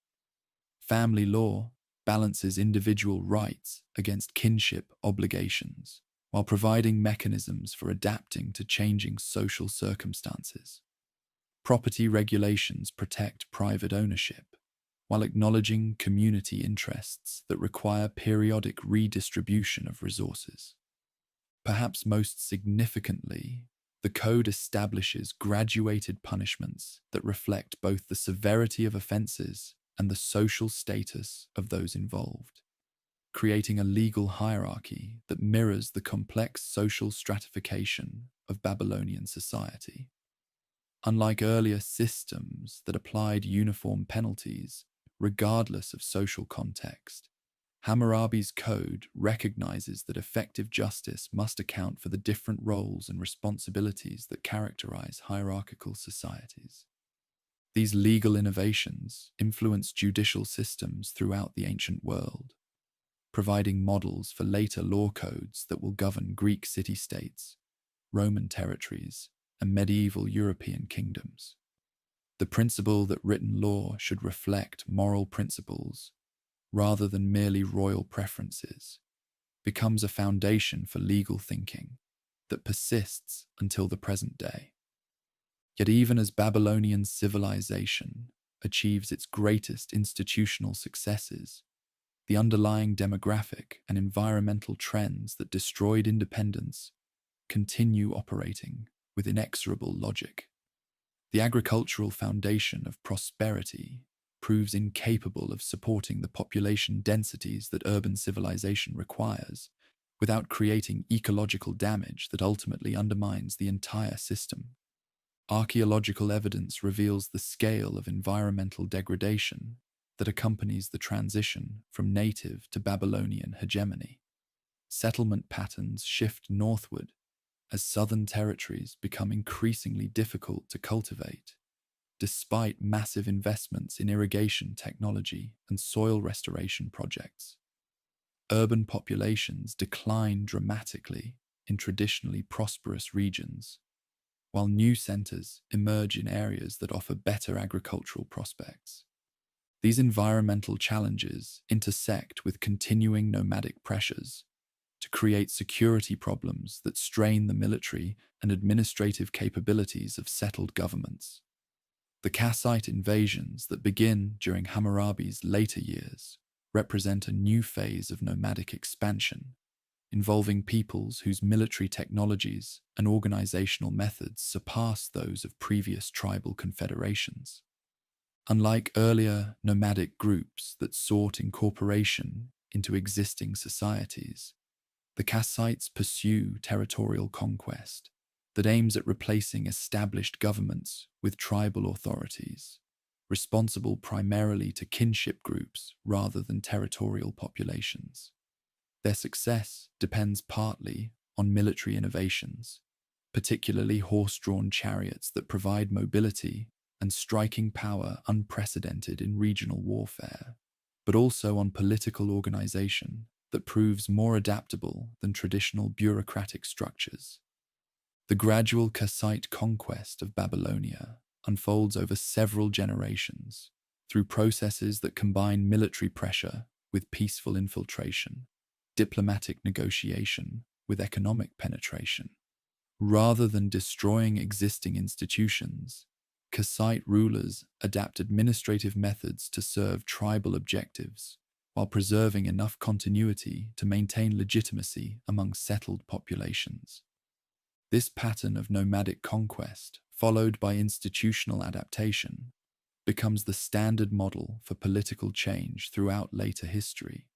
Family law balances individual rights against kinship obligations, while providing mechanisms for adapting to changing social circumstances. Property regulations protect private ownership, while acknowledging community interests that require periodic redistribution of resources. Perhaps most significantly, the code establishes graduated punishments that reflect both the severity of offenses and the social status of those involved, creating a legal hierarchy that mirrors the complex social stratification of Babylonian society. Unlike earlier systems that applied uniform penalties regardless of social context, Hammurabi's code recognizes that effective justice must account for the different roles and responsibilities that characterize hierarchical societies. These legal innovations influence judicial systems throughout the ancient world, providing models for later law codes that will govern Greek city-states, Roman territories, and medieval European kingdoms. The principle that written law should reflect moral principles rather than merely royal preferences becomes a foundation for legal thinking that persists until the present day. Yet even as Babylonian civilization achieves its greatest institutional successes, the underlying demographic and environmental trends that destroyed independence continue operating with inexorable logic. The agricultural foundation of prosperity proves incapable of supporting the population densities that urban civilization requires, without creating ecological damage that ultimately undermines the entire system. Archaeological evidence reveals the scale of environmental degradation that accompanies the transition from native to Babylonian hegemony. Settlement patterns shift northward as southern territories become increasingly difficult to cultivate, despite massive investments in irrigation technology and soil restoration projects. Urban populations decline dramatically in traditionally prosperous regions, while new centers emerge in areas that offer better agricultural prospects. These environmental challenges intersect with continuing nomadic pressures to create security problems that strain the military and administrative capabilities of settled governments. The Kassite invasions that begin during Hammurabi's later years represent a new phase of nomadic expansion, involving peoples whose military technologies and organizational methods surpass those of previous tribal confederations. Unlike earlier nomadic groups that sought incorporation into existing societies, the Kassites pursue territorial conquest that aims at replacing established governments with tribal authorities, responsible primarily to kinship groups rather than territorial populations. Their success depends partly on military innovations, particularly horse-drawn chariots that provide mobility and striking power unprecedented in regional warfare, but also on political organization that proves more adaptable than traditional bureaucratic structures. The gradual Kassite conquest of Babylonia unfolds over several generations through processes that combine military pressure with peaceful infiltration, diplomatic negotiation with economic penetration. Rather than destroying existing institutions, Kassite rulers adapt administrative methods to serve tribal objectives while preserving enough continuity to maintain legitimacy among settled populations. This pattern of nomadic conquest, followed by institutional adaptation, becomes the standard model for political change throughout later history.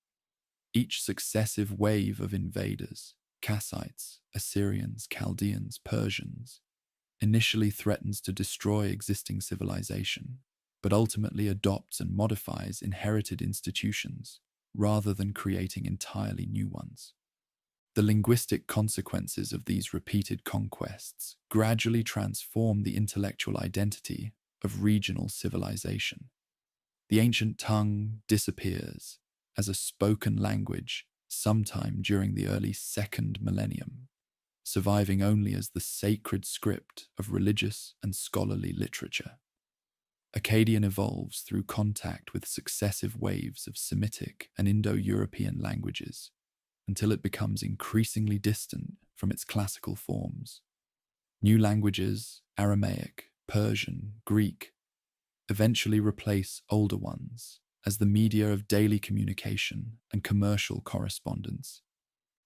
Each successive wave of invaders, Kassites, Assyrians, Chaldeans, Persians, initially threatens to destroy existing civilization, but ultimately adopts and modifies inherited institutions rather than creating entirely new ones. The linguistic consequences of these repeated conquests gradually transform the intellectual identity of regional civilization. The ancient tongue disappears as a spoken language sometime during the early second millennium, surviving only as the sacred script of religious and scholarly literature. Akkadian evolves through contact with successive waves of Semitic and Indo-European languages, until it becomes increasingly distant from its classical forms. New languages, Aramaic, Persian, Greek, eventually replace older ones as the media of daily communication and commercial correspondence.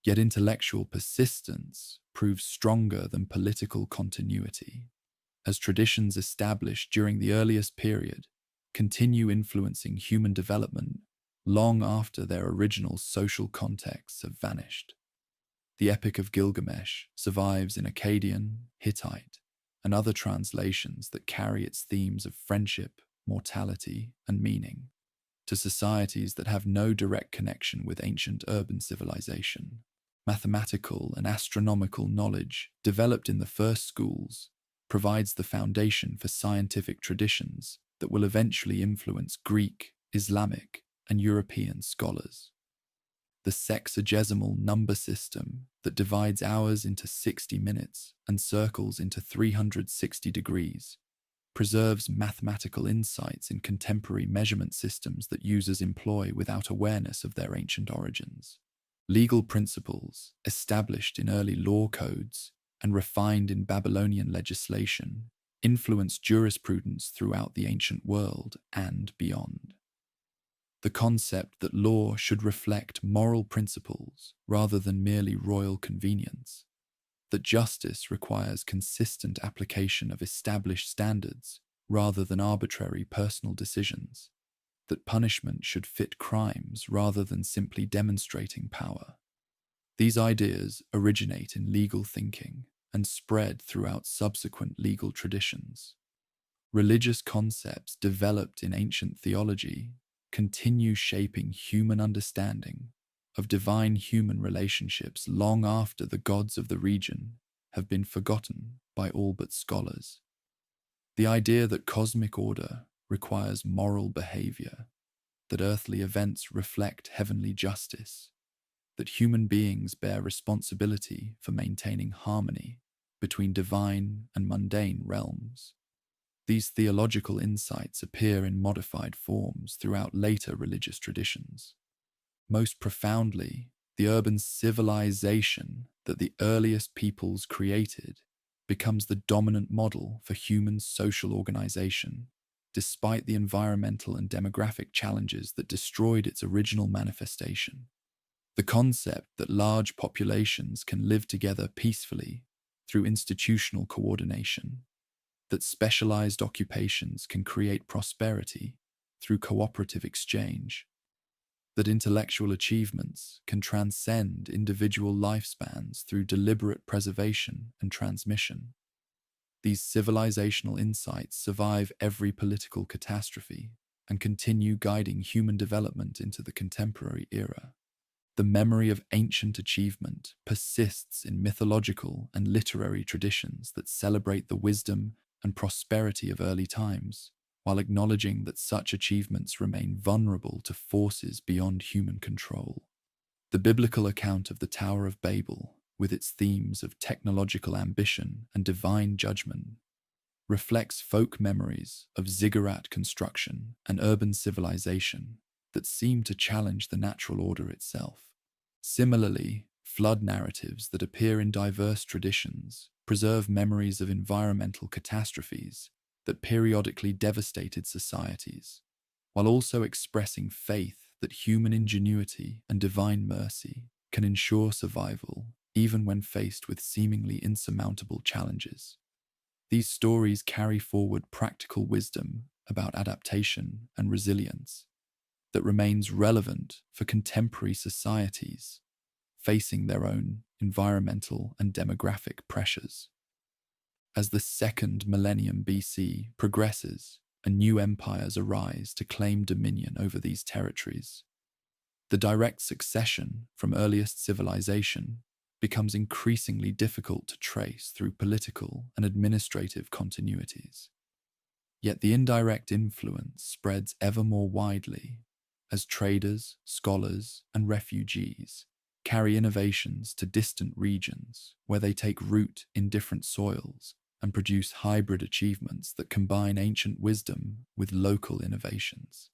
Yet intellectual persistence proves stronger than political continuity, as traditions established during the earliest period continue influencing human development long after their original social contexts have vanished. The Epic of Gilgamesh survives in Akkadian, Hittite, and other translations that carry its themes of friendship, mortality, and meaning. to societies that have no direct connection with ancient urban civilization. Mathematical and astronomical knowledge developed in the first schools provides the foundation for scientific traditions that will eventually influence Greek, Islamic, and European scholars. The sexagesimal number system that divides hours into 60 minutes and circles into 360 degrees preserves mathematical insights in contemporary measurement systems that users employ without awareness of their ancient origins. Legal principles, established in early law codes and refined in Babylonian legislation, influence jurisprudence throughout the ancient world and beyond. The concept that law should reflect moral principles rather than merely royal convenience, that justice requires consistent application of established standards rather than arbitrary personal decisions, that punishment should fit crimes rather than simply demonstrating power. These ideas originate in legal thinking and spread throughout subsequent legal traditions. Religious concepts developed in ancient theology continue shaping human understanding of divine-human relationships long after the gods of the region have been forgotten by all but scholars. The idea that cosmic order requires moral behavior, that earthly events reflect heavenly justice, that human beings bear responsibility for maintaining harmony between divine and mundane realms. These theological insights appear in modified forms throughout later religious traditions. Most profoundly, the urban civilization that the earliest peoples created becomes the dominant model for human social organization, despite the environmental and demographic challenges that destroyed its original manifestation. The concept that large populations can live together peacefully through institutional coordination, that specialized occupations can create prosperity through cooperative exchange, that intellectual achievements can transcend individual lifespans through deliberate preservation and transmission. These civilizational insights survive every political catastrophe and continue guiding human development into the contemporary era. The memory of ancient achievement persists in mythological and literary traditions that celebrate the wisdom and prosperity of early times, while acknowledging that such achievements remain vulnerable to forces beyond human control. The biblical account of the Tower of Babel, with its themes of technological ambition and divine judgment, reflects folk memories of ziggurat construction and urban civilization that seem to challenge the natural order itself. Similarly, flood narratives that appear in diverse traditions preserve memories of environmental catastrophes that periodically devastated societies, while also expressing faith that human ingenuity and divine mercy can ensure survival even when faced with seemingly insurmountable challenges. These stories carry forward practical wisdom about adaptation and resilience that remains relevant for contemporary societies facing their own environmental and demographic pressures. As the second millennium BC progresses and new empires arise to claim dominion over these territories, the direct succession from earliest civilization becomes increasingly difficult to trace through political and administrative continuities. Yet the indirect influence spreads ever more widely as traders, scholars, and refugees carry innovations to distant regions where they take root in different soils and produce hybrid achievements that combine ancient wisdom with local innovations.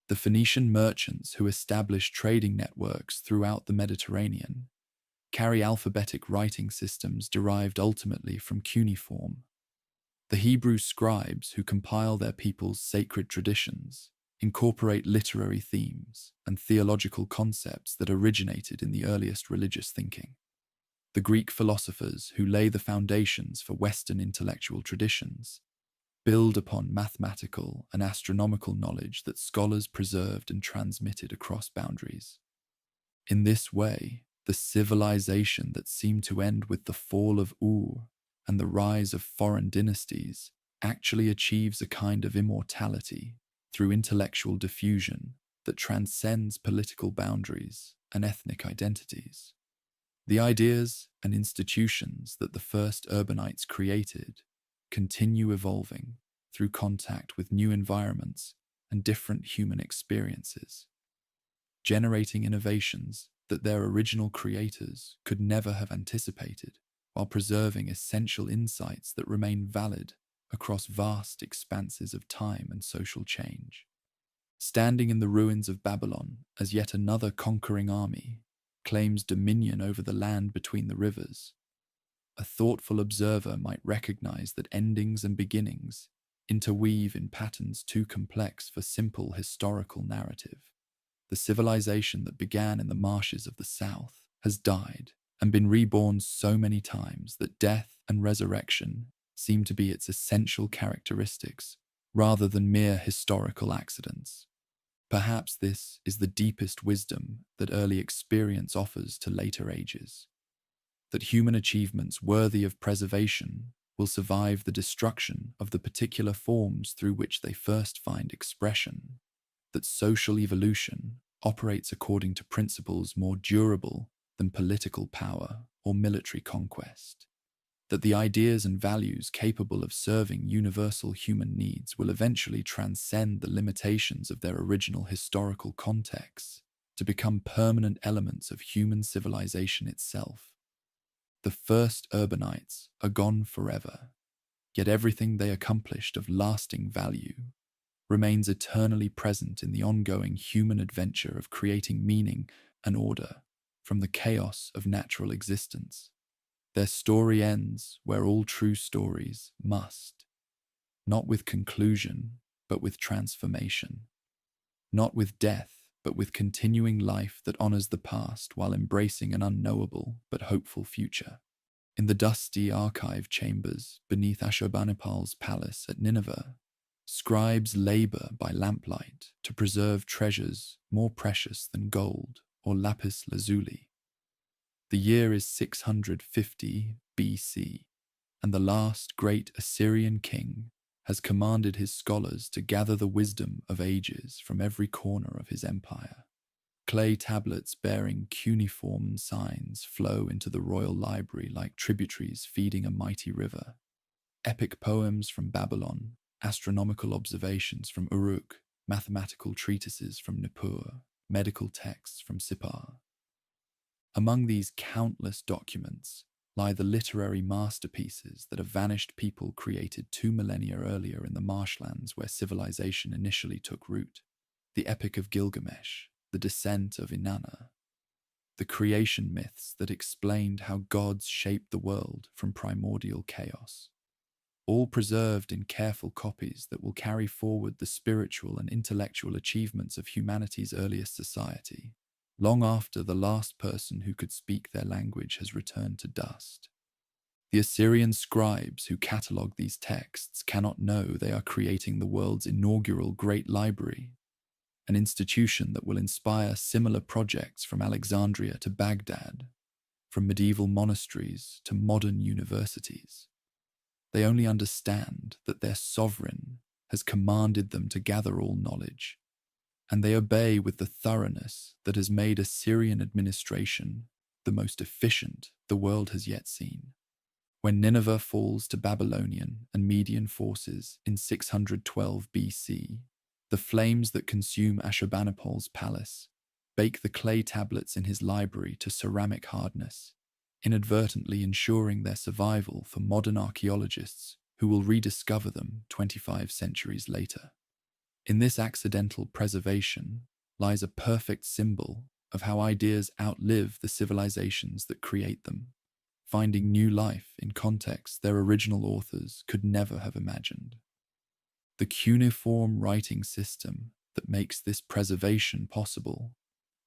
The Phoenician merchants who established trading networks throughout the Mediterranean carry alphabetic writing systems derived ultimately from cuneiform. The Hebrew scribes who compile their people's sacred traditions incorporate literary themes and theological concepts that originated in the earliest religious thinking. The Greek philosophers who lay the foundations for Western intellectual traditions build upon mathematical and astronomical knowledge that scholars preserved and transmitted across boundaries. In this way, the civilization that seemed to end with the fall of Ur and the rise of foreign dynasties actually achieves a kind of immortality through intellectual diffusion that transcends political boundaries and ethnic identities. The ideas and institutions that the first urbanites created continue evolving through contact with new environments and different human experiences, generating innovations that their original creators could never have anticipated, while preserving essential insights that remain valid across vast expanses of time and social change. Standing in the ruins of Babylon as yet another conquering army claims dominion over the land between the rivers, a thoughtful observer might recognize that endings and beginnings interweave in patterns too complex for simple historical narrative. The civilization that began in the marshes of the south has died and been reborn so many times that death and resurrection seem to be its essential characteristics rather than mere historical accidents. Perhaps this is the deepest wisdom that early experience offers to later ages, that human achievements worthy of preservation will survive the destruction of the particular forms through which they first find expression, that social evolution operates according to principles more durable than political power or military conquest, that the ideas and values capable of serving universal human needs will eventually transcend the limitations of their original historical contexts to become permanent elements of human civilization itself. The first urbanites are gone forever, yet everything they accomplished of lasting value remains eternally present in the ongoing human adventure of creating meaning and order from the chaos of natural existence. Their story ends where all true stories must, not with conclusion, but with transformation, not with death, but with continuing life that honors the past while embracing an unknowable but hopeful future. In the dusty archive chambers beneath Ashurbanipal's palace at Nineveh, scribes labor by lamplight to preserve treasures more precious than gold or lapis lazuli. The year is 650 BC, and the last great Assyrian king has commanded his scholars to gather the wisdom of ages from every corner of his empire. Clay tablets bearing cuneiform signs flow into the royal library like tributaries feeding a mighty river. Epic poems from Babylon, astronomical observations from Uruk, mathematical treatises from Nippur, medical texts from Sippar. Among these countless documents lie the literary masterpieces that a vanished people created 2 millennia earlier in the marshlands where civilization initially took root. The Epic of Gilgamesh, the descent of Inanna, the creation myths that explained how gods shaped the world from primordial chaos, all preserved in careful copies that will carry forward the spiritual and intellectual achievements of humanity's earliest society, long after the last person who could speak their language has returned to dust. The Assyrian scribes who catalogue these texts cannot know they are creating the world's inaugural Great Library, an institution that will inspire similar projects from Alexandria to Baghdad, from medieval monasteries to modern universities. They only understand that their sovereign has commanded them to gather all knowledge, and they obey with the thoroughness that has made Assyrian administration the most efficient the world has yet seen. When Nineveh falls to Babylonian and Median forces in 612 BC, the flames that consume Ashurbanipal's palace bake the clay tablets in his library to ceramic hardness, inadvertently ensuring their survival for modern archaeologists who will rediscover them 25 centuries later. In this accidental preservation lies a perfect symbol of how ideas outlive the civilizations that create them, finding new life in contexts their original authors could never have imagined. The cuneiform writing system that makes this preservation possible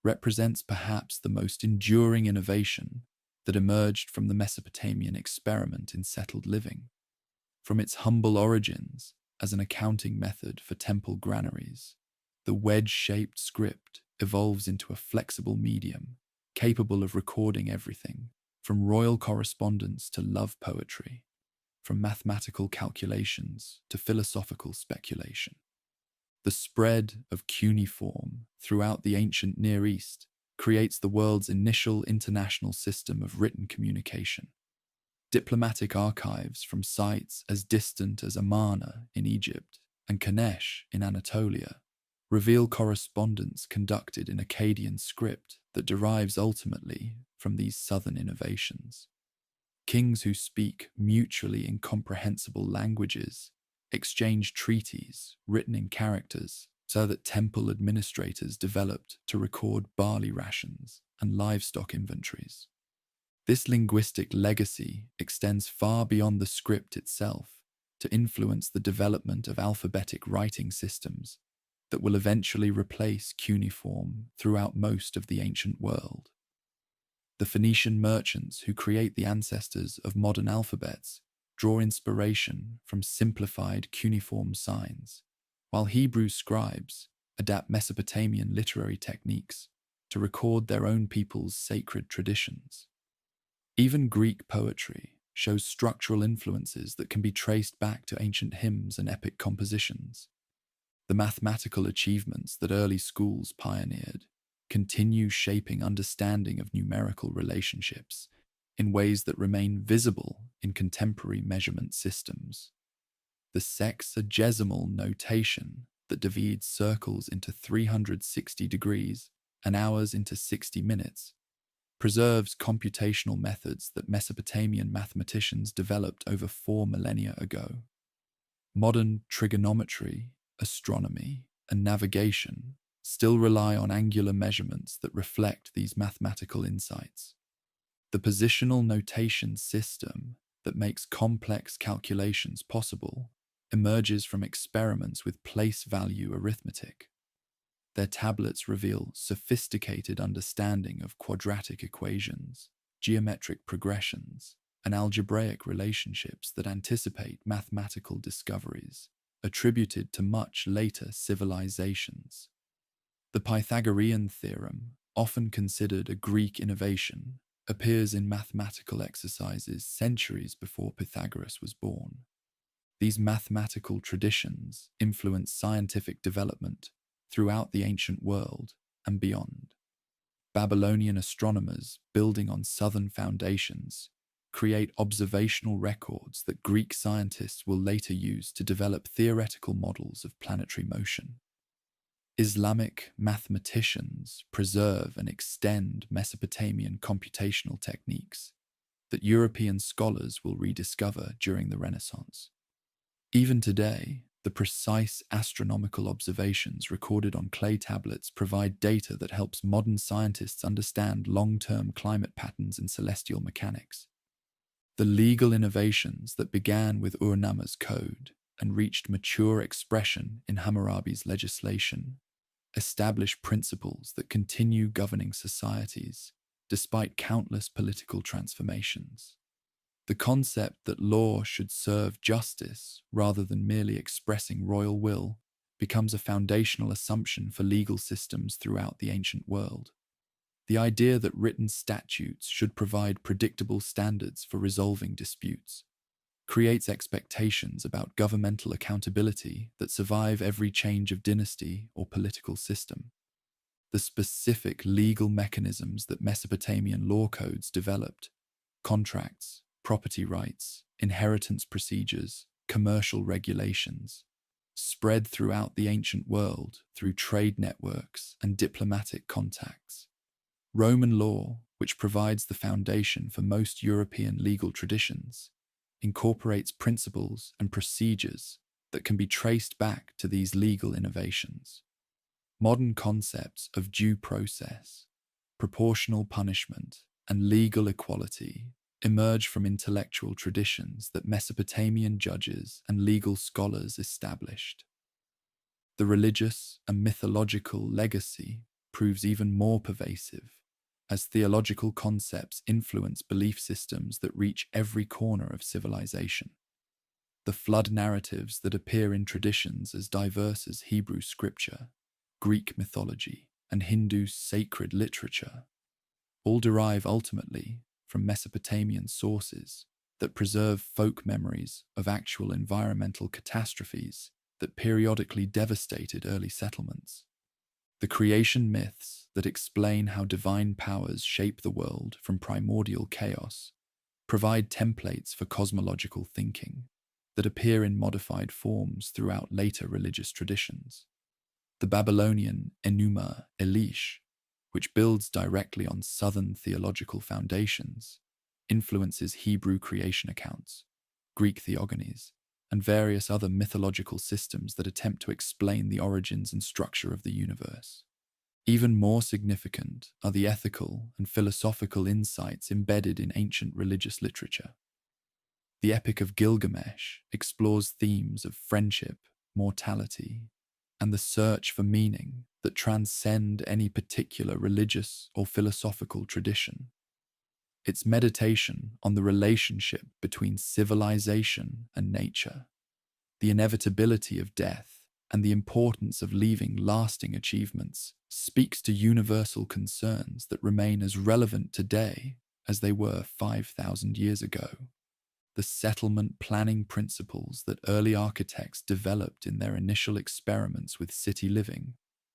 represents perhaps the most enduring innovation that emerged from the Mesopotamian experiment in settled living. From its humble origins as an accounting method for temple granaries, the wedge-shaped script evolves into a flexible medium capable of recording everything, from royal correspondence to love poetry, from mathematical calculations to philosophical speculation. The spread of cuneiform throughout the ancient Near East creates the world's initial international system of written communication. Diplomatic archives from sites as distant as Amarna in Egypt and Kanesh in Anatolia reveal correspondence conducted in Akkadian script that derives ultimately from these southern innovations. Kings who speak mutually incomprehensible languages exchange treaties written in characters so that temple administrators developed to record barley rations and livestock inventories. This linguistic legacy extends far beyond the script itself to influence the development of alphabetic writing systems that will eventually replace cuneiform throughout most of the ancient world. The Phoenician merchants who create the ancestors of modern alphabets draw inspiration from simplified cuneiform signs, while Hebrew scribes adapt Mesopotamian literary techniques to record their own people's sacred traditions. Even Greek poetry shows structural influences that can be traced back to ancient hymns and epic compositions. The mathematical achievements that early schools pioneered continue shaping understanding of numerical relationships in ways that remain visible in contemporary measurement systems. The sexagesimal notation that divides circles into 360 degrees and hours into 60 minutes preserves computational methods that Mesopotamian mathematicians developed over 4 millennia ago. Modern trigonometry, astronomy, and navigation still rely on angular measurements that reflect these mathematical insights. The positional notation system that makes complex calculations possible emerges from experiments with place value arithmetic. Their tablets reveal sophisticated understanding of quadratic equations, geometric progressions, and algebraic relationships that anticipate mathematical discoveries attributed to much later civilizations. The Pythagorean theorem, often considered a Greek innovation, appears in mathematical exercises centuries before Pythagoras was born. These mathematical traditions influence scientific development throughout the ancient world and beyond. Babylonian astronomers, building on southern foundations, create observational records that Greek scientists will later use to develop theoretical models of planetary motion. Islamic mathematicians preserve and extend Mesopotamian computational techniques that European scholars will rediscover during the Renaissance. Even today, the precise astronomical observations recorded on clay tablets provide data that helps modern scientists understand long-term climate patterns in celestial mechanics. The legal innovations that began with Ur-Namma's code and reached mature expression in Hammurabi's legislation establish principles that continue governing societies despite countless political transformations. The concept that law should serve justice rather than merely expressing royal will becomes a foundational assumption for legal systems throughout the ancient world. The idea that written statutes should provide predictable standards for resolving disputes creates expectations about governmental accountability that survive every change of dynasty or political system. The specific legal mechanisms that Mesopotamian law codes developed, contracts, property rights, inheritance procedures, commercial regulations, spread throughout the ancient world through trade networks and diplomatic contacts. Roman law, which provides the foundation for most European legal traditions, incorporates principles and procedures that can be traced back to these legal innovations. Modern concepts of due process, proportional punishment, and legal equality emerge from intellectual traditions that Mesopotamian judges and legal scholars established. The religious and mythological legacy proves even more pervasive, as theological concepts influence belief systems that reach every corner of civilization. The flood narratives that appear in traditions as diverse as Hebrew scripture, Greek mythology, and Hindu sacred literature all derive ultimately from Mesopotamian sources that preserve folk memories of actual environmental catastrophes that periodically devastated early settlements. The creation myths that explain how divine powers shape the world from primordial chaos provide templates for cosmological thinking that appear in modified forms throughout later religious traditions. The Babylonian Enuma Elish, which builds directly on southern theological foundations, influences Hebrew creation accounts, Greek theogonies, and various other mythological systems that attempt to explain the origins and structure of the universe. Even more significant are the ethical and philosophical insights embedded in ancient religious literature. The Epic of Gilgamesh explores themes of friendship, mortality, and the search for meaning that transcend any particular religious or philosophical tradition. Its meditation on the relationship between civilization and nature, the inevitability of death, and the importance of leaving lasting achievements speaks to universal concerns that remain as relevant today as they were 5,000 years ago. The settlement planning principles that early architects developed in their initial experiments with city living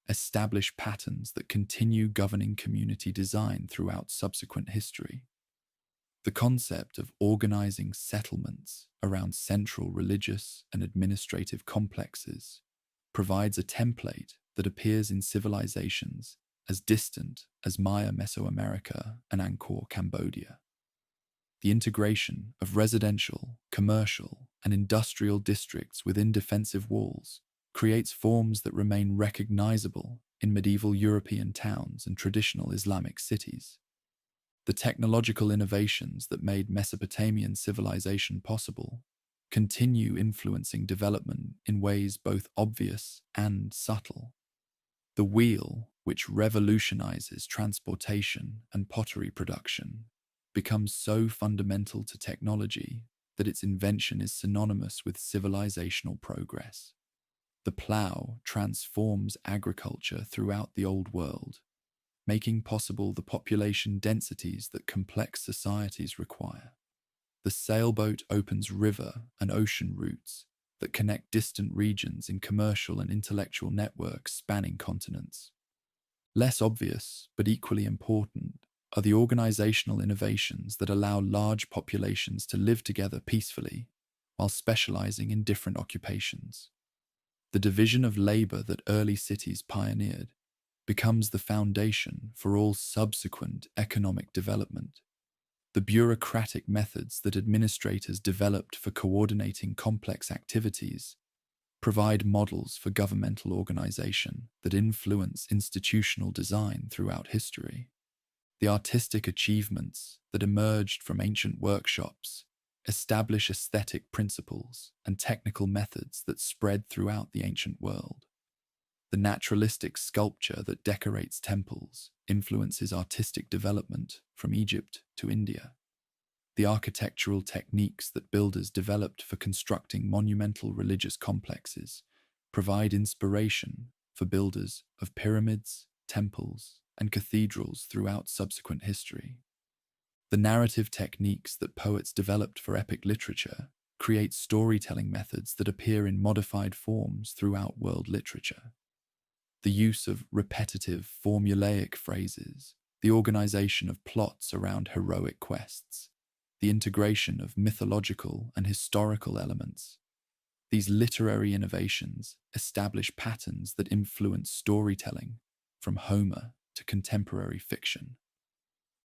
establish patterns that continue governing community design throughout subsequent history. The concept of organizing settlements around central religious and administrative complexes provides a template that appears in civilizations as distant as Maya Mesoamerica and Angkor, Cambodia. The integration of residential, commercial, and industrial districts within defensive walls creates forms that remain recognizable in medieval European towns and traditional Islamic cities. The technological innovations that made Mesopotamian civilization possible continue influencing development in ways both obvious and subtle. The wheel, which revolutionizes transportation and pottery production, becomes so fundamental to technology that its invention is synonymous with civilizational progress. The plow transforms agriculture throughout the Old World, making possible the population densities that complex societies require. The sailboat opens river and ocean routes that connect distant regions in commercial and intellectual networks spanning continents. Less obvious, but equally important, are the organizational innovations that allow large populations to live together peacefully while specializing in different occupations. The division of labor that early cities pioneered becomes the foundation for all subsequent economic development. The bureaucratic methods that administrators developed for coordinating complex activities provide models for governmental organization that influence institutional design throughout history. The artistic achievements that emerged from ancient workshops establish aesthetic principles and technical methods that spread throughout the ancient world. The naturalistic sculpture that decorates temples influences artistic development from Egypt to India. The architectural techniques that builders developed for constructing monumental religious complexes provide inspiration for builders of pyramids, temples, and cathedrals throughout subsequent history. The narrative techniques that poets developed for epic literature create storytelling methods that appear in modified forms throughout world literature. The use of repetitive, formulaic phrases, the organization of plots around heroic quests, the integration of mythological and historical elements. These literary innovations establish patterns that influence storytelling from Homer to contemporary fiction.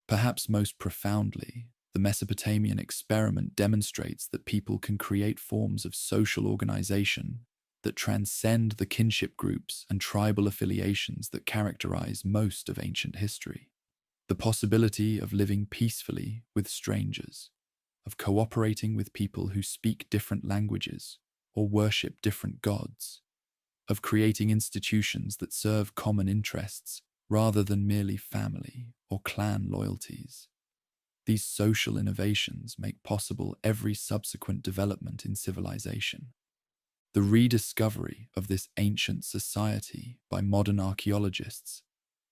Perhaps most profoundly, the Mesopotamian experiment demonstrates that people can create forms of social organization that transcend the kinship groups and tribal affiliations that characterize most of ancient history. The possibility of living peacefully with strangers, of cooperating with people who speak different languages or worship different gods, of creating institutions that serve common interests rather than merely family or clan loyalties. These social innovations make possible every subsequent development in civilization. The rediscovery of this ancient society by modern archaeologists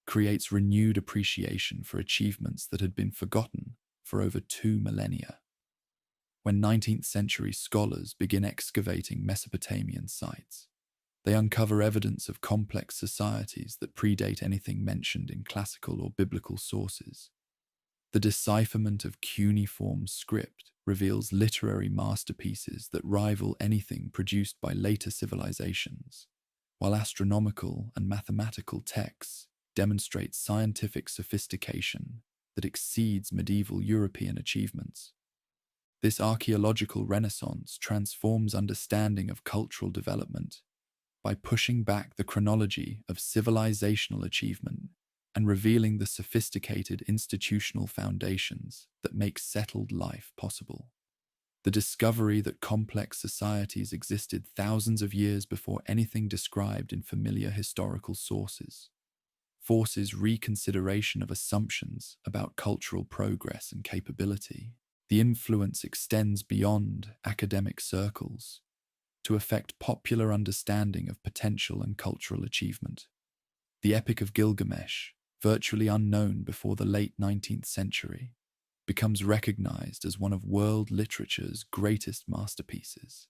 creates renewed appreciation for achievements that had been forgotten for over 2 millennia. When 19th century scholars begin excavating Mesopotamian sites, They uncover evidence of complex societies that predate anything mentioned in classical or biblical sources. The decipherment of cuneiform script reveals literary masterpieces that rival anything produced by later civilizations, while astronomical and mathematical texts demonstrate scientific sophistication that exceeds medieval European achievements. This archaeological renaissance transforms understanding of cultural development by pushing back the chronology of civilizational achievement and revealing the sophisticated institutional foundations that make settled life possible. The discovery that complex societies existed thousands of years before anything described in familiar historical sources forces reconsideration of assumptions about cultural progress and capability. The influence extends beyond academic circles to affect popular understanding of potential and cultural achievement. The Epic of Gilgamesh, virtually unknown before the late 19th century, becomes recognized as one of world literature's greatest masterpieces.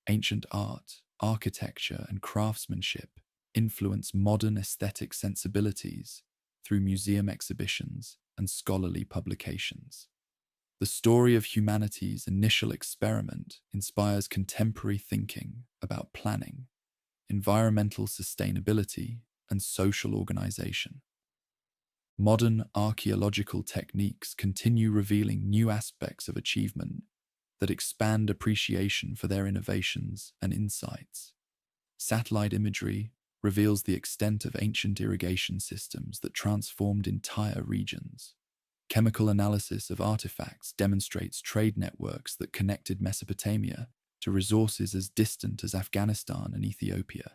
Ancient art, architecture, and craftsmanship influence modern aesthetic sensibilities through museum exhibitions and scholarly publications. The story of humanity's initial experiment inspires contemporary thinking about planning, environmental sustainability, and social organization. Modern archaeological techniques continue revealing new aspects of achievement that expand appreciation for their innovations and insights. Satellite imagery reveals the extent of ancient irrigation systems that transformed entire regions. Chemical analysis of artifacts demonstrates trade networks that connected Mesopotamia to resources as distant as Afghanistan and Ethiopia.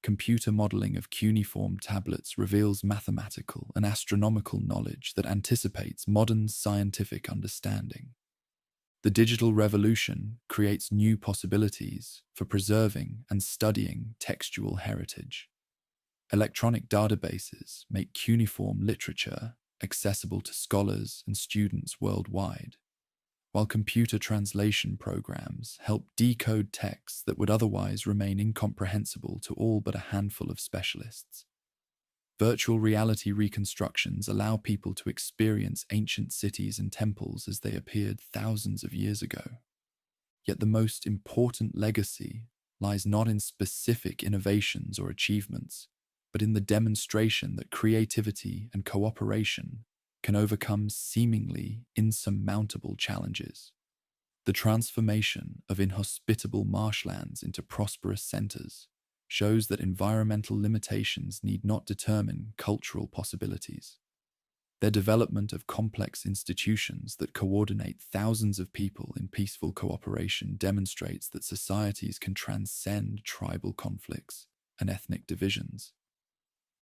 Computer modeling of cuneiform tablets reveals mathematical and astronomical knowledge that anticipates modern scientific understanding. The digital revolution creates new possibilities for preserving and studying textual heritage. Electronic databases make cuneiform literature accessible to scholars and students worldwide, while computer translation programs help decode texts that would otherwise remain incomprehensible to all but a handful of specialists. Virtual reality reconstructions allow people to experience ancient cities and temples as they appeared thousands of years ago. Yet the most important legacy lies not in specific innovations or achievements, but in the demonstration that creativity and cooperation can overcome seemingly insurmountable challenges. The transformation of inhospitable marshlands into prosperous centers shows that environmental limitations need not determine cultural possibilities. Their development of complex institutions that coordinate thousands of people in peaceful cooperation demonstrates that societies can transcend tribal conflicts and ethnic divisions.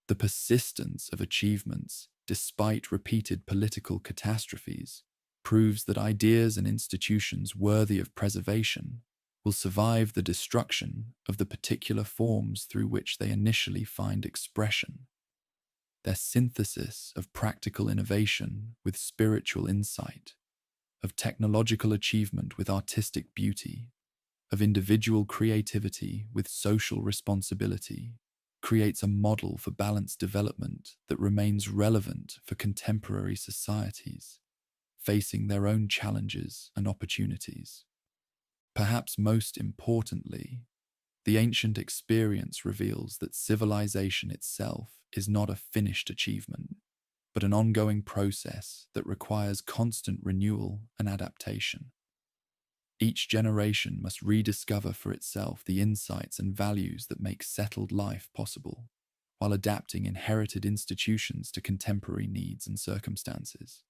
The persistence of achievements, despite repeated political catastrophes, proves that ideas and institutions worthy of preservation will survive the destruction of the particular forms through which they initially find expression. Their synthesis of practical innovation with spiritual insight, of technological achievement with artistic beauty, of individual creativity with social responsibility, creates a model for balanced development that remains relevant for contemporary societies, facing their own challenges and opportunities. Perhaps most importantly, the ancient experience reveals that civilization itself is not a finished achievement, but an ongoing process that requires constant renewal and adaptation. Each generation must rediscover for itself the insights and values that make settled life possible, while adapting inherited institutions to contemporary needs and circumstances.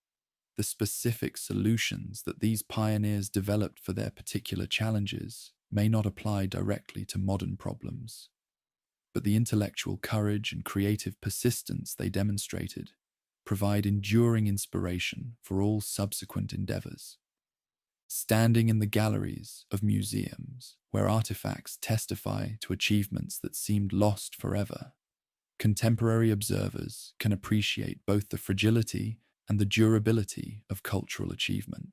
The specific solutions that these pioneers developed for their particular challenges may not apply directly to modern problems, but the intellectual courage and creative persistence they demonstrated provide enduring inspiration for all subsequent endeavors. Standing in the galleries of museums, where artifacts testify to achievements that seemed lost forever, contemporary observers can appreciate both the fragility and the durability of cultural achievement.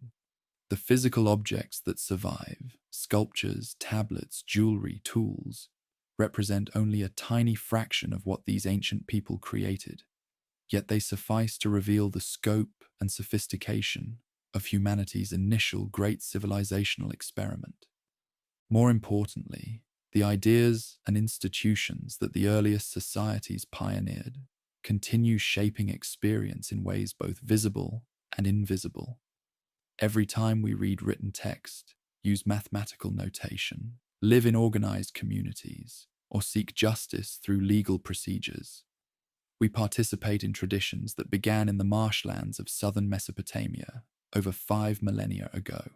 The physical objects that survive, sculptures, tablets, jewelry, tools, represent only a tiny fraction of what these ancient people created, yet they suffice to reveal the scope and sophistication of humanity's initial great civilizational experiment. More importantly, the ideas and institutions that the earliest societies pioneered continue shaping experience in ways both visible and invisible. Every time we read written text, use mathematical notation, live in organized communities, or seek justice through legal procedures, we participate in traditions that began in the marshlands of southern Mesopotamia over 5 millennia ago.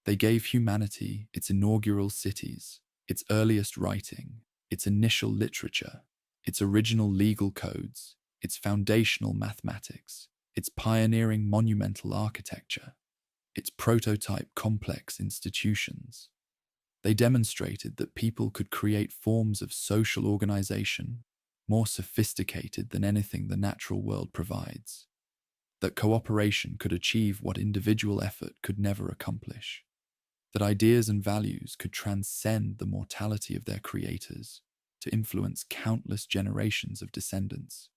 They gave humanity its inaugural cities, its earliest writing, its initial literature, its original legal codes, its foundational mathematics, its pioneering monumental architecture, its prototype complex institutions. They demonstrated that people could create forms of social organization more sophisticated than anything the natural world provides, that cooperation could achieve what individual effort could never accomplish, that ideas and values could transcend the mortality of their creators to influence countless generations of descendants.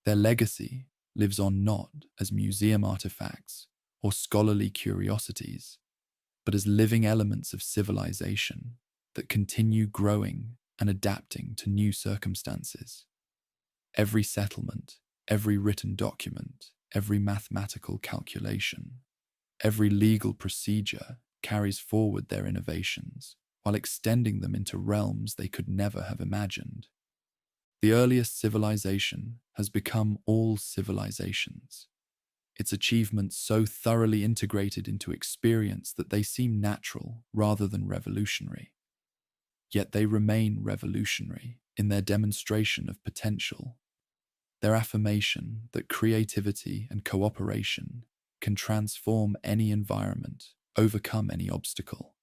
Their legacy lives on not as museum artifacts or scholarly curiosities, but as living elements of civilization that continue growing and adapting to new circumstances. Every settlement, every written document, every mathematical calculation, every legal procedure carries forward their innovations while extending them into realms they could never have imagined. The earliest civilization has become all civilizations, its achievements so thoroughly integrated into experience that they seem natural rather than revolutionary. Yet they remain revolutionary in their demonstration of potential, their affirmation that creativity and cooperation can transform any environment, overcome any obstacle,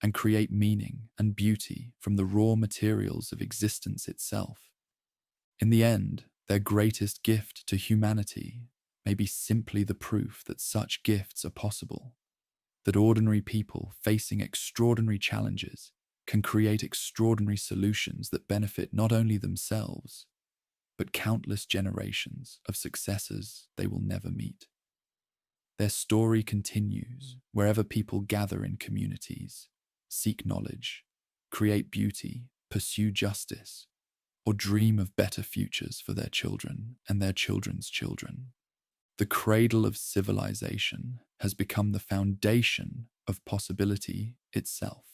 and create meaning and beauty from the raw materials of existence itself. In the end, their greatest gift to humanity may be simply the proof that such gifts are possible, that ordinary people facing extraordinary challenges can create extraordinary solutions that benefit not only themselves, but countless generations of successors they will never meet. Their story continues wherever people gather in communities, seek knowledge, create beauty, pursue justice, or dream of better futures for their children and their children's children. The cradle of civilization has become the foundation of possibility itself.